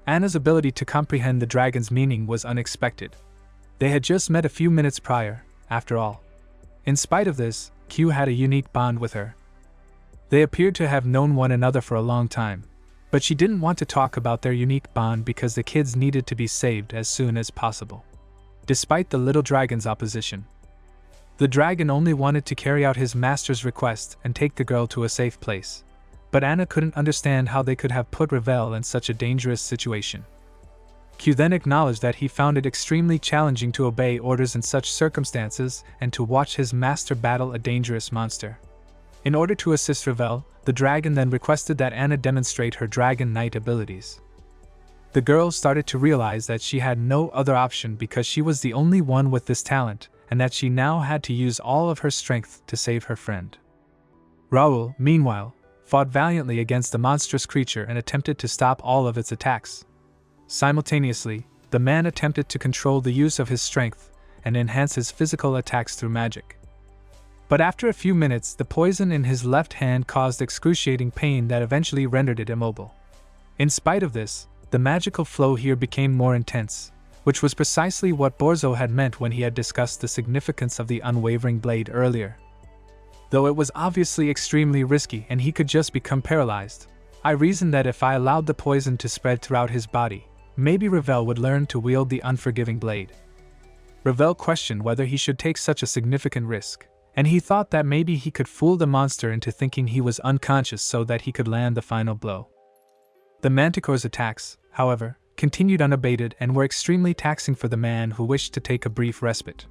Anna's ability to comprehend the dragon's meaning was unexpected. They had just met a few minutes prior, after all. In spite of this, Q had a unique bond with her. They appeared to have known one another for a long time, but she didn't want to talk about their unique bond because the kids needed to be saved as soon as possible. Despite the little dragon's opposition, the dragon only wanted to carry out his master's request and take the girl to a safe place, but Anna couldn't understand how they could have put Ravel in such a dangerous situation. Q then acknowledged that he found it extremely challenging to obey orders in such circumstances and to watch his master battle a dangerous monster. In order to assist Ravel, the dragon then requested that Anna demonstrate her Dragon Knight abilities. The girl started to realize that she had no other option because she was the only one with this talent, and that she now had to use all of her strength to save her friend. Raoul, meanwhile, fought valiantly against the monstrous creature and attempted to stop all of its attacks. Simultaneously, the man attempted to control the use of his strength and enhance his physical attacks through magic. But after a few minutes, the poison in his left hand caused excruciating pain that eventually rendered it immobile. In spite of this, the magical flow here became more intense, which was precisely what Banzo had meant when he had discussed the significance of the unwavering blade earlier. Though it was obviously extremely risky and he could just become paralyzed, I reasoned that if I allowed the poison to spread throughout his body, maybe Ravel would learn to wield the unforgiving blade. Ravel questioned whether he should take such a significant risk, and he thought that maybe he could fool the monster into thinking he was unconscious so that he could land the final blow. The manticore's attacks, however, continued unabated and were extremely taxing for the man who wished to take a brief respite.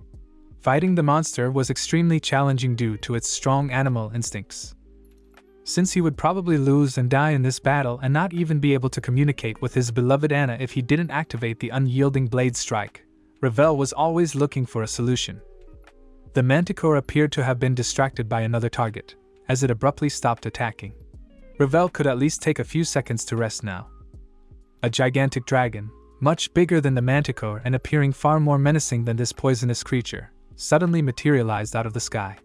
Fighting the monster was extremely challenging due to its strong animal instincts. Since he would probably lose and die in this battle and not even be able to communicate with his beloved Anna if he didn't activate the unyielding blade strike, Ravel was always looking for a solution. The manticore appeared to have been distracted by another target, as it abruptly stopped attacking. Ravel could at least take a few seconds to rest now. A gigantic dragon, much bigger than the manticore and appearing far more menacing than this poisonous creature, suddenly materialized out of the sky.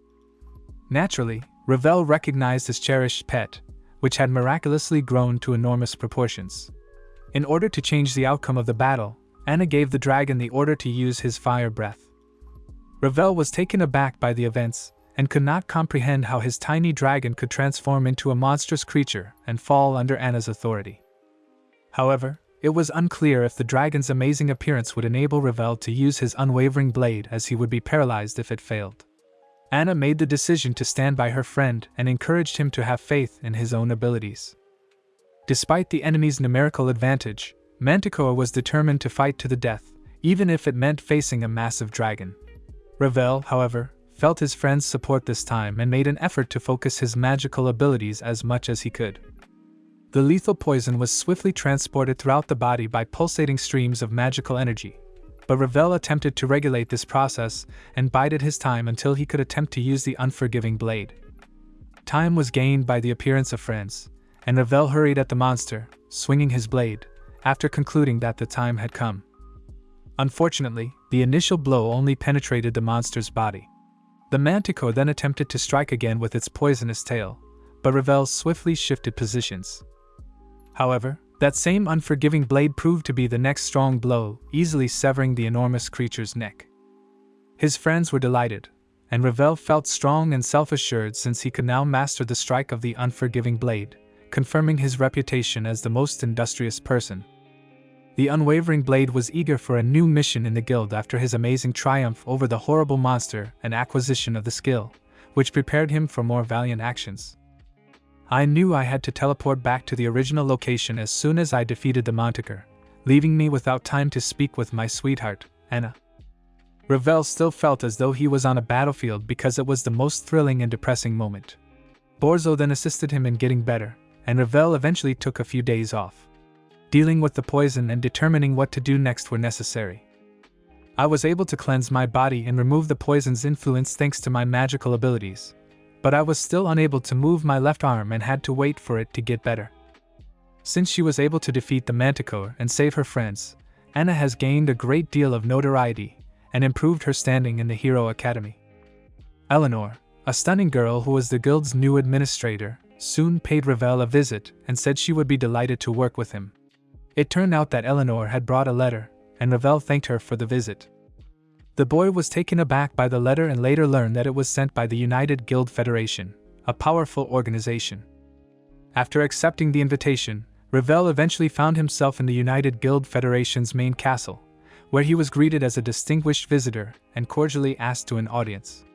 Naturally, Ravel recognized his cherished pet, which had miraculously grown to enormous proportions. In order to change the outcome of the battle, Anna gave the dragon the order to use his fire breath. Ravel was taken aback by the events, and could not comprehend how his tiny dragon could transform into a monstrous creature and fall under Anna's authority. However, it was unclear if the dragon's amazing appearance would enable Ravel to use his unwavering blade, as he would be paralyzed if it failed. Anna made the decision to stand by her friend and encouraged him to have faith in his own abilities. Despite the enemy's numerical advantage, Manticore was determined to fight to the death, even if it meant facing a massive dragon. Ravel, however, felt his friend's support this time and made an effort to focus his magical abilities as much as he could. The lethal poison was swiftly transported throughout the body by pulsating streams of magical energy, but Ravel attempted to regulate this process and bided his time until he could attempt to use the unforgiving blade. Time was gained by the appearance of friends, and Ravel hurried at the monster, swinging his blade, after concluding that the time had come. Unfortunately, the initial blow only penetrated the monster's body. The manticore then attempted to strike again with its poisonous tail, but Ravel swiftly shifted positions. However, that same unforgiving blade proved to be the next strong blow, easily severing the enormous creature's neck. His friends were delighted, and Ravel felt strong and self-assured since he could now master the strike of the unforgiving blade, confirming his reputation as the most industrious person. The unwavering blade was eager for a new mission in the guild after his amazing triumph over the horrible monster and acquisition of the skill, which prepared him for more valiant actions. I knew I had to teleport back to the original location as soon as I defeated the manticor, leaving me without time to speak with my sweetheart, Anna. Ravel still felt as though he was on a battlefield because it was the most thrilling and depressing moment. Banzo then assisted him in getting better, and Ravel eventually took a few days off. Dealing with the poison and determining what to do next were necessary. I was able to cleanse my body and remove the poison's influence thanks to my magical abilities, but I was still unable to move my left arm and had to wait for it to get better. Since she was able to defeat the manticore and save her friends, Anna has gained a great deal of notoriety and improved her standing in the Hero Academy. Eleanor, a stunning girl who was the guild's new administrator, soon paid Ravel a visit and said she would be delighted to work with him. It turned out that Eleanor had brought a letter, and Ravel thanked her for the visit. The boy was taken aback by the letter and later learned that it was sent by the United Guild Federation, a powerful organization. After accepting the invitation, Ravel eventually found himself in the United Guild Federation's main castle, where he was greeted as a distinguished visitor and cordially asked to an audience.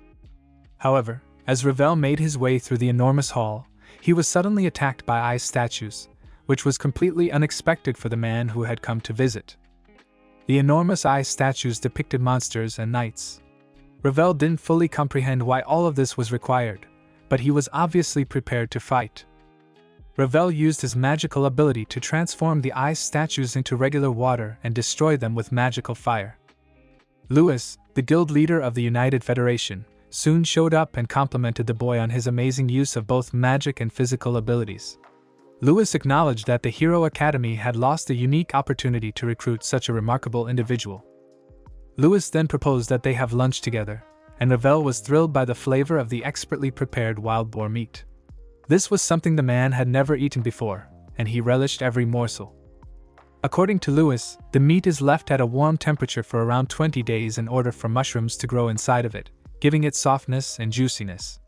However, as Ravel made his way through the enormous hall, he was suddenly attacked by ice statues, which was completely unexpected for the man who had come to visit. The enormous ice statues depicted monsters and knights. Ravel didn't fully comprehend why all of this was required, but he was obviously prepared to fight. Ravel used his magical ability to transform the ice statues into regular water and destroy them with magical fire. Louis, the guild leader of the United Federation, soon showed up and complimented the boy on his amazing use of both magic and physical abilities. Louis acknowledged that the Hero Academy had lost a unique opportunity to recruit such a remarkable individual. Louis then proposed that they have lunch together, and Ravel was thrilled by the flavor of the expertly prepared wild boar meat. This was something the man had never eaten before, and he relished every morsel. According to Louis, the meat is left at a warm temperature for around 20 days in order for mushrooms to grow inside of it, giving it softness and juiciness.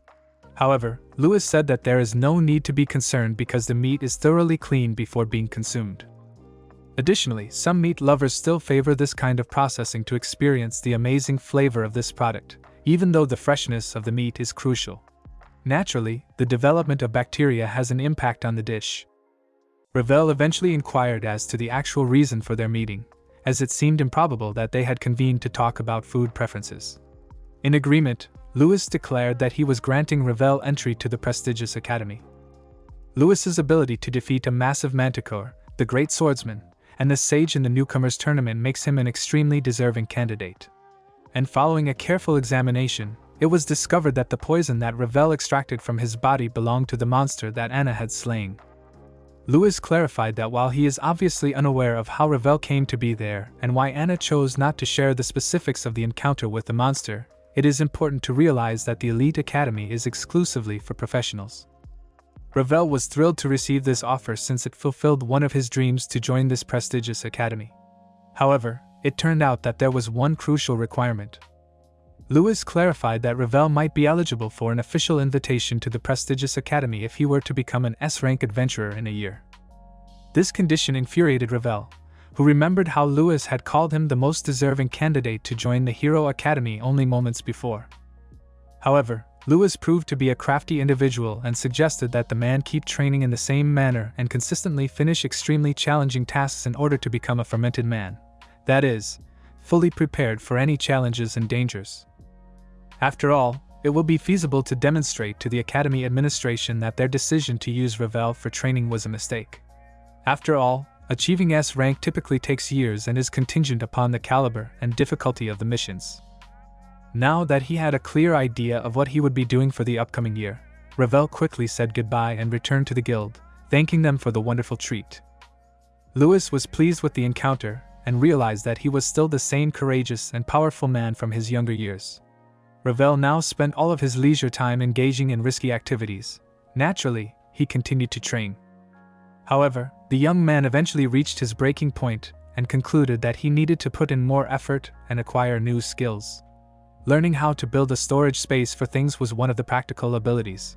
However, Louis said that there is no need to be concerned because the meat is thoroughly cleaned before being consumed. Additionally, some meat lovers still favor this kind of processing to experience the amazing flavor of this product, even though the freshness of the meat is crucial. Naturally, the development of bacteria has an impact on the dish. Ravel eventually inquired as to the actual reason for their meeting, as it seemed improbable that they had convened to talk about food preferences. In agreement, Louis declared that he was granting Ravel entry to the prestigious academy. Louis's ability to defeat a massive manticore, the great swordsman, and the sage in the newcomers tournament makes him an extremely deserving candidate. And following a careful examination, it was discovered that the poison that Ravel extracted from his body belonged to the monster that Anna had slain. Lewis clarified that while he is obviously unaware of how Ravel came to be there and why Anna chose not to share the specifics of the encounter with the monster, it is important to realize that the Elite Academy is exclusively for professionals. Ravel was thrilled to receive this offer since it fulfilled one of his dreams to join this prestigious academy. However, it turned out that there was one crucial requirement. Lewis clarified that Ravel might be eligible for an official invitation to the prestigious academy if he were to become an S-rank adventurer in a year. This condition infuriated Ravel, who remembered how Lewis had called him the most deserving candidate to join the Hero Academy only moments before. However, Lewis proved to be a crafty individual and suggested that the man keep training in the same manner and consistently finish extremely challenging tasks in order to become a fermented man. That is, fully prepared for any challenges and dangers. After all, it will be feasible to demonstrate to the Academy administration that their decision to use Ravel for training was a mistake. After all, achieving S rank typically takes years and is contingent upon the caliber and difficulty of the missions. Now that he had a clear idea of what he would be doing for the upcoming year, Ravel quickly said goodbye and returned to the guild, thanking them for the wonderful treat. Lewis was pleased with the encounter and realized that he was still the same courageous and powerful man from his younger years. Ravel now spent all of his leisure time engaging in risky activities. Naturally, he continued to train. However, the young man eventually reached his breaking point and concluded that he needed to put in more effort and acquire new skills. Learning how to build a storage space for things was one of the practical abilities.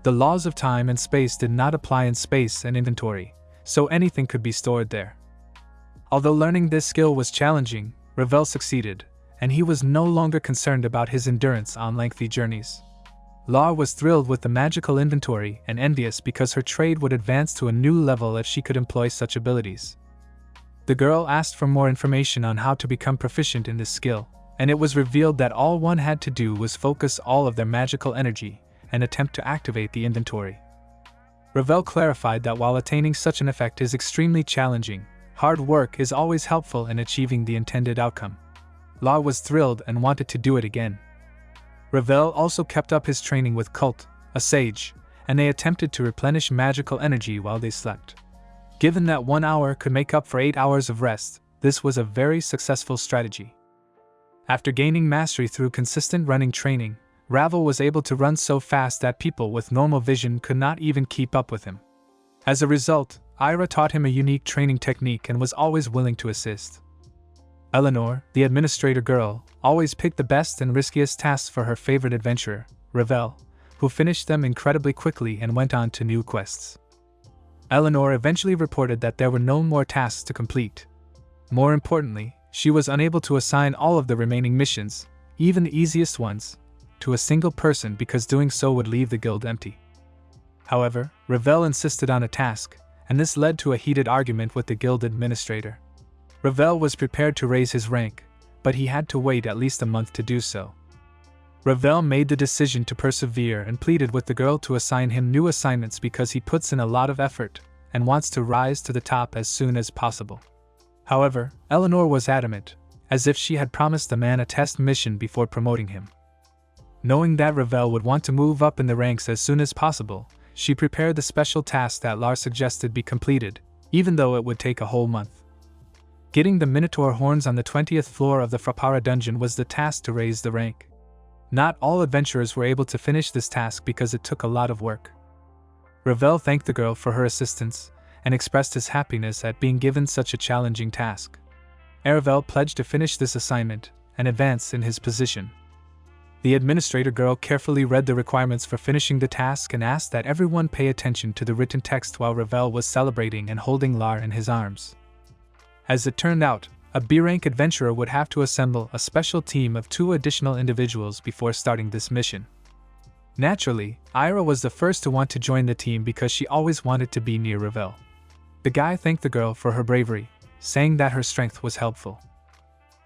The laws of time and space did not apply in space and inventory, so anything could be stored there. Although learning this skill was challenging, Ravel succeeded, and he was no longer concerned about his endurance on lengthy journeys. Lar was thrilled with the magical inventory and envious because her trade would advance to a new level if she could employ such abilities. The girl asked for more information on how to become proficient in this skill, and it was revealed that all one had to do was focus all of their magical energy and attempt to activate the inventory. Ravel clarified that while attaining such an effect is extremely challenging, hard work is always helpful in achieving the intended outcome. Lar was thrilled and wanted to do it again. Ravel also kept up his training with Cult, a sage, and they attempted to replenish magical energy while they slept. Given that 1 hour could make up for 8 hours of rest, this was a very successful strategy. After gaining mastery through consistent running training, Ravel was able to run so fast that people with normal vision could not even keep up with him. As a result, Ira taught him a unique training technique and was always willing to assist. Eleanor, the administrator girl, always picked the best and riskiest tasks for her favorite adventurer, Ravel, who finished them incredibly quickly and went on to new quests. Eleanor eventually reported that there were no more tasks to complete. More importantly, she was unable to assign all of the remaining missions, even the easiest ones, to a single person because doing so would leave the guild empty. However, Ravel insisted on a task, and this led to a heated argument with the guild administrator. Ravel was prepared to raise his rank, but he had to wait at least a month to do so. Ravel made the decision to persevere and pleaded with the girl to assign him new assignments because he puts in a lot of effort and wants to rise to the top as soon as possible. However, Eleanor was adamant, as if she had promised the man a test mission before promoting him. Knowing that Ravel would want to move up in the ranks as soon as possible, she prepared the special task that Lars suggested be completed, even though it would take a whole month. Getting the Minotaur horns on the 20th floor of the Frappara dungeon was the task to raise the rank. Not all adventurers were able to finish this task because it took a lot of work. Ravel thanked the girl for her assistance and expressed his happiness at being given such a challenging task. Ravel pledged to finish this assignment and advance in his position. The administrator girl carefully read the requirements for finishing the task and asked that everyone pay attention to the written text while Ravel was celebrating and holding Lar in his arms. As it turned out, a B-rank adventurer would have to assemble a special team of 2 additional individuals before starting this mission. Naturally, Ira was the first to want to join the team because she always wanted to be near Ravel. The guy thanked the girl for her bravery, saying that her strength was helpful.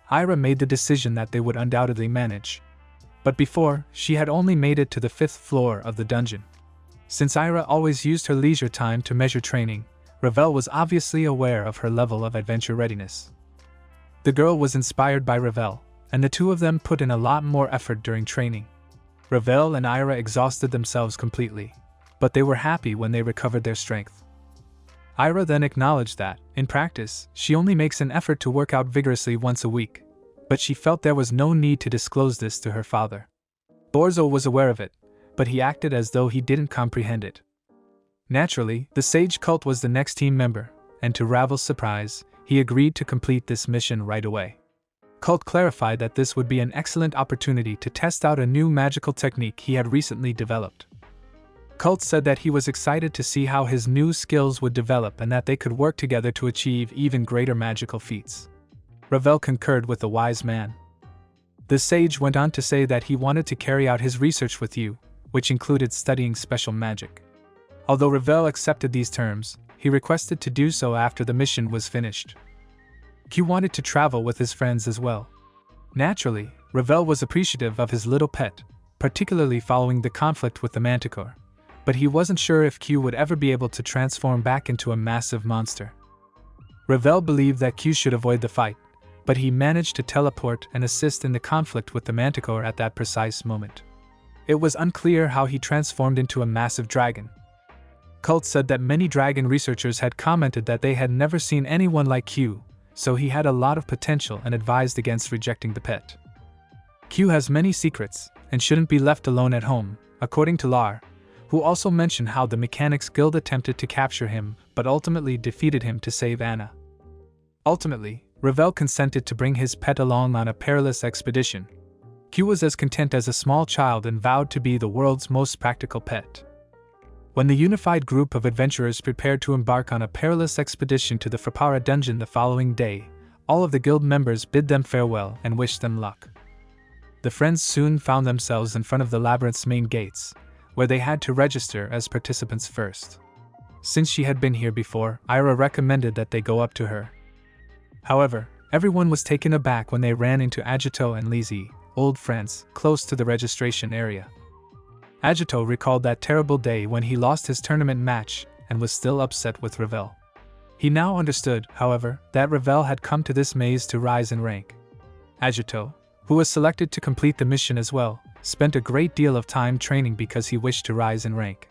Ira made the decision that they would undoubtedly manage. But before, she had only made it to the 5th floor of the dungeon. Since Ira always used her leisure time to measure training, Ravel was obviously aware of her level of adventure readiness. The girl was inspired by Ravel, and the two of them put in a lot more effort during training. Ravel and Ira exhausted themselves completely, but they were happy when they recovered their strength. Ira then acknowledged that, in practice, she only makes an effort to work out vigorously once a week, but she felt there was no need to disclose this to her father. Banzo was aware of it, but he acted as though he didn't comprehend it. Naturally, the sage cult was the next team member, and to Ravel's surprise, he agreed to complete this mission right away. Cult clarified that this would be an excellent opportunity to test out a new magical technique he had recently developed. Cult said that he was excited to see how his new skills would develop and that they could work together to achieve even greater magical feats. Ravel concurred with the wise man. The sage went on to say that he wanted to carry out his research with you, which included studying special magic. Although Ravel accepted these terms, he requested to do so after the mission was finished. Q wanted to travel with his friends as well. Naturally, Ravel was appreciative of his little pet, particularly following the conflict with the manticor, but he wasn't sure if Q would ever be able to transform back into a massive monster. Ravel believed that Q should avoid the fight, but he managed to teleport and assist in the conflict with the manticor at that precise moment. It was unclear how he transformed into a massive dragon. Cult said that many dragon researchers had commented that they had never seen anyone like Q, so he had a lot of potential and advised against rejecting the pet. Q has many secrets, and shouldn't be left alone at home, according to Lar, who also mentioned how the Mechanics Guild attempted to capture him but ultimately defeated him to save Anna. Ultimately, Ravel consented to bring his pet along on a perilous expedition. Q was as content as a small child and vowed to be the world's most practical pet. When the unified group of adventurers prepared to embark on a perilous expedition to the Willpower dungeon the following day, all of the guild members bid them farewell and wished them luck. The friends soon found themselves in front of the Labyrinth's main gates, where they had to register as participants first. Since she had been here before, Ira recommended that they go up to her. However, everyone was taken aback when they ran into Agito and Lizzie, old friends, close to the registration area. Agito recalled that terrible day when he lost his tournament match and was still upset with Ravel. He now understood, however, that Ravel had come to this maze to rise in rank. Agito, who was selected to complete the mission as well, spent a great deal of time training because he wished to rise in rank.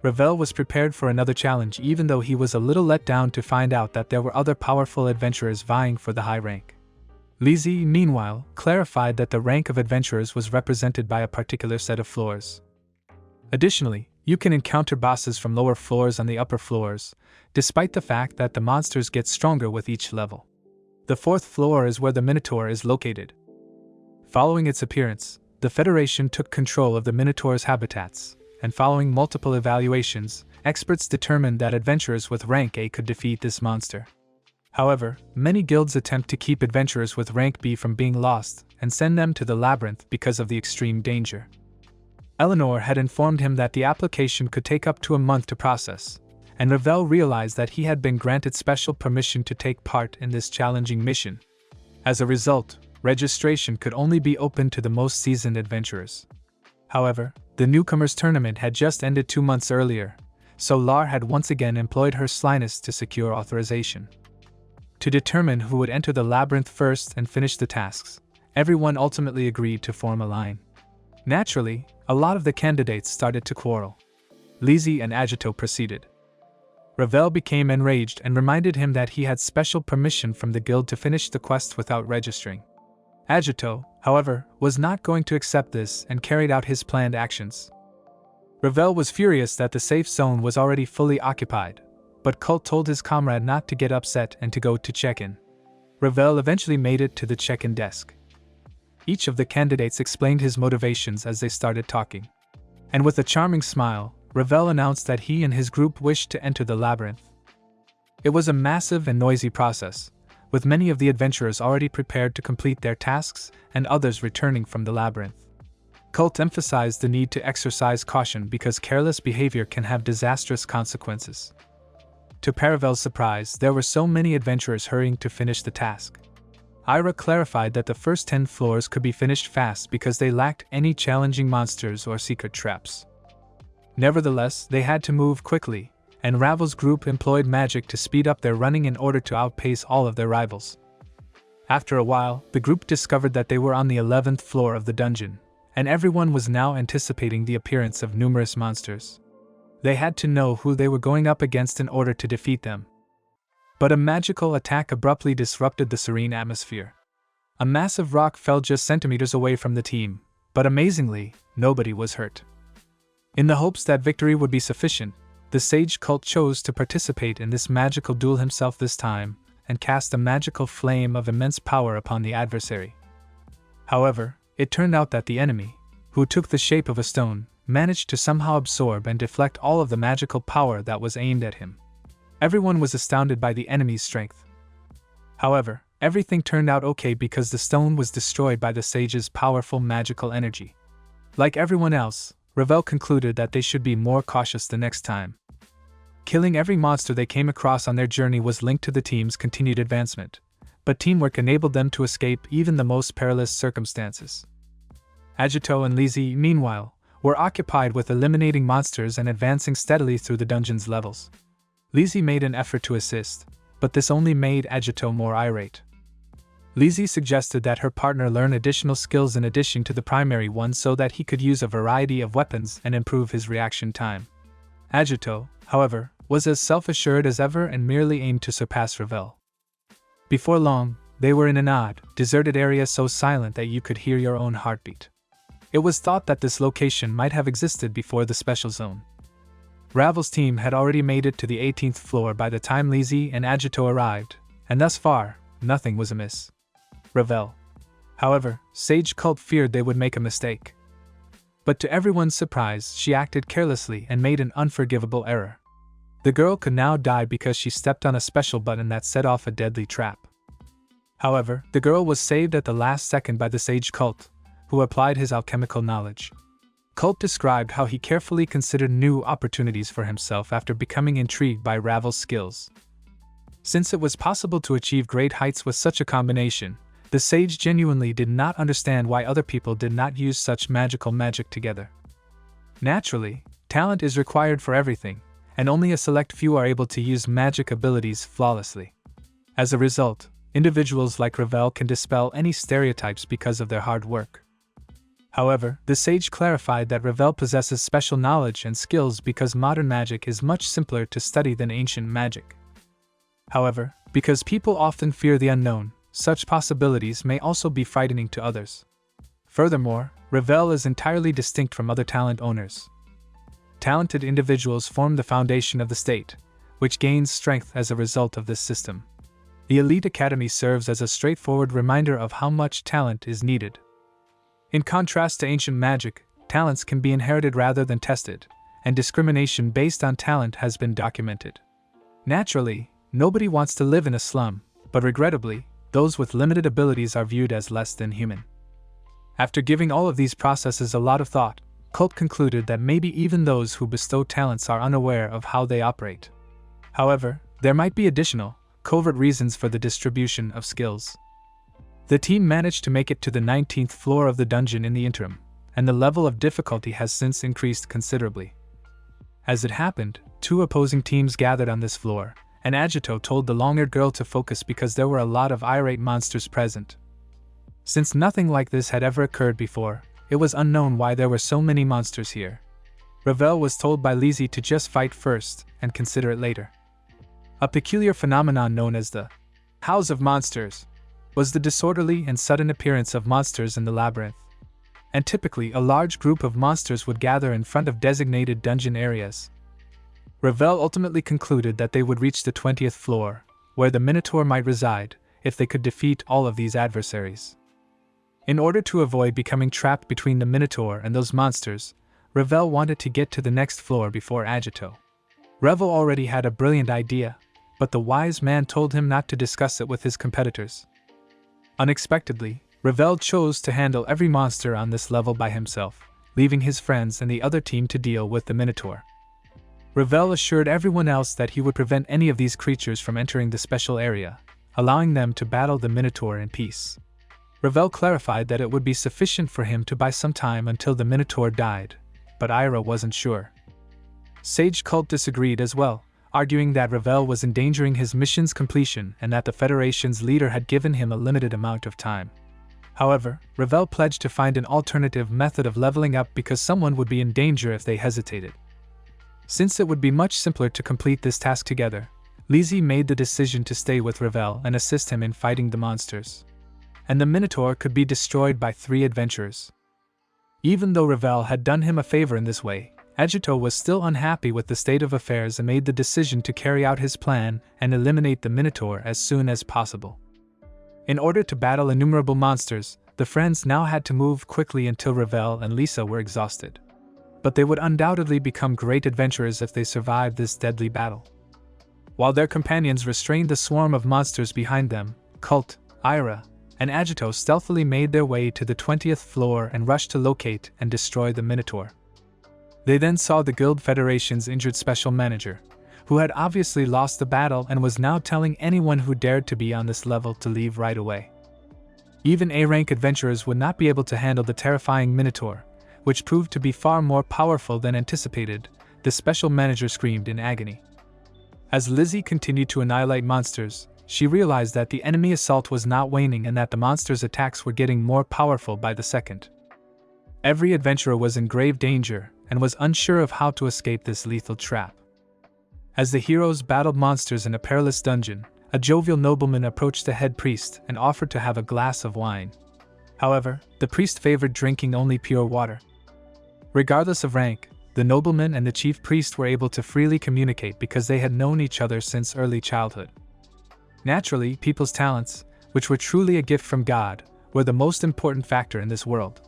Ravel was prepared for another challenge even though he was a little let down to find out that there were other powerful adventurers vying for the high rank. Lizzie, meanwhile, clarified that the rank of adventurers was represented by a particular set of floors. Additionally, you can encounter bosses from lower floors on the upper floors, despite the fact that the monsters get stronger with each level. The fourth floor is where the Minotaur is located. Following its appearance, the Federation took control of the Minotaur's habitats, and following multiple evaluations, experts determined that adventurers with rank A could defeat this monster. However, many guilds attempt to keep adventurers with rank B from being lost and send them to the Labyrinth because of the extreme danger. Eleanor had informed him that the application could take up to a month to process, and Ravel realized that he had been granted special permission to take part in this challenging mission. As a result, registration could only be open to the most seasoned adventurers. However, the newcomers' tournament had just ended 2 months earlier, so Lar had once again employed her slyness to secure authorization. To determine who would enter the Labyrinth first and finish the tasks, everyone ultimately agreed to form a line. Naturally, a lot of the candidates started to quarrel. Lizzie and Agito proceeded. Ravel became enraged and reminded him that he had special permission from the guild to finish the quest without registering. Agito, however, was not going to accept this and carried out his planned actions. Ravel was furious that the safe zone was already fully occupied, but Cult told his comrade not to get upset and to go to check-in. Ravel eventually made it to the check-in desk. Each of the candidates explained his motivations as they started talking. And with a charming smile, Ravel announced that he and his group wished to enter the Labyrinth. It was a massive and noisy process, with many of the adventurers already prepared to complete their tasks and others returning from the Labyrinth. Cult emphasized the need to exercise caution because careless behavior can have disastrous consequences. To Paravel's surprise, there were so many adventurers hurrying to finish the task. Ira clarified that the first 10 floors could be finished fast because they lacked any challenging monsters or secret traps. Nevertheless, they had to move quickly, and Ravel's group employed magic to speed up their running in order to outpace all of their rivals. After a while, the group discovered that they were on the 11th floor of the dungeon, and everyone was now anticipating the appearance of numerous monsters. They had to know who they were going up against in order to defeat them. But a magical attack abruptly disrupted the serene atmosphere. A massive rock fell just centimeters away from the team, but amazingly, nobody was hurt. In the hopes that victory would be sufficient, the sage cult chose to participate in this magical duel himself this time, and cast a magical flame of immense power upon the adversary. However, it turned out that the enemy, who took the shape of a stone, managed to somehow absorb and deflect all of the magical power that was aimed at him. Everyone was astounded by the enemy's strength. However, everything turned out okay because the stone was destroyed by the sage's powerful magical energy. Like everyone else, Ravel concluded that they should be more cautious the next time. Killing every monster they came across on their journey was linked to the team's continued advancement, but teamwork enabled them to escape even the most perilous circumstances. Agito and Lizzie, meanwhile, were occupied with eliminating monsters and advancing steadily through the dungeon's levels. Lizzie made an effort to assist, but this only made Agito more irate. Lizzie suggested that her partner learn additional skills in addition to the primary ones so that he could use a variety of weapons and improve his reaction time. Agito, however, was as self-assured as ever and merely aimed to surpass Ravel. Before long, they were in an odd, deserted area so silent that you could hear your own heartbeat. It was thought that this location might have existed before the special zone. Ravel's team had already made it to the 18th floor by the time Lizzie and Agito arrived, and thus far, nothing was amiss. Ravel. However, Sage Cult feared they would make a mistake. But to everyone's surprise, she acted carelessly and made an unforgivable error. The girl could now die because she stepped on a special button that set off a deadly trap. However, the girl was saved at the last second by the Sage Cult, who applied his alchemical knowledge. Cult described how he carefully considered new opportunities for himself after becoming intrigued by Ravel's skills. Since it was possible to achieve great heights with such a combination, the sage genuinely did not understand why other people did not use such magical magic together. Naturally, talent is required for everything, and only a select few are able to use magic abilities flawlessly. As a result, individuals like Ravel can dispel any stereotypes because of their hard work. However, the sage clarified that Ravel possesses special knowledge and skills because modern magic is much simpler to study than ancient magic. However, because people often fear the unknown, such possibilities may also be frightening to others. Furthermore, Ravel is entirely distinct from other talent owners. Talented individuals form the foundation of the state, which gains strength as a result of this system. The Elite Academy serves as a straightforward reminder of how much talent is needed. In contrast to ancient magic, talents can be inherited rather than tested, and discrimination based on talent has been documented. Naturally, nobody wants to live in a slum, but regrettably, those with limited abilities are viewed as less than human. After giving all of these processes a lot of thought, Cult concluded that maybe even those who bestow talents are unaware of how they operate. However, there might be additional, covert reasons for the distribution of skills. The team managed to make it to the 19th floor of the dungeon in the interim, and the level of difficulty has since increased considerably. As it happened, two opposing teams gathered on this floor, and Agito told the long-haired girl to focus because there were a lot of irate monsters present. Since nothing like this had ever occurred before, it was unknown why there were so many monsters here. Ravel was told by Lizzie to just fight first and consider it later. A peculiar phenomenon known as the House of Monsters was the disorderly and sudden appearance of monsters in the labyrinth. And typically a large group of monsters would gather in front of designated dungeon areas. Ravel ultimately concluded that they would reach the 20th floor, where the Minotaur might reside, if they could defeat all of these adversaries. In order to avoid becoming trapped between the Minotaur and those monsters, Ravel wanted to get to the next floor before Agito. Ravel already had a brilliant idea, but the wise man told him not to discuss it with his competitors. Unexpectedly, Ravel chose to handle every monster on this level by himself, leaving his friends and the other team to deal with the Minotaur. Ravel assured everyone else that he would prevent any of these creatures from entering the special area, allowing them to battle the Minotaur in peace. Ravel clarified that it would be sufficient for him to buy some time until the Minotaur died, but Ira wasn't sure. Sage Cult disagreed as well, arguing that Ravel was endangering his mission's completion and that the Federation's leader had given him a limited amount of time. However, Ravel pledged to find an alternative method of leveling up because someone would be in danger if they hesitated. Since it would be much simpler to complete this task together, Lizzie made the decision to stay with Ravel and assist him in fighting the monsters. And the Minotaur could be destroyed by 3 adventurers. Even though Ravel had done him a favor in this way, Agito was still unhappy with the state of affairs and made the decision to carry out his plan and eliminate the Minotaur as soon as possible. In order to battle innumerable monsters, the friends now had to move quickly until Ravel and Lisa were exhausted. But they would undoubtedly become great adventurers if they survived this deadly battle. While their companions restrained the swarm of monsters behind them, Cult, Ira, and Agito stealthily made their way to the 20th floor and rushed to locate and destroy the Minotaur. They then saw the Guild Federation's injured special manager, who had obviously lost the battle and was now telling anyone who dared to be on this level to leave right away. Even A-rank adventurers would not be able to handle the terrifying Minotaur, which proved to be far more powerful than anticipated, the special manager screamed in agony. As Lizzie continued to annihilate monsters, she realized that the enemy assault was not waning and that the monsters' attacks were getting more powerful by the second. Every adventurer was in grave danger and was unsure of how to escape this lethal trap. As the heroes battled monsters in a perilous dungeon, a jovial nobleman approached the head priest and offered to have a glass of wine. However, the priest favored drinking only pure water. Regardless of rank, the nobleman and the chief priest were able to freely communicate because they had known each other since early childhood. Naturally, people's talents, which were truly a gift from God, were the most important factor in this world.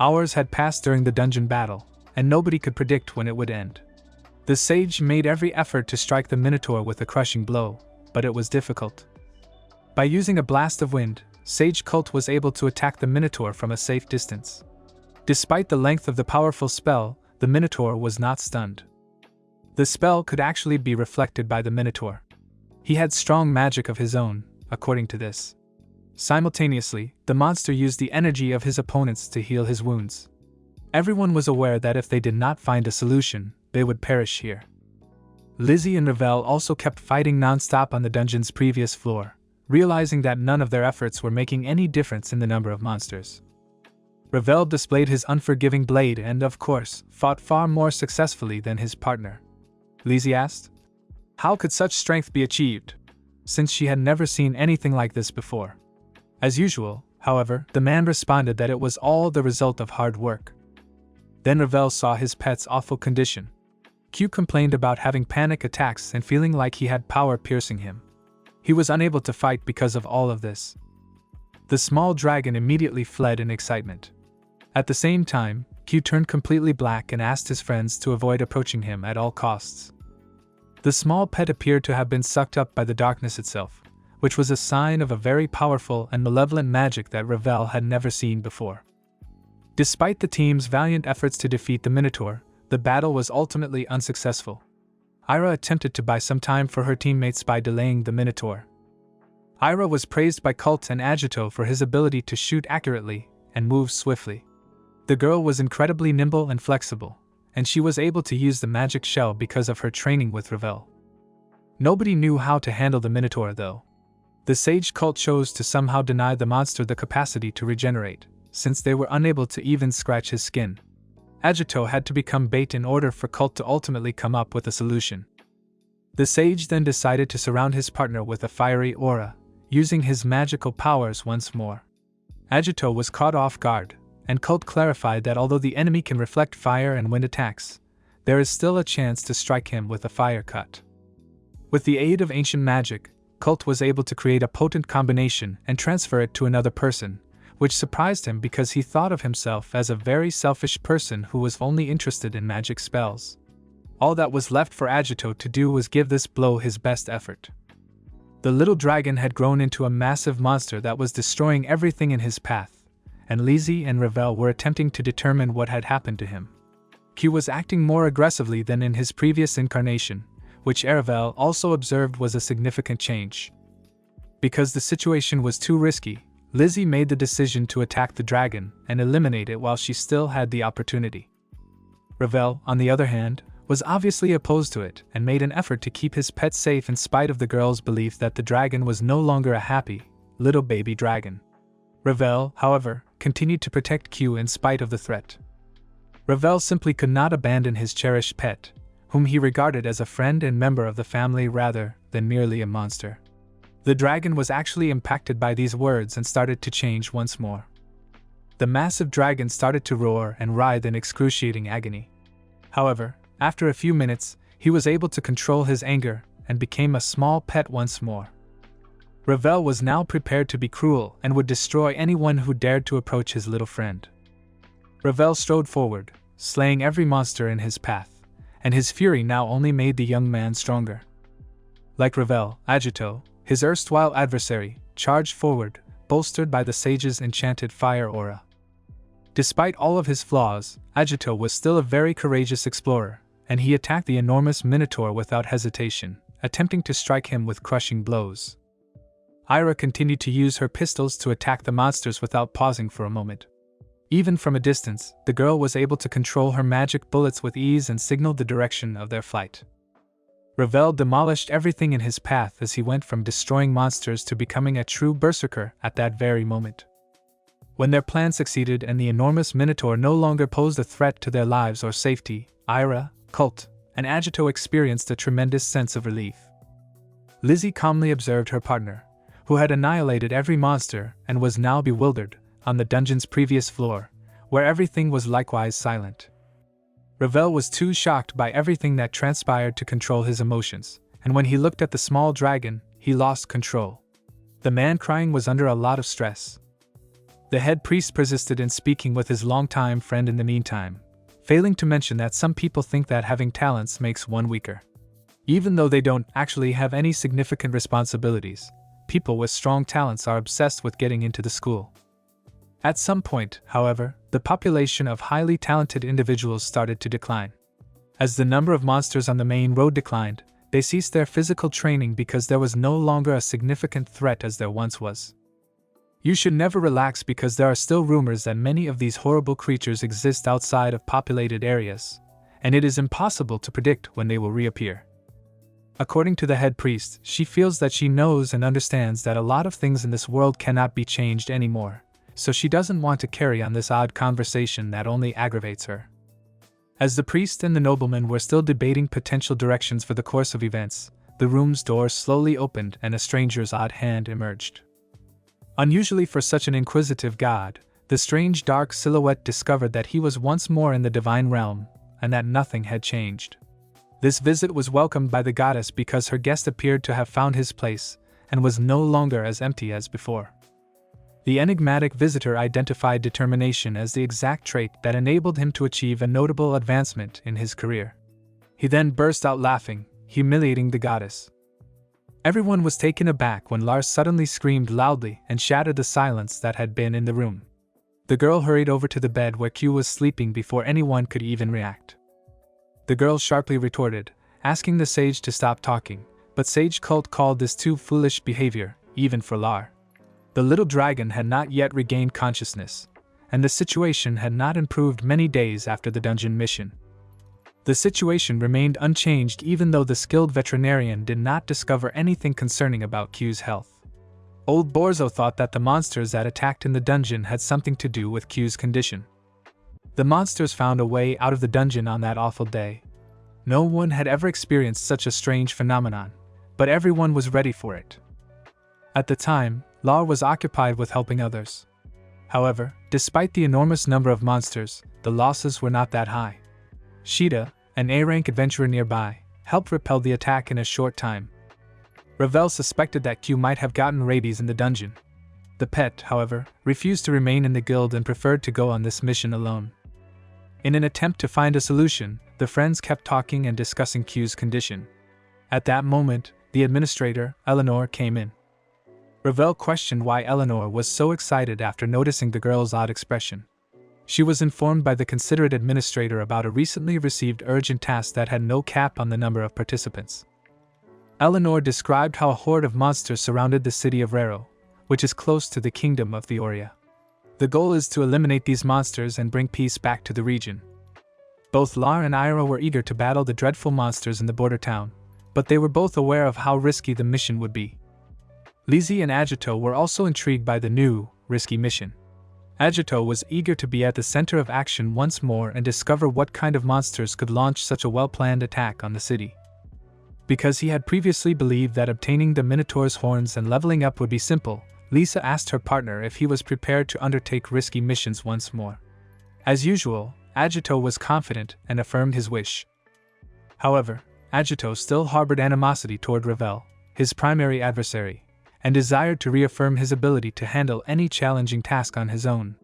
Hours had passed during the dungeon battle, and nobody could predict when it would end. The sage made every effort to strike the Minotaur with a crushing blow, but it was difficult. By using a blast of wind, Sage Cult was able to attack the Minotaur from a safe distance. Despite the length of the powerful spell, the Minotaur was not stunned. The spell could actually be reflected by the Minotaur. He had strong magic of his own, according to this. Simultaneously, the monster used the energy of his opponents to heal his wounds. Everyone was aware that if they did not find a solution, they would perish here. Lizzie and Ravel also kept fighting non-stop on the dungeon's previous floor, realizing that none of their efforts were making any difference in the number of monsters. Ravel displayed his unforgiving blade and, of course, fought far more successfully than his partner. Lizzie asked, how could such strength be achieved, since she had never seen anything like this before? As usual, however, the man responded that it was all the result of hard work. Then Ravel saw his pet's awful condition. Q complained about having panic attacks and feeling like he had power piercing him. He was unable to fight because of all of this. The small dragon immediately fled in excitement. At the same time, Q turned completely black and asked his friends to avoid approaching him at all costs. The small pet appeared to have been sucked up by the darkness itself, which was a sign of a very powerful and malevolent magic that Ravel had never seen before. Despite the team's valiant efforts to defeat the Minotaur, the battle was ultimately unsuccessful. Ira attempted to buy some time for her teammates by delaying the Minotaur. Ira was praised by Cult and Agito for his ability to shoot accurately and move swiftly. The girl was incredibly nimble and flexible, and she was able to use the magic shell because of her training with Ravel. Nobody knew how to handle the Minotaur though. The Sage Cult chose to somehow deny the monster the capacity to regenerate, since they were unable to even scratch his skin. Agito had to become bait in order for Cult to ultimately come up with a solution. The sage then decided to surround his partner with a fiery aura, using his magical powers once more. Agito was caught off guard, and Cult clarified that although the enemy can reflect fire and wind attacks, there is still a chance to strike him with a fire cut. With the aid of ancient magic, Cult was able to create a potent combination and transfer it to another person, which surprised him because he thought of himself as a very selfish person who was only interested in magic spells. All that was left for Agito to do was give this blow his best effort. The little dragon had grown into a massive monster that was destroying everything in his path, and Lizzie and Ravel were attempting to determine what had happened to him. Q was acting more aggressively than in his previous incarnation, which Ravel also observed was a significant change. Because the situation was too risky, Lizzie made the decision to attack the dragon and eliminate it while she still had the opportunity. Ravel, on the other hand, was obviously opposed to it and made an effort to keep his pet safe in spite of the girl's belief that the dragon was no longer a happy, little baby dragon. Ravel, however, continued to protect Q in spite of the threat. Ravel simply could not abandon his cherished pet, whom he regarded as a friend and member of the family rather than merely a monster. The dragon was actually impacted by these words and started to change once more. The massive dragon started to roar and writhe in excruciating agony. However, after a few minutes, he was able to control his anger and became a small pet once more. Ravel was now prepared to be cruel and would destroy anyone who dared to approach his little friend. Ravel strode forward, slaying every monster in his path, and his fury now only made the young man stronger. Like Ravel, Agito, his erstwhile adversary, charged forward, bolstered by the sage's enchanted fire aura. Despite all of his flaws, Agito was still a very courageous explorer, and he attacked the enormous Minotaur without hesitation, attempting to strike him with crushing blows. Ira continued to use her pistols to attack the monsters without pausing for a moment. Even from a distance, the girl was able to control her magic bullets with ease and signaled the direction of their flight. Ravel demolished everything in his path as he went from destroying monsters to becoming a true berserker at that very moment. When their plan succeeded and the enormous Minotaur no longer posed a threat to their lives or safety, Ira, Colt, and Agito experienced a tremendous sense of relief. Lizzie calmly observed her partner, who had annihilated every monster and was now bewildered, on the dungeon's previous floor, where everything was likewise silent. Ravel was too shocked by everything that transpired to control his emotions, and when he looked at the small dragon, he lost control. The man crying was under a lot of stress. The head priest persisted in speaking with his longtime friend in the meantime, failing to mention that some people think that having talents makes one weaker. Even though they don't actually have any significant responsibilities, people with strong talents are obsessed with getting into the school. At some point, however, the population of highly talented individuals started to decline. As the number of monsters on the main road declined, they ceased their physical training because there was no longer a significant threat as there once was. You should never relax because there are still rumors that many of these horrible creatures exist outside of populated areas, and it is impossible to predict when they will reappear. According to the head priest, she feels that she knows and understands that a lot of things in this world cannot be changed anymore, so she doesn't want to carry on this odd conversation that only aggravates her. As the priest and the nobleman were still debating potential directions for the course of events, the room's door slowly opened and a stranger's odd hand emerged. Unusually for such an inquisitive god, the strange dark silhouette discovered that he was once more in the divine realm, and that nothing had changed. This visit was welcomed by the goddess because her guest appeared to have found his place, and was no longer as empty as before. The enigmatic visitor identified determination as the exact trait that enabled him to achieve a notable advancement in his career. He then burst out laughing, humiliating the goddess. Everyone was taken aback when Lars suddenly screamed loudly and shattered the silence that had been in the room. The girl hurried over to the bed where Q was sleeping before anyone could even react. The girl sharply retorted, asking the sage to stop talking, but Sage Cult called this too foolish behavior, even for Lar. The little dragon had not yet regained consciousness, and the situation had not improved many days after the dungeon mission. The situation remained unchanged even though the skilled veterinarian did not discover anything concerning about Q's health. Old Borzo thought that the monsters that attacked in the dungeon had something to do with Q's condition. The monsters found a way out of the dungeon on that awful day. No one had ever experienced such a strange phenomenon, but everyone was ready for it. At the time, Lar was occupied with helping others. However, despite the enormous number of monsters, the losses were not that high. Sheeta, an A-rank adventurer nearby, helped repel the attack in a short time. Ravel suspected that Q might have gotten rabies in the dungeon. The pet, however, refused to remain in the guild and preferred to go on this mission alone. In an attempt to find a solution, the friends kept talking and discussing Q's condition. At that moment, the administrator, Eleanor, came in. Ravel questioned why Eleanor was so excited after noticing the girl's odd expression. She was informed by the considerate administrator about a recently received urgent task that had no cap on the number of participants. Eleanor described how a horde of monsters surrounded the city of Rero, which is close to the kingdom of Theoria. The goal is to eliminate these monsters and bring peace back to the region. Both Lar and Ira were eager to battle the dreadful monsters in the border town, but they were both aware of how risky the mission would be. Lizzie and Agito were also intrigued by the new, risky mission. Agito was eager to be at the center of action once more and discover what kind of monsters could launch such a well-planned attack on the city. Because he had previously believed that obtaining the Minotaur's horns and leveling up would be simple, Lisa asked her partner if he was prepared to undertake risky missions once more. As usual, Agito was confident and affirmed his wish. However, Agito still harbored animosity toward Ravel, his primary adversary, and desired to reaffirm his ability to handle any challenging task on his own.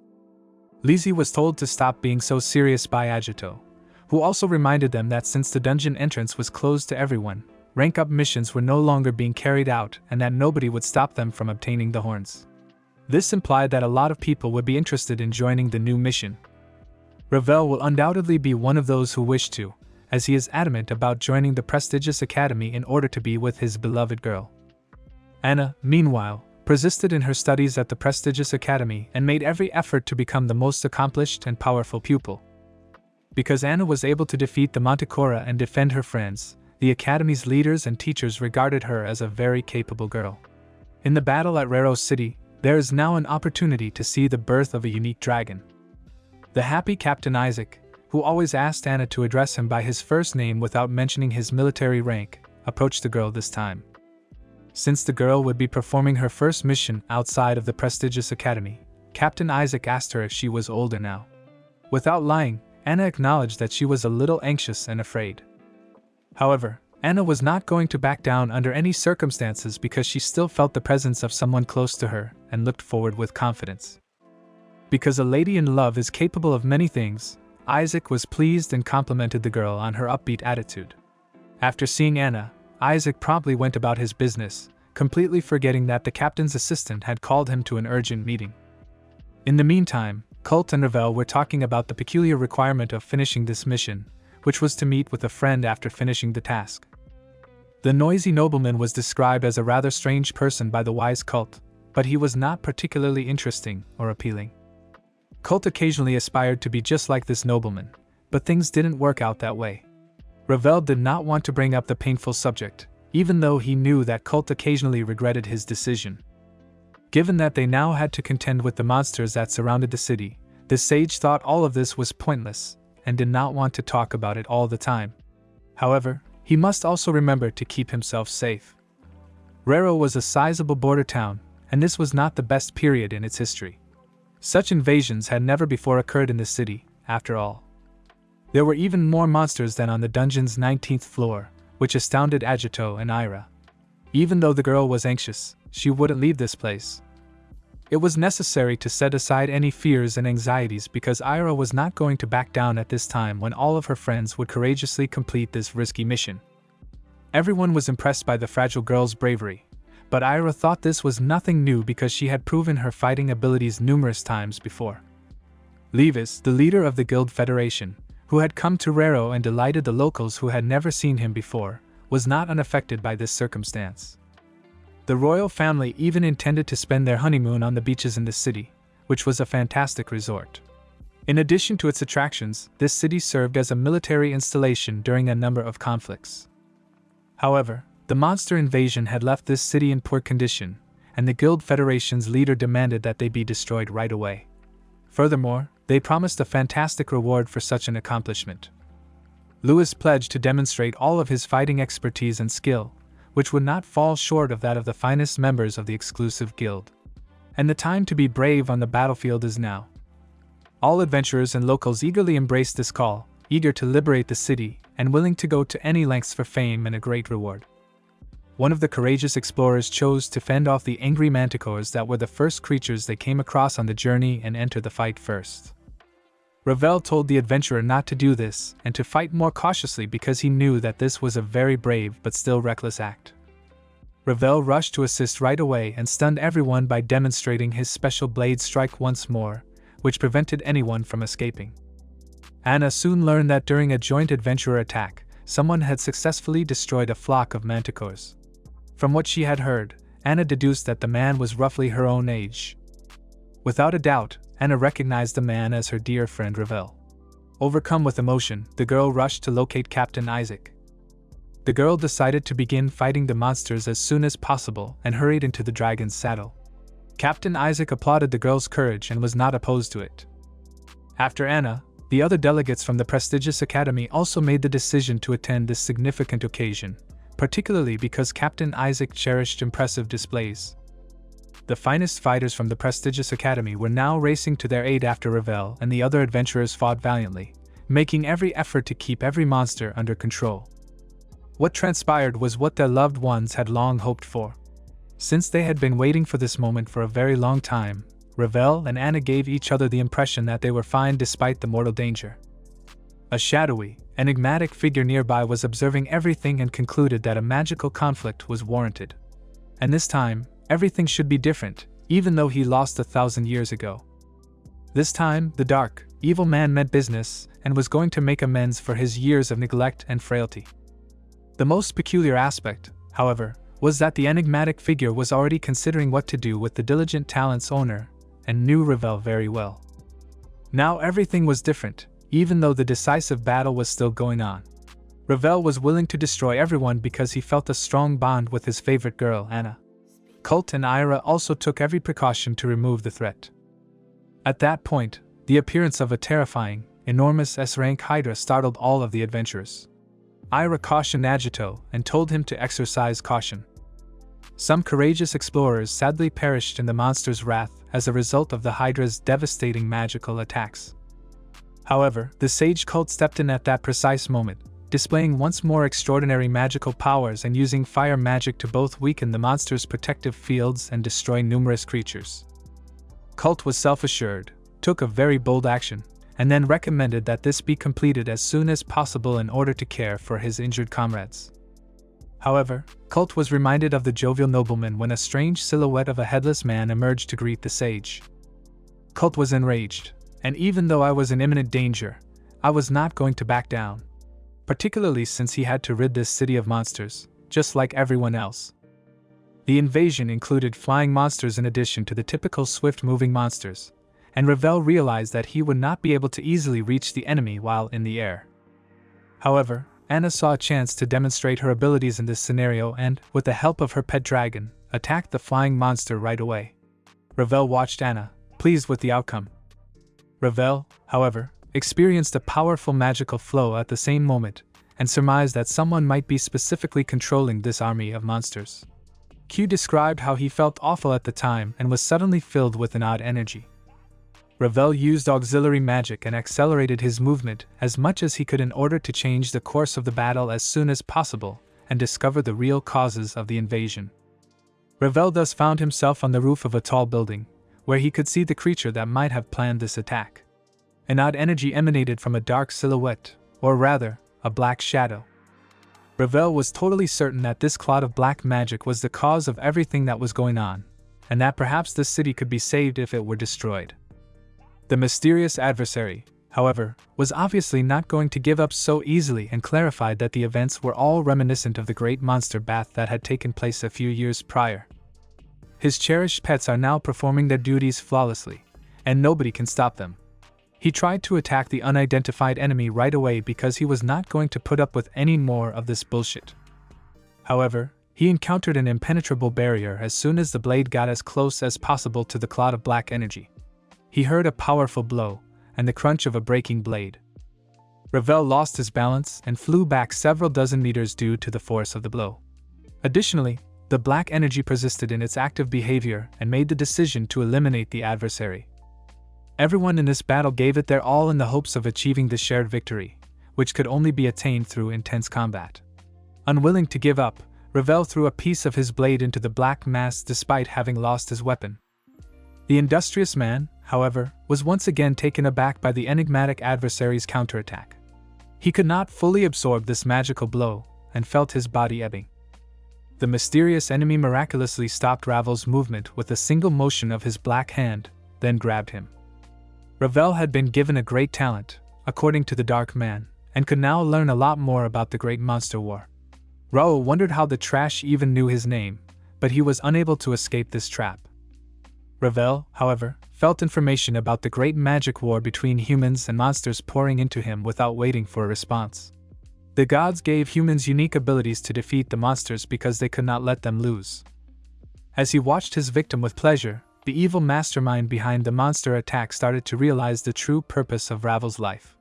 Lizzie was told to stop being so serious by Agito, who also reminded them that since the dungeon entrance was closed to everyone, rank-up missions were no longer being carried out and that nobody would stop them from obtaining the horns. This implied that a lot of people would be interested in joining the new mission. Ravel will undoubtedly be one of those who wish to, as he is adamant about joining the prestigious academy in order to be with his beloved girl. Anna, meanwhile, persisted in her studies at the prestigious academy and made every effort to become the most accomplished and powerful pupil. Because Anna was able to defeat the Manticora and defend her friends, the academy's leaders and teachers regarded her as a very capable girl. In the battle at Rero City, there is now an opportunity to see the birth of a unique dragon. The happy Captain Isaac, who always asked Anna to address him by his first name without mentioning his military rank, approached the girl this time. Since the girl would be performing her first mission outside of the prestigious academy, Captain Isaac asked her if she was older now. Without lying, Anna acknowledged that she was a little anxious and afraid. However, Anna was not going to back down under any circumstances because she still felt the presence of someone close to her and looked forward with confidence. Because a lady in love is capable of many things, Isaac was pleased and complimented the girl on her upbeat attitude. After seeing Anna, Isaac promptly went about his business, completely forgetting that the captain's assistant had called him to an urgent meeting. In the meantime, Colt and Ravel were talking about the peculiar requirement of finishing this mission, which was to meet with a friend after finishing the task. The noisy nobleman was described as a rather strange person by the wise Colt, but he was not particularly interesting or appealing. Colt occasionally aspired to be just like this nobleman, but things didn't work out that way. Ravel did not want to bring up the painful subject, even though he knew that Colt occasionally regretted his decision. Given that they now had to contend with the monsters that surrounded the city, the sage thought all of this was pointless, and did not want to talk about it all the time. However, he must also remember to keep himself safe. Rero was a sizable border town, and this was not the best period in its history. Such invasions had never before occurred in the city, after all. There were even more monsters than on the dungeon's 19th floor, which astounded Agito and Ira. Even though the girl was anxious, she wouldn't leave this place. It was necessary to set aside any fears and anxieties because Ira was not going to back down at this time when all of her friends would courageously complete this risky mission. Everyone was impressed by the fragile girl's bravery, but Ira thought this was nothing new because she had proven her fighting abilities numerous times before. Levis, the leader of the Guild Federation, who had come to Rero and delighted the locals who had never seen him before, was not unaffected by this circumstance. The royal family even intended to spend their honeymoon on the beaches in the city, which was a fantastic resort. In addition to its attractions, this city served as a military installation during a number of conflicts. However, the monster invasion had left this city in poor condition, and the Guild Federation's leader demanded that they be destroyed right away. Furthermore, they promised a fantastic reward for such an accomplishment. Louis pledged to demonstrate all of his fighting expertise and skill, which would not fall short of that of the finest members of the exclusive guild. And the time to be brave on the battlefield is now. All adventurers and locals eagerly embraced this call, eager to liberate the city, and willing to go to any lengths for fame and a great reward. One of the courageous explorers chose to fend off the angry manticores that were the first creatures they came across on the journey and enter the fight first. Ravel told the adventurer not to do this and to fight more cautiously because he knew that this was a very brave but still reckless act. Ravel rushed to assist right away and stunned everyone by demonstrating his special blade strike once more, which prevented anyone from escaping. Anna soon learned that during a joint adventurer attack, someone had successfully destroyed a flock of manticores. From what she had heard, Anna deduced that the man was roughly her own age. Without a doubt, Anna recognized the man as her dear friend Ravel. Overcome with emotion, the girl rushed to locate Captain Isaac. The girl decided to begin fighting the monsters as soon as possible and hurried into the dragon's saddle. Captain Isaac applauded the girl's courage and was not opposed to it. After Anna, the other delegates from the prestigious academy also made the decision to attend this significant occasion, particularly because Captain Isaac cherished impressive displays. The finest fighters from the prestigious academy were now racing to their aid after Ravel and the other adventurers fought valiantly, making every effort to keep every monster under control. What transpired was what their loved ones had long hoped for. Since they had been waiting for this moment for a very long time, Ravel and Anna gave each other the impression that they were fine despite the mortal danger. A shadowy, enigmatic figure nearby was observing everything and concluded that a magical conflict was warranted. And this time, everything should be different, even though he lost 1,000 years ago. This time, the dark, evil man meant business and was going to make amends for his years of neglect and frailty. The most peculiar aspect, however, was that the enigmatic figure was already considering what to do with the Diligent Talent's owner, and knew Ravel very well. Now everything was different, even though the decisive battle was still going on. Ravel was willing to destroy everyone because he felt a strong bond with his favorite girl, Anna. Colt and Ira also took every precaution to remove the threat. At that point, the appearance of a terrifying, enormous S-rank Hydra startled all of the adventurers. Ira cautioned Agito and told him to exercise caution. Some courageous explorers sadly perished in the monster's wrath as a result of the Hydra's devastating magical attacks. However, the sage Colt stepped in at that precise moment, displaying once more extraordinary magical powers and using fire magic to both weaken the monster's protective fields and destroy numerous creatures. Colt was self-assured, took a very bold action, and then recommended that this be completed as soon as possible in order to care for his injured comrades. However, Colt was reminded of the jovial nobleman when a strange silhouette of a headless man emerged to greet the sage. Colt was enraged, and even though I was in imminent danger, I was not going to back down, particularly since he had to rid this city of monsters, just like everyone else. The invasion included flying monsters in addition to the typical swift-moving monsters, and Ravel realized that he would not be able to easily reach the enemy while in the air. However, Anna saw a chance to demonstrate her abilities in this scenario and, with the help of her pet dragon, attacked the flying monster right away. Ravel watched Anna, pleased with the outcome. Ravel, however, experienced a powerful magical flow at the same moment, and surmised that someone might be specifically controlling this army of monsters. Q described how he felt awful at the time and was suddenly filled with an odd energy. Ravel used auxiliary magic and accelerated his movement as much as he could in order to change the course of the battle as soon as possible and discover the real causes of the invasion. Ravel thus found himself on the roof of a tall building, where he could see the creature that might have planned this attack. An odd energy emanated from a dark silhouette, or rather, a black shadow. Ravel was totally certain that this cloud of black magic was the cause of everything that was going on, and that perhaps this city could be saved if it were destroyed. The mysterious adversary, however, was obviously not going to give up so easily and clarified that the events were all reminiscent of the great monster bath that had taken place a few years prior. His cherished pets are now performing their duties flawlessly, and nobody can stop them. He tried to attack the unidentified enemy right away because he was not going to put up with any more of this bullshit. However, he encountered an impenetrable barrier as soon as the blade got as close as possible to the cloud of black energy. He heard a powerful blow, and the crunch of a breaking blade. Ravel lost his balance and flew back several dozen meters due to the force of the blow. Additionally, the black energy persisted in its active behavior and made the decision to eliminate the adversary. Everyone in this battle gave it their all in the hopes of achieving the shared victory, which could only be attained through intense combat. Unwilling to give up, Ravel threw a piece of his blade into the black mass despite having lost his weapon. The industrious man, however, was once again taken aback by the enigmatic adversary's counterattack. He could not fully absorb this magical blow, and felt his body ebbing. The mysterious enemy miraculously stopped Ravel's movement with a single motion of his black hand, then grabbed him. Ravel had been given a great talent, according to the Dark Man, and could now learn a lot more about the Great Monster War. Raoul wondered how the trash even knew his name, but he was unable to escape this trap. Ravel, however, felt information about the great magic war between humans and monsters pouring into him without waiting for a response. The gods gave humans unique abilities to defeat the monsters because they could not let them lose. As he watched his victim with pleasure, the evil mastermind behind the monster attack started to realize the true purpose of Ravel's life.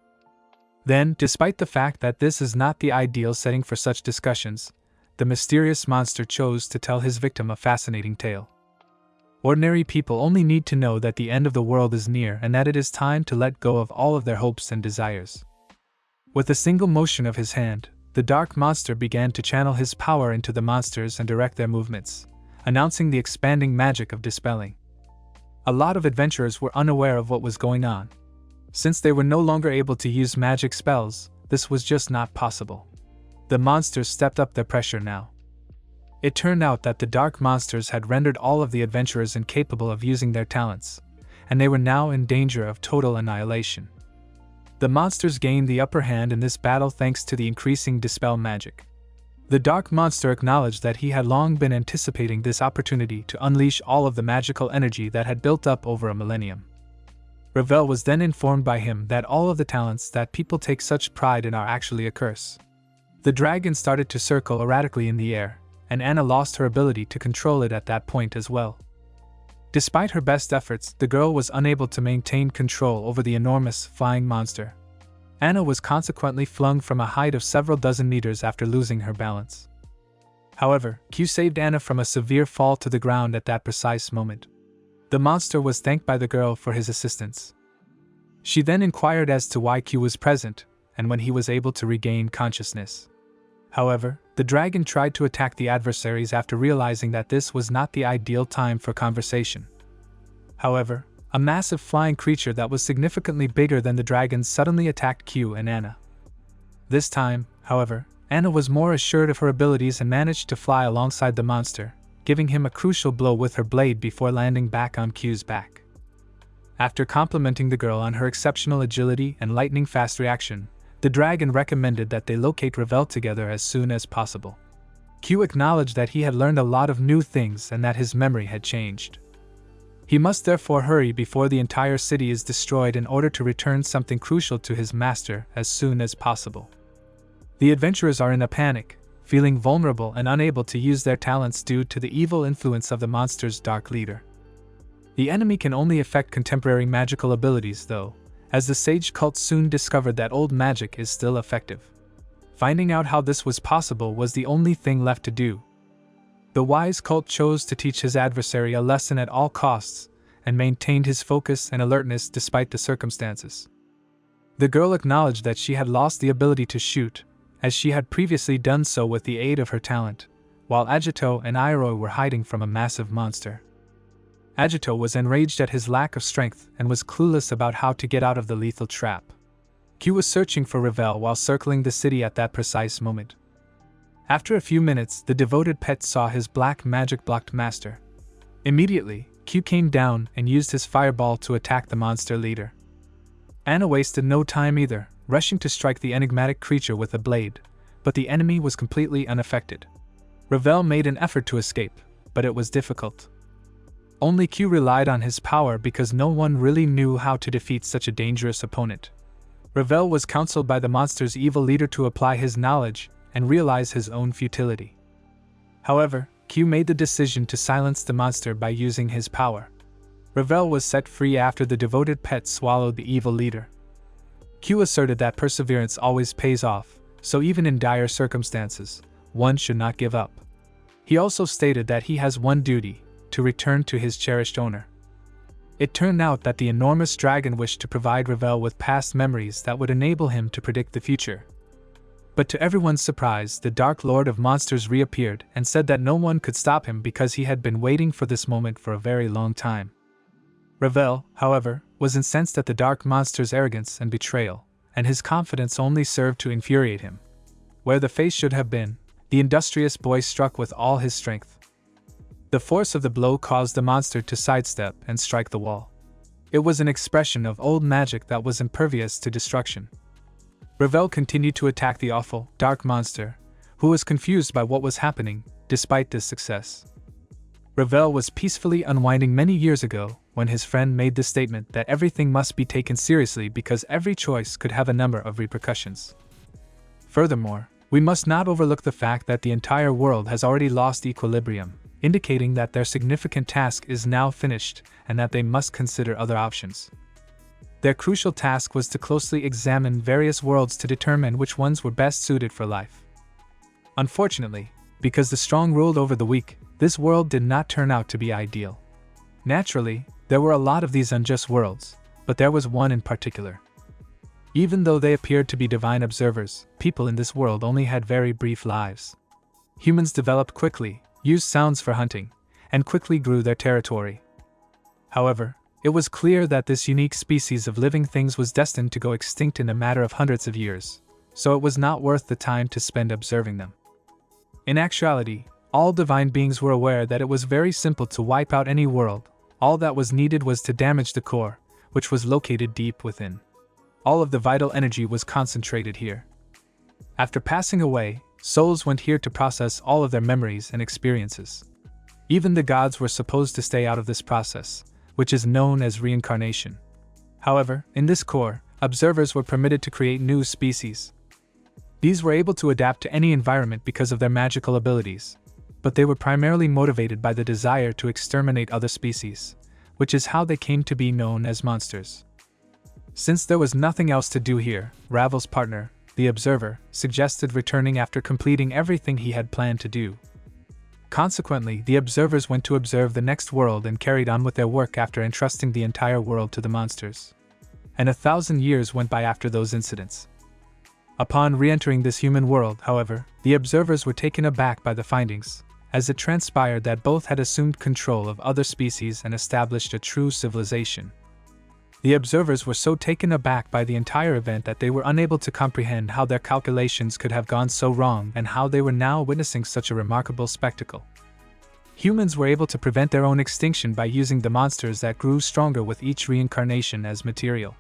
Then, despite the fact that this is not the ideal setting for such discussions, the mysterious monster chose to tell his victim a fascinating tale. Ordinary people only need to know that the end of the world is near and that it is time to let go of all of their hopes and desires. With a single motion of his hand, the dark monster began to channel his power into the monsters and direct their movements, announcing the expanding magic of dispelling. A lot of adventurers were unaware of what was going on. Since they were no longer able to use magic spells, this was just not possible. The monsters stepped up their pressure now. It turned out that the dark monsters had rendered all of the adventurers incapable of using their talents, and they were now in danger of total annihilation. The monsters gained the upper hand in this battle thanks to the increasing dispel magic. The dark monster acknowledged that he had long been anticipating this opportunity to unleash all of the magical energy that had built up over a millennium. Ravel was then informed by him that all of the talents that people take such pride in are actually a curse. The dragon started to circle erratically in the air, and Anna lost her ability to control it at that point as well. Despite her best efforts, the girl was unable to maintain control over the enormous, flying monster. Anna was consequently flung from a height of several dozen meters after losing her balance. However, Q saved Anna from a severe fall to the ground at that precise moment. The monster was thanked by the girl for his assistance. She then inquired as to why Q was present, and when he was able to regain consciousness. However, the dragon tried to attack the adversaries after realizing that this was not the ideal time for conversation. However, a massive flying creature that was significantly bigger than the dragon suddenly attacked Q and Anna. This time, however, Anna was more assured of her abilities and managed to fly alongside the monster, giving him a crucial blow with her blade before landing back on Q's back. After complimenting the girl on her exceptional agility and lightning-fast reaction, the dragon recommended that they locate Ravel together as soon as possible. Q acknowledged that he had learned a lot of new things and that his memory had changed. He must therefore hurry before the entire city is destroyed in order to return something crucial to his master as soon as possible. The adventurers are in a panic, feeling vulnerable and unable to use their talents due to the evil influence of the monster's dark leader. The enemy can only affect contemporary magical abilities though, as the sage cult soon discovered that old magic is still effective. Finding out how this was possible was the only thing left to do. The wise cult chose to teach his adversary a lesson at all costs, and maintained his focus and alertness despite the circumstances. The girl acknowledged that she had lost the ability to shoot, as she had previously done so with the aid of her talent, while Agito and Iroh were hiding from a massive monster. Agito was enraged at his lack of strength and was clueless about how to get out of the lethal trap. Q was searching for Ravel while circling the city at that precise moment. After a few minutes, the devoted pet saw his black magic-blocked master. Immediately, Q came down and used his fireball to attack the monster leader. Anna wasted no time either, rushing to strike the enigmatic creature with a blade, but the enemy was completely unaffected. Ravel made an effort to escape, but it was difficult. Only Q relied on his power because no one really knew how to defeat such a dangerous opponent. Ravel was counseled by the monster's evil leader to apply his knowledge and realize his own futility. However, Q made the decision to silence the monster by using his power. Ravel was set free after the devoted pet swallowed the evil leader. Q asserted that perseverance always pays off, so even in dire circumstances, one should not give up. He also stated that he has one duty: to return to his cherished owner. It turned out that the enormous dragon wished to provide Ravel with past memories that would enable him to predict the future. But to everyone's surprise, the Dark Lord of Monsters reappeared and said that no one could stop him because he had been waiting for this moment for a very long time. Ravel, however, was incensed at the Dark Monster's arrogance and betrayal, and his confidence only served to infuriate him. Where the face should have been, the industrious boy struck with all his strength. The force of the blow caused the monster to sidestep and strike the wall. It was an expression of old magic that was impervious to destruction. Ravel continued to attack the awful, dark monster, who was confused by what was happening, despite this success. Ravel was peacefully unwinding many years ago, when his friend made the statement that everything must be taken seriously because every choice could have a number of repercussions. Furthermore, we must not overlook the fact that the entire world has already lost equilibrium, indicating that their significant task is now finished and that they must consider other options. Their crucial task was to closely examine various worlds to determine which ones were best suited for life. Unfortunately, because the strong ruled over the weak, this world did not turn out to be ideal. Naturally, there were a lot of these unjust worlds, but there was one in particular. Even though they appeared to be divine observers, people in this world only had very brief lives. Humans developed quickly, used sounds for hunting, and quickly grew their territory. However, it was clear that this unique species of living things was destined to go extinct in a matter of hundreds of years, so it was not worth the time to spend observing them. In actuality, all divine beings were aware that it was very simple to wipe out any world. All that was needed was to damage the core, which was located deep within. All of the vital energy was concentrated here. After passing away, souls went here to process all of their memories and experiences. Even the gods were supposed to stay out of this process, which is known as reincarnation. However, in this core, observers were permitted to create new species. These were able to adapt to any environment because of their magical abilities, but they were primarily motivated by the desire to exterminate other species, which is how they came to be known as monsters. Since there was nothing else to do here, Ravel's partner, the observer, suggested returning after completing everything he had planned to do. Consequently, the observers went to observe the next world and carried on with their work after entrusting the entire world to the monsters. And 1,000 years went by after those incidents. Upon re-entering this human world, however, the observers were taken aback by the findings, as it transpired that both had assumed control of other species and established a true civilization. The observers were so taken aback by the entire event that they were unable to comprehend how their calculations could have gone so wrong and how they were now witnessing such a remarkable spectacle. Humans were able to prevent their own extinction by using the monsters that grew stronger with each reincarnation as material.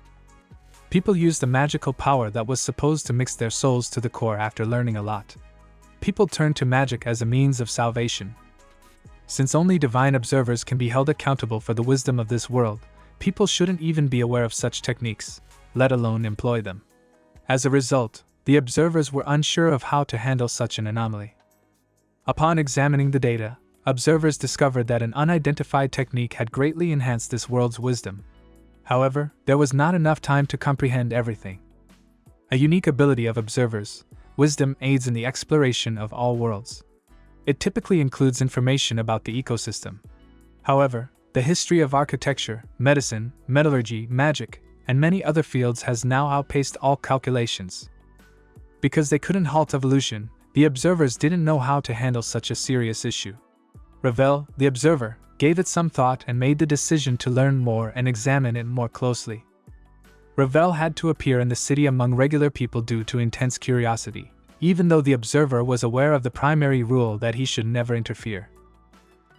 People used the magical power that was supposed to mix their souls to the core after learning a lot. People turned to magic as a means of salvation. Since only divine observers can be held accountable for the wisdom of this world, people shouldn't even be aware of such techniques, let alone employ them. As a result, the observers were unsure of how to handle such an anomaly. Upon examining the data, observers discovered that an unidentified technique had greatly enhanced this world's wisdom. However, there was not enough time to comprehend everything. A unique ability of observers, wisdom aids in the exploration of all worlds. It typically includes information about the ecosystem. However, the history of architecture, medicine, metallurgy, magic, and many other fields has now outpaced all calculations. Because they couldn't halt evolution, the observers didn't know how to handle such a serious issue. Ravel, the observer, gave it some thought and made the decision to learn more and examine it more closely. Ravel had to appear in the city among regular people due to intense curiosity, even though the observer was aware of the primary rule that he should never interfere.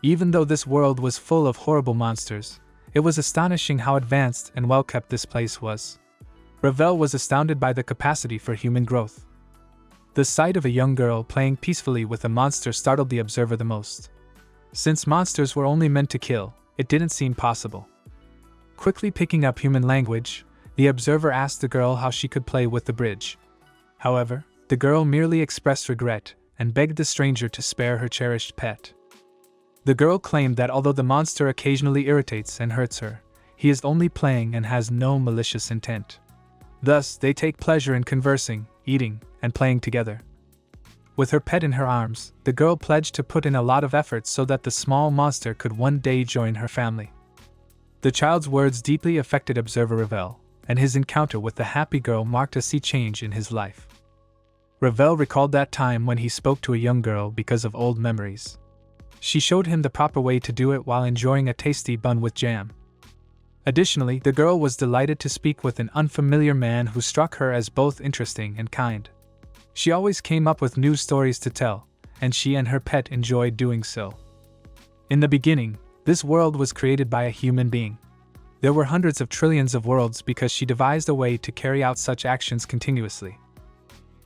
Even though this world was full of horrible monsters, it was astonishing how advanced and well-kept this place was. Ravel was astounded by the capacity for human growth. The sight of a young girl playing peacefully with a monster startled the observer the most. Since monsters were only meant to kill, it didn't seem possible. Quickly picking up human language, the observer asked the girl how she could play with the bridge. However, the girl merely expressed regret and begged the stranger to spare her cherished pet. The girl claimed that although the monster occasionally irritates and hurts her, he is only playing and has no malicious intent. Thus, they take pleasure in conversing, eating, and playing together. With her pet in her arms, the girl pledged to put in a lot of effort so that the small monster could one day join her family. The child's words deeply affected observer Ravel, and his encounter with the happy girl marked a sea change in his life. Ravel recalled that time when he spoke to a young girl because of old memories. She showed him the proper way to do it while enjoying a tasty bun with jam. Additionally, the girl was delighted to speak with an unfamiliar man who struck her as both interesting and kind. She always came up with new stories to tell, and she and her pet enjoyed doing so. In the beginning, this world was created by a human being. There were hundreds of trillions of worlds because she devised a way to carry out such actions continuously.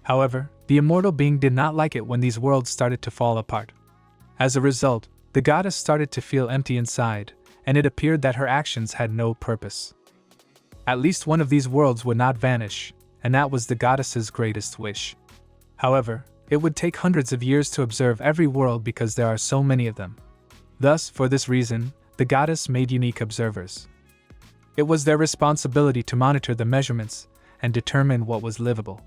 However, the immortal being did not like it when these worlds started to fall apart. As a result, the goddess started to feel empty inside, and it appeared that her actions had no purpose. At least one of these worlds would not vanish, and that was the goddess's greatest wish. However, it would take hundreds of years to observe every world because there are so many of them. Thus, for this reason, the goddess made unique observers. It was their responsibility to monitor the measurements and determine what was livable.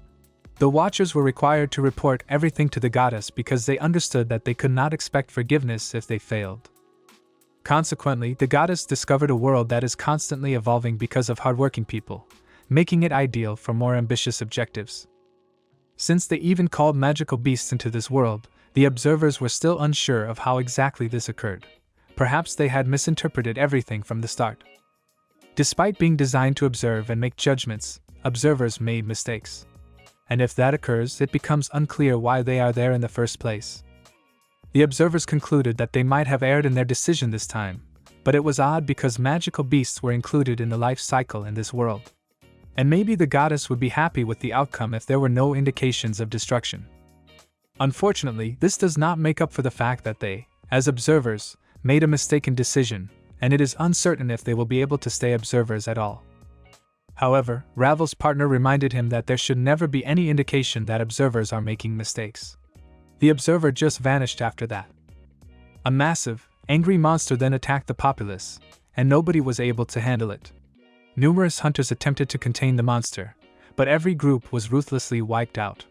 The Watchers were required to report everything to the goddess because they understood that they could not expect forgiveness if they failed. Consequently, the goddess discovered a world that is constantly evolving because of hardworking people, making it ideal for more ambitious objectives. Since they even called magical beasts into this world, the observers were still unsure of how exactly this occurred. Perhaps they had misinterpreted everything from the start. Despite being designed to observe and make judgments, observers made mistakes. And if that occurs, it becomes unclear why they are there in the first place. The observers concluded that they might have erred in their decision this time, but it was odd because magical beasts were included in the life cycle in this world. And maybe the goddess would be happy with the outcome if there were no indications of destruction. Unfortunately, this does not make up for the fact that they, as observers, made a mistaken decision, and it is uncertain if they will be able to stay observers at all. However, Ravel's partner reminded him that there should never be any indication that observers are making mistakes. The observer just vanished after that. A massive, angry monster then attacked the populace, and nobody was able to handle it. Numerous hunters attempted to contain the monster, but every group was ruthlessly wiped out.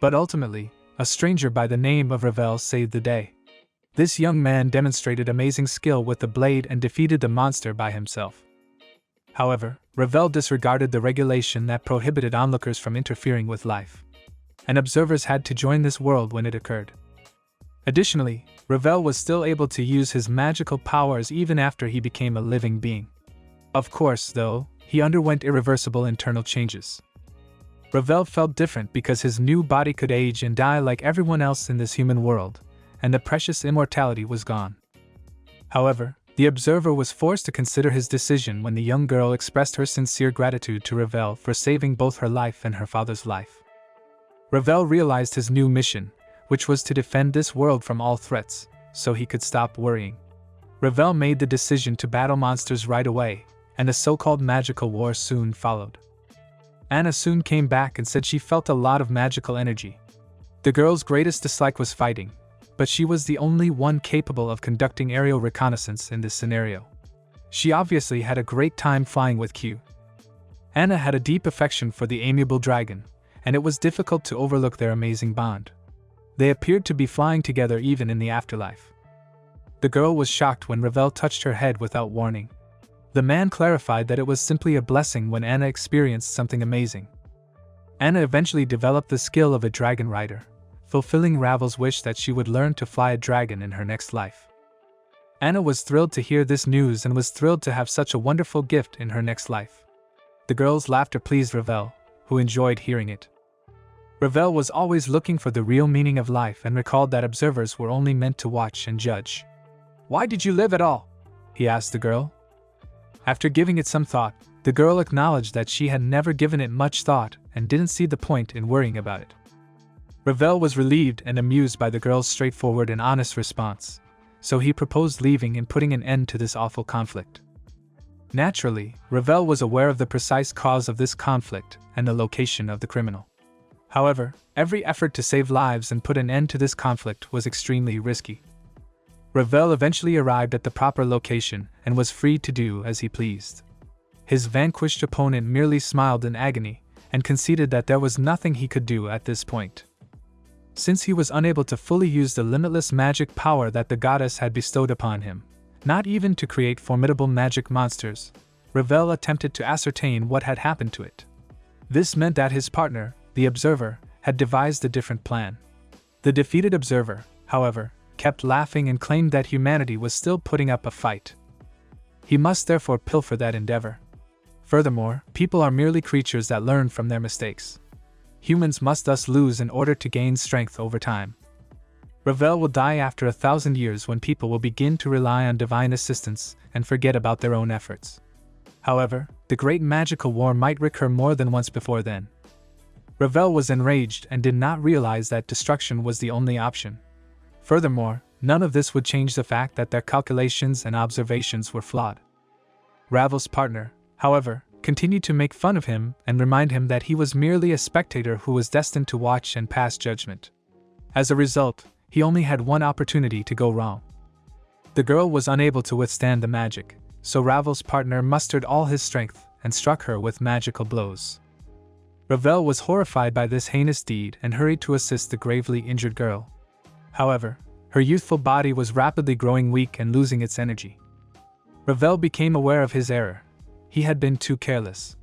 But ultimately, a stranger by the name of Ravel saved the day. This young man demonstrated amazing skill with the blade and defeated the monster by himself. However, Ravel disregarded the regulation that prohibited onlookers from interfering with life, and observers had to join this world when it occurred. Additionally, Ravel was still able to use his magical powers even after he became a living being. Of course, though, he underwent irreversible internal changes. Ravel felt different because his new body could age and die like everyone else in this human world, and the precious immortality was gone. However, the observer was forced to consider his decision when the young girl expressed her sincere gratitude to Ravel for saving both her life and her father's life. Ravel realized his new mission, which was to defend this world from all threats, so he could stop worrying. Ravel made the decision to battle monsters right away, and a so-called magical war soon followed. Anna soon came back and said she felt a lot of magical energy. The girl's greatest dislike was fighting, but she was the only one capable of conducting aerial reconnaissance in this scenario. She obviously had a great time flying with Q. Anna had a deep affection for the amiable dragon, and it was difficult to overlook their amazing bond. They appeared to be flying together even in the afterlife. The girl was shocked when Ravel touched her head without warning. The man clarified that it was simply a blessing when Anna experienced something amazing. Anna eventually developed the skill of a dragon rider, fulfilling Ravel's wish that she would learn to fly a dragon in her next life. Anna was thrilled to hear this news and was thrilled to have such a wonderful gift in her next life. The girl's laughter pleased Ravel, who enjoyed hearing it. Ravel was always looking for the real meaning of life and recalled that observers were only meant to watch and judge. "Why did you live at all?" he asked the girl. After giving it some thought, the girl acknowledged that she had never given it much thought and didn't see the point in worrying about it. Ravel was relieved and amused by the girl's straightforward and honest response, so he proposed leaving and putting an end to this awful conflict. Naturally, Ravel was aware of the precise cause of this conflict and the location of the criminal. However, every effort to save lives and put an end to this conflict was extremely risky. Ravel eventually arrived at the proper location and was free to do as he pleased. His vanquished opponent merely smiled in agony and conceded that there was nothing he could do at this point. Since he was unable to fully use the limitless magic power that the goddess had bestowed upon him, not even to create formidable magic monsters, Ravel attempted to ascertain what had happened to it. This meant that his partner, the observer, had devised a different plan. The defeated observer, however, kept laughing and claimed that humanity was still putting up a fight. He must therefore pilfer that endeavor. Furthermore, people are merely creatures that learn from their mistakes. Humans must thus lose in order to gain strength over time. Ravel will die after 1,000 years when people will begin to rely on divine assistance and forget about their own efforts. However, the great magical war might recur more than once before then. Ravel was enraged and did not realize that destruction was the only option. Furthermore, none of this would change the fact that their calculations and observations were flawed. Ravel's partner, however, continued to make fun of him and remind him that he was merely a spectator who was destined to watch and pass judgment. As a result, he only had one opportunity to go wrong. The girl was unable to withstand the magic, so Ravel's partner mustered all his strength and struck her with magical blows. Ravel was horrified by this heinous deed and hurried to assist the gravely injured girl. However, her youthful body was rapidly growing weak and losing its energy. Ravel became aware of his error. He had been too careless.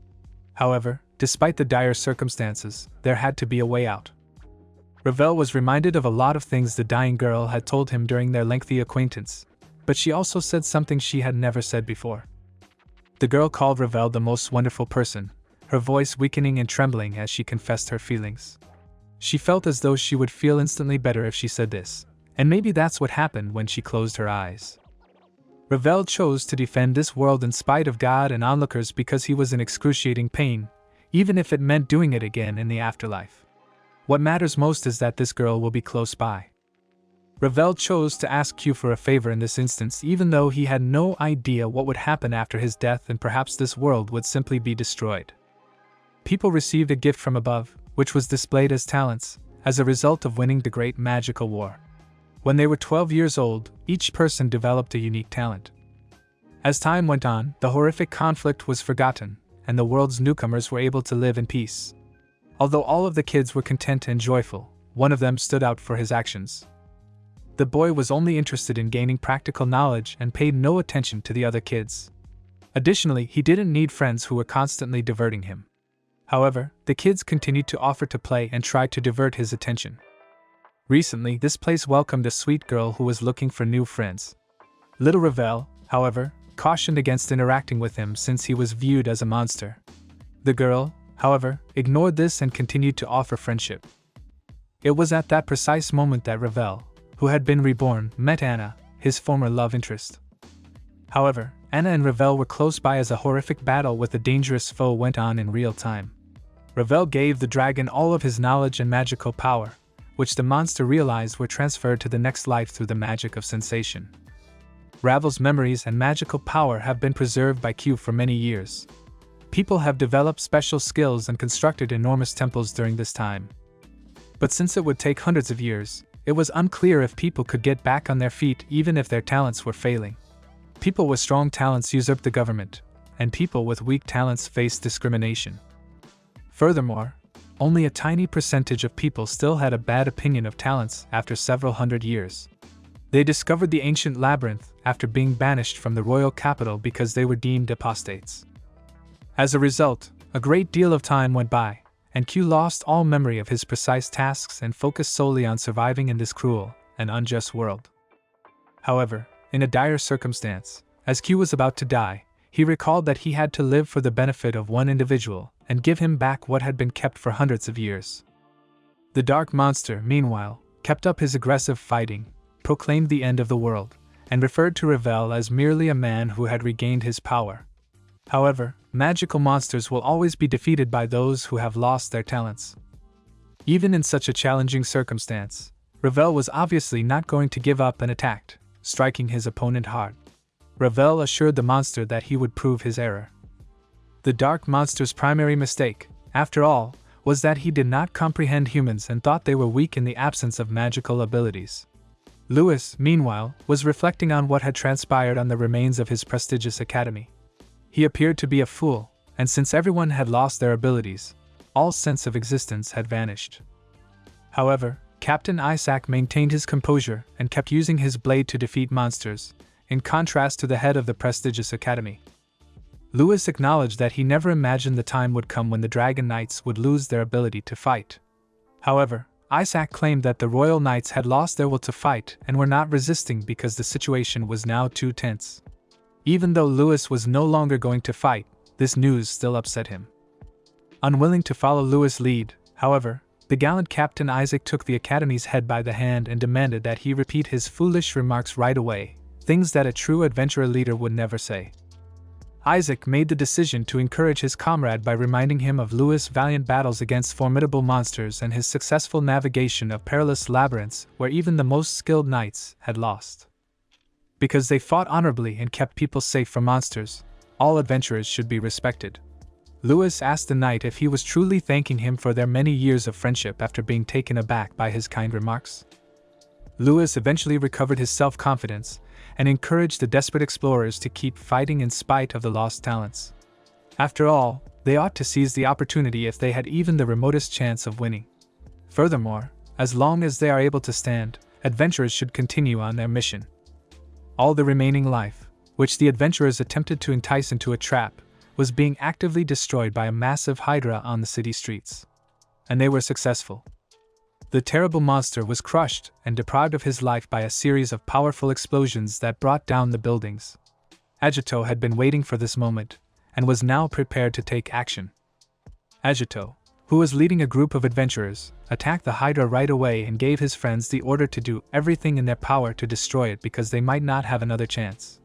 However, despite the dire circumstances, there had to be a way out. Ravel was reminded of a lot of things the dying girl had told him during their lengthy acquaintance, but she also said something she had never said before. The girl called Ravel the most wonderful person, her voice weakening and trembling as she confessed her feelings. She felt as though she would feel instantly better if she said this, and maybe that's what happened when she closed her eyes. Ravel chose to defend this world in spite of God and onlookers because he was in excruciating pain, even if it meant doing it again in the afterlife. What matters most is that this girl will be close by. Ravel chose to ask Q for a favor in this instance, even though he had no idea what would happen after his death, and perhaps this world would simply be destroyed. People received a gift from above, which was displayed as talents, as a result of winning the Great Magical War. When they were 12 years old, each person developed a unique talent. As time went on, the horrific conflict was forgotten, and the world's newcomers were able to live in peace. Although all of the kids were content and joyful, one of them stood out for his actions. The boy was only interested in gaining practical knowledge and paid no attention to the other kids. Additionally, he didn't need friends who were constantly diverting him. However, the kids continued to offer to play and try to divert his attention. Recently, this place welcomed a sweet girl who was looking for new friends. Little Ravel, however, cautioned against interacting with him since he was viewed as a monster. The girl, however, ignored this and continued to offer friendship. It was at that precise moment that Ravel, who had been reborn, met Anna, his former love interest. However, Anna and Ravel were close by as a horrific battle with a dangerous foe went on in real time. Ravel gave the dragon all of his knowledge and magical power, which the monster realized were transferred to the next life through the magic of sensation. Ravel's memories and magical power have been preserved by Q for many years. People have developed special skills and constructed enormous temples during this time. But since it would take hundreds of years, it was unclear if people could get back on their feet even if their talents were failing. People with strong talents usurped the government, and people with weak talents faced discrimination. Furthermore, only a tiny percentage of people still had a bad opinion of talents after several hundred years. They discovered the ancient Labyrinth after being banished from the royal capital because they were deemed apostates. As a result, a great deal of time went by, and Q lost all memory of his precise tasks and focused solely on surviving in this cruel and unjust world. However, in a dire circumstance, as Q was about to die, he recalled that he had to live for the benefit of one individual and give him back what had been kept for hundreds of years. The dark monster, meanwhile, kept up his aggressive fighting, proclaimed the end of the world, and referred to Ravel as merely a man who had regained his power. However, magical monsters will always be defeated by those who have lost their talents. Even in such a challenging circumstance, Ravel was obviously not going to give up and attacked, striking his opponent hard. Ravel assured the monster that he would prove his error. The dark monster's primary mistake, after all, was that he did not comprehend humans and thought they were weak in the absence of magical abilities. Lewis, meanwhile, was reflecting on what had transpired on the remains of his prestigious academy. He appeared to be a fool, and since everyone had lost their abilities, all sense of existence had vanished. However, Captain Isaac maintained his composure and kept using his blade to defeat monsters, in contrast to the head of the prestigious academy. Lewis acknowledged that he never imagined the time would come when the Dragon Knights would lose their ability to fight. However, Isaac claimed that the Royal Knights had lost their will to fight and were not resisting because the situation was now too tense. Even though Lewis was no longer going to fight, this news still upset him. Unwilling to follow Lewis' lead, however, the gallant Captain Isaac took the Academy's head by the hand and demanded that he repeat his foolish remarks right away, things that a true adventurer leader would never say. Isaac made the decision to encourage his comrade by reminding him of Louis' valiant battles against formidable monsters and his successful navigation of perilous labyrinths where even the most skilled knights had lost. Because they fought honorably and kept people safe from monsters, all adventurers should be respected. Louis asked the knight if he was truly thanking him for their many years of friendship after being taken aback by his kind remarks. Louis eventually recovered his self-confidence and encouraged the desperate explorers to keep fighting in spite of the lost talents. After all, they ought to seize the opportunity if they had even the remotest chance of winning. Furthermore, as long as they are able to stand, adventurers should continue on their mission. All the remaining life, which the adventurers attempted to entice into a trap, was being actively destroyed by a massive Hydra on the city streets. And they were successful. The terrible monster was crushed and deprived of his life by a series of powerful explosions that brought down the buildings. Agito had been waiting for this moment, and was now prepared to take action. Agito, who was leading a group of adventurers, attacked the Hydra right away and gave his friends the order to do everything in their power to destroy it because they might not have another chance.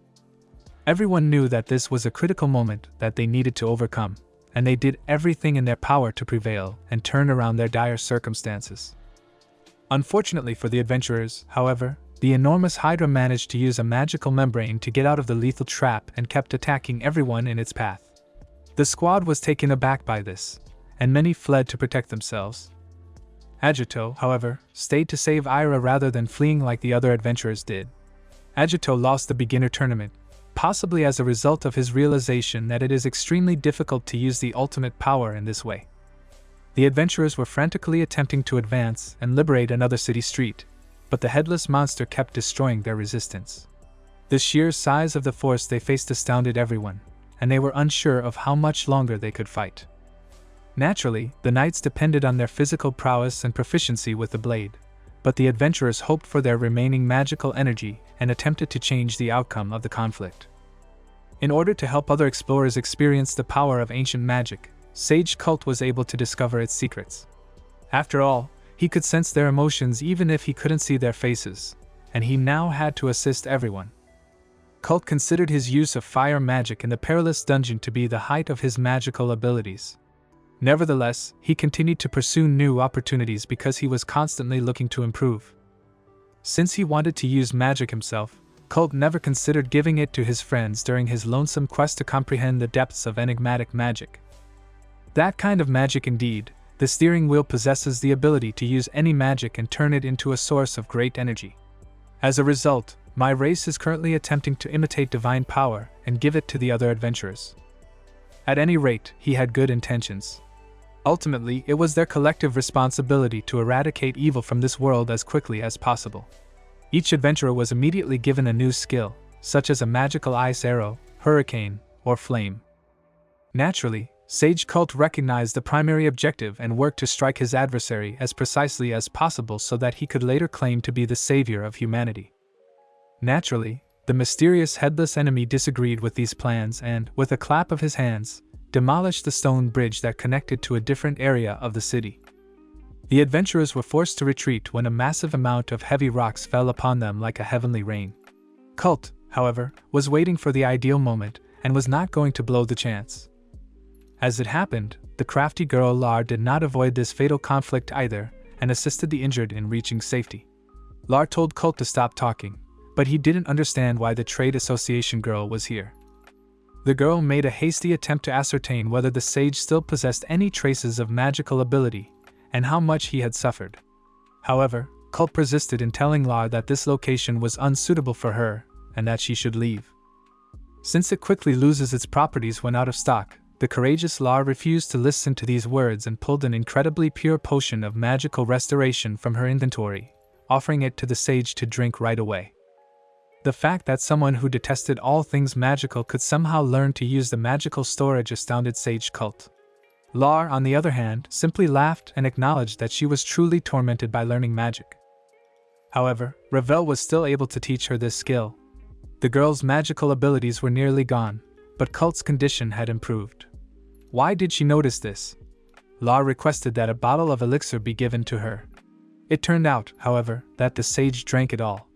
Everyone knew that this was a critical moment that they needed to overcome, and they did everything in their power to prevail and turn around their dire circumstances. Unfortunately for the adventurers, however, the enormous Hydra managed to use a magical membrane to get out of the lethal trap and kept attacking everyone in its path. The squad was taken aback by this, and many fled to protect themselves. Agito, however, stayed to save Ira rather than fleeing like the other adventurers did. Agito lost the beginner tournament, possibly as a result of his realization that it is extremely difficult to use the ultimate power in this way. The adventurers were frantically attempting to advance and liberate another city street, but the headless monster kept destroying their resistance. The sheer size of the force they faced astounded everyone, and they were unsure of how much longer they could fight. Naturally, the knights depended on their physical prowess and proficiency with the blade, but the adventurers hoped for their remaining magical energy and attempted to change the outcome of the conflict. In order to help other explorers experience the power of ancient magic, Sage Cult was able to discover its secrets. After all, he could sense their emotions even if he couldn't see their faces, and he now had to assist everyone. Cult considered his use of fire magic in the perilous dungeon to be the height of his magical abilities. Nevertheless, he continued to pursue new opportunities because he was constantly looking to improve. Since he wanted to use magic himself, Cult never considered giving it to his friends during his lonesome quest to comprehend the depths of enigmatic magic. That kind of magic indeed, the steering wheel possesses the ability to use any magic and turn it into a source of great energy. As a result, my race is currently attempting to imitate divine power and give it to the other adventurers. At any rate, he had good intentions. Ultimately, it was their collective responsibility to eradicate evil from this world as quickly as possible. Each adventurer was immediately given a new skill, such as a magical ice arrow, hurricane, or flame. Naturally, Sage Cult recognized the primary objective and worked to strike his adversary as precisely as possible so that he could later claim to be the savior of humanity. Naturally, the mysterious headless enemy disagreed with these plans and, with a clap of his hands, demolished the stone bridge that connected to a different area of the city. The adventurers were forced to retreat when a massive amount of heavy rocks fell upon them like a heavenly rain. Cult, however, was waiting for the ideal moment and was not going to blow the chance. As it happened, the crafty girl Lar did not avoid this fatal conflict either and assisted the injured in reaching safety. Lar told Cult to stop talking, but he didn't understand why the trade association girl was here. The girl made a hasty attempt to ascertain whether the sage still possessed any traces of magical ability and how much he had suffered. However, Cult persisted in telling Lar that this location was unsuitable for her and that she should leave. Since it quickly loses its properties when out of stock, the courageous Lar refused to listen to these words and pulled an incredibly pure potion of magical restoration from her inventory, offering it to the sage to drink right away. The fact that someone who detested all things magical could somehow learn to use the magical storage astounded Sage Cult. Lar, on the other hand, simply laughed and acknowledged that she was truly tormented by learning magic. However, Ravel was still able to teach her this skill. The girl's magical abilities were nearly gone, but Cult's condition had improved. Why did she notice this? Lar requested that a bottle of elixir be given to her. It turned out, however, that the sage drank it all.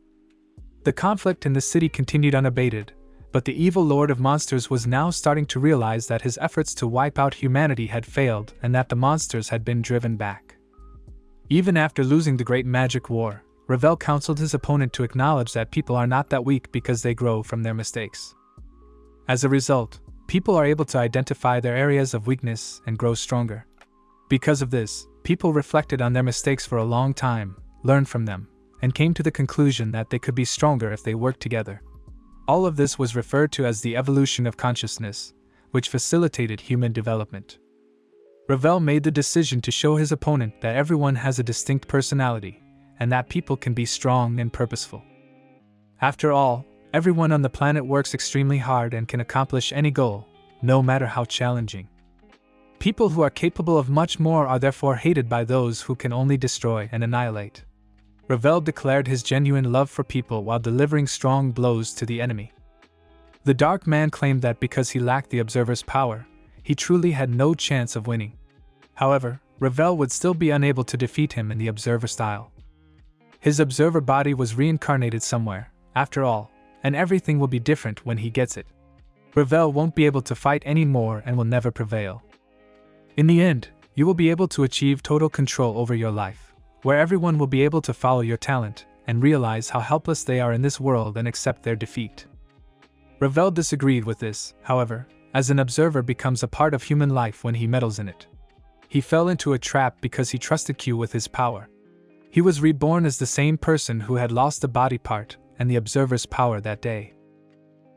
The conflict in the city continued unabated, But the evil Lord of Monsters was now starting to realize that his efforts to wipe out humanity had failed and that the monsters had been driven back. Even after losing the Great Magic War, Ravel counseled his opponent to acknowledge that people are not that weak because they grow from their mistakes. As a result, people are able to identify their areas of weakness and grow stronger. Because of this, people reflected on their mistakes for a long time, learned from them, and came to the conclusion that they could be stronger if they worked together. All of this was referred to as the evolution of consciousness, which facilitated human development. Ravel made the decision to show his opponent that everyone has a distinct personality, and that people can be strong and purposeful. After all, everyone on the planet works extremely hard and can accomplish any goal, no matter how challenging. People who are capable of much more are therefore hated by those who can only destroy and annihilate. Ravel declared his genuine love for people while delivering strong blows to the enemy. The Dark Man claimed that because he lacked the Observer's power, he truly had no chance of winning. However, Ravel would still be unable to defeat him in the Observer style. His Observer body was reincarnated somewhere, after all, and everything will be different when he gets it. Ravel won't be able to fight anymore and will never prevail. In the end, you will be able to achieve total control over your life, where everyone will be able to follow your talent and realize how helpless they are in this world and accept their defeat. Ravel disagreed with this, however, as an observer becomes a part of human life when he meddles in it. He fell into a trap because he trusted Q with his power. He was reborn as the same person who had lost a body part and the observer's power that day.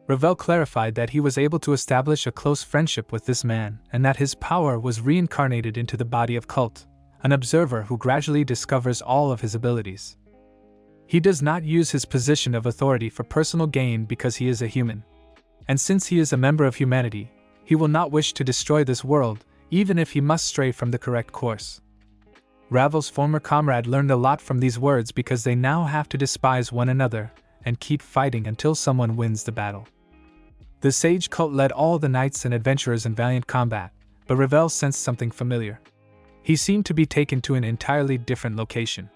Ravel clarified that he was able to establish a close friendship with this man and that his power was reincarnated into the body of Cult, an observer who gradually discovers all of his abilities. He does not use his position of authority for personal gain because he is a human. And since he is a member of humanity, he will not wish to destroy this world, even if he must stray from the correct course. Ravel's former comrade learned a lot from these words because they now have to despise one another and keep fighting until someone wins the battle. The Sage Cult led all the knights and adventurers in valiant combat, but Ravel sensed something familiar. He seemed to be taken to an entirely different location.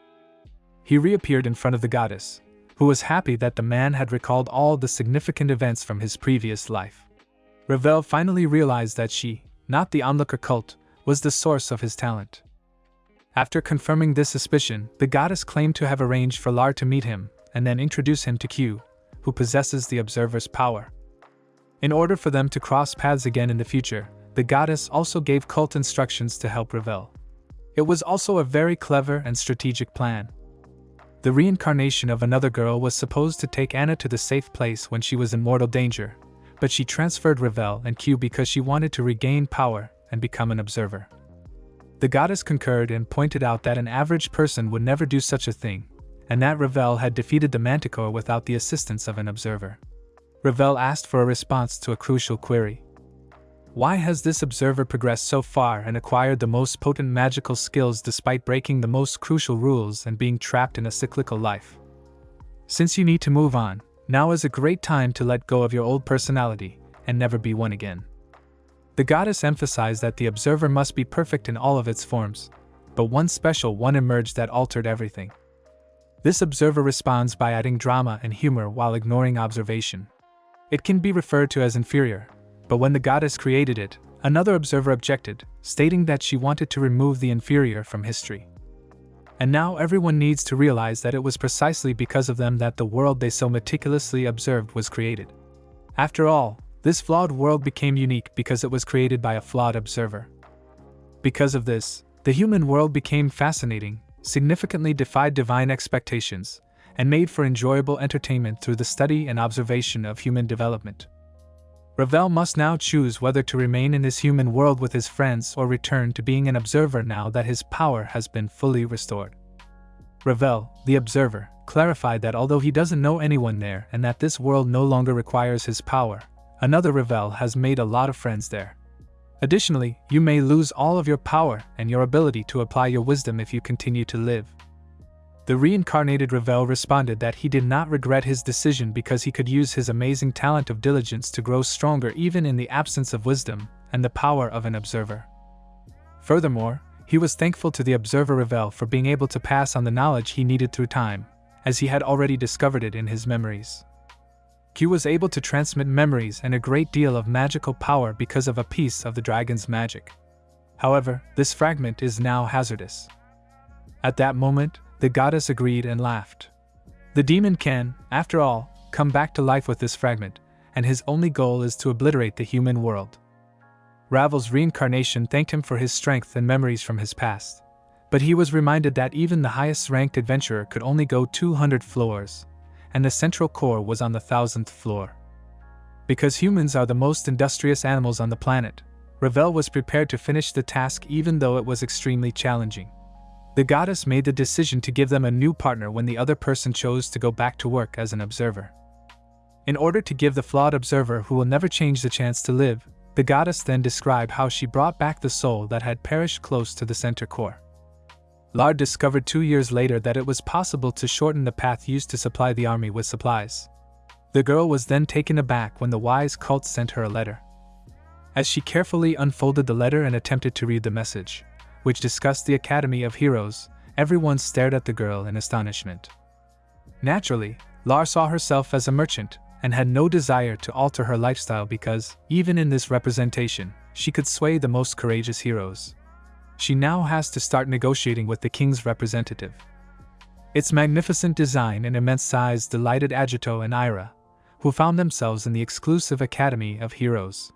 He reappeared in front of the goddess, who was happy that the man had recalled all the significant events from his previous life. Ravel finally realized that she, not the onlooker cult, was the source of his talent. After confirming this suspicion, the goddess claimed to have arranged for Lar to meet him and then introduce him to Q, who possesses the observer's power. In order for them to cross paths again in the future, the goddess also gave Cult instructions to help Ravel. It was also a very clever and strategic plan. The reincarnation of another girl was supposed to take Anna to the safe place when she was in mortal danger, but she transferred Ravel and Q because she wanted to regain power and become an observer. The goddess concurred and pointed out that an average person would never do such a thing, and that Ravel had defeated the manticor without the assistance of an observer. Ravel asked for a response to a crucial query. Why has this observer progressed so far and acquired the most potent magical skills despite breaking the most crucial rules and being trapped in a cyclical life? Since you need to move on, now is a great time to let go of your old personality and never be one again. The goddess emphasized that the observer must be perfect in all of its forms, but one special one emerged that altered everything. This observer responds by adding drama and humor while ignoring observation. It can be referred to as inferior, but when the goddess created it, another observer objected, stating that she wanted to remove the inferior from history. And now everyone needs to realize that it was precisely because of them that the world they so meticulously observed was created. After all, this flawed world became unique because it was created by a flawed observer. Because of this, the human world became fascinating, significantly defied divine expectations, and made for enjoyable entertainment through the study and observation of human development. Ravel must now choose whether to remain in this human world with his friends or return to being an observer now that his power has been fully restored. Ravel, the observer, clarified that although he doesn't know anyone there and that this world no longer requires his power, another Ravel has made a lot of friends there. Additionally, you may lose all of your power and your ability to apply your wisdom if you continue to live. The reincarnated Ravel responded that he did not regret his decision because he could use his amazing talent of diligence to grow stronger even in the absence of wisdom and the power of an observer. Furthermore, he was thankful to the observer Ravel for being able to pass on the knowledge he needed through time, as he had already discovered it in his memories. Q was able to transmit memories and a great deal of magical power because of a piece of the dragon's magic. However, this fragment is now hazardous. At that moment, the goddess agreed and laughed. The demon can, after all, come back to life with this fragment, and his only goal is to obliterate the human world. Ravel's reincarnation thanked him for his strength and memories from his past, but he was reminded that even the highest-ranked adventurer could only go 200 floors, and the central core was on the 1000th floor. Because humans are the most industrious animals on the planet, Ravel was prepared to finish the task even though it was extremely challenging. The goddess made the decision to give them a new partner when the other person chose to go back to work as an observer. In order to give the flawed observer who will never change the chance to live, the goddess then described how she brought back the soul that had perished close to the center core. Lard discovered 2 years later that it was possible to shorten the path used to supply the army with supplies. The girl was then taken aback when the wise cult sent her a letter. As she carefully unfolded the letter and attempted to read the message, which discussed the Academy of Heroes, everyone stared at the girl in astonishment. Naturally, Lar saw herself as a merchant and had no desire to alter her lifestyle because, even in this representation, she could sway the most courageous heroes. She now has to start negotiating with the king's representative. Its magnificent design and immense size delighted Agito and Ira, who found themselves in the exclusive Academy of Heroes.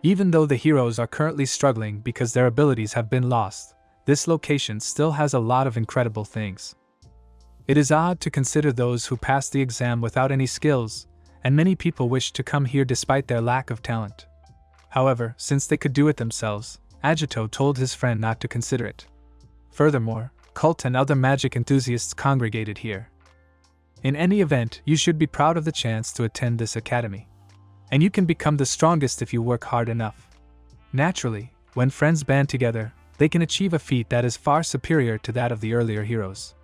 Even though the heroes are currently struggling because their abilities have been lost, this location still has a lot of incredible things. It is odd to consider those who passed the exam without any skills, and many people wish to come here despite their lack of talent. However, since they could do it themselves, Agito told his friend not to consider it. Furthermore, cult and other magic enthusiasts congregated here. In any event, you should be proud of the chance to attend this academy. And you can become the strongest if you work hard enough. Naturally, when friends band together, they can achieve a feat that is far superior to that of the earlier heroes.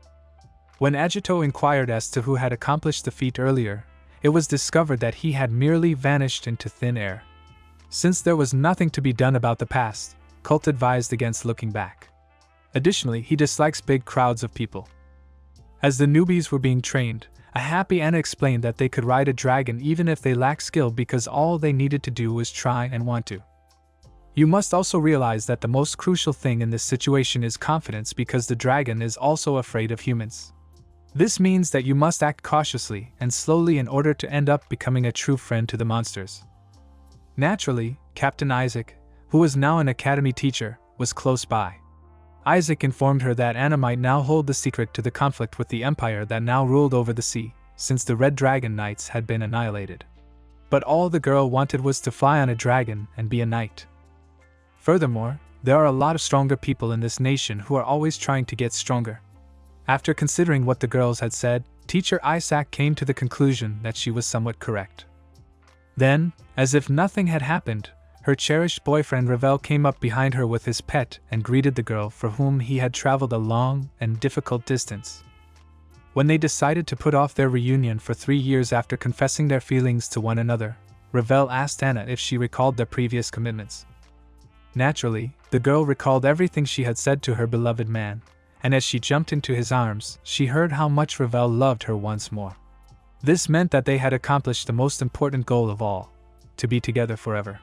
When Agito inquired as to who had accomplished the feat earlier, it was discovered that he had merely vanished into thin air. Since there was nothing to be done about the past, Cult advised against looking back. Additionally, he dislikes big crowds of people. As the newbies were being trained, a happy Anna explained that they could ride a dragon even if they lacked skill because all they needed to do was try and want to. You must also realize that the most crucial thing in this situation is confidence because the dragon is also afraid of humans. This means that you must act cautiously and slowly in order to end up becoming a true friend to the monsters. Naturally, Captain Isaac, who was now an academy teacher, was close by. Isaac informed her that Anna might now hold the secret to the conflict with the empire that now ruled over the sea, since the Red Dragon Knights had been annihilated. But all the girl wanted was to fly on a dragon and be a knight. Furthermore, there are a lot of stronger people in this nation who are always trying to get stronger. After considering what the girls had said, Teacher Isaac came to the conclusion that she was somewhat correct. Then, as if nothing had happened, her cherished boyfriend Ravel came up behind her with his pet and greeted the girl for whom he had traveled a long and difficult distance. When they decided to put off their reunion for 3 years after confessing their feelings to one another, Ravel asked Anna if she recalled their previous commitments. Naturally, the girl recalled everything she had said to her beloved man, and as she jumped into his arms, she heard how much Ravel loved her once more. This meant that they had accomplished the most important goal of all, to be together forever.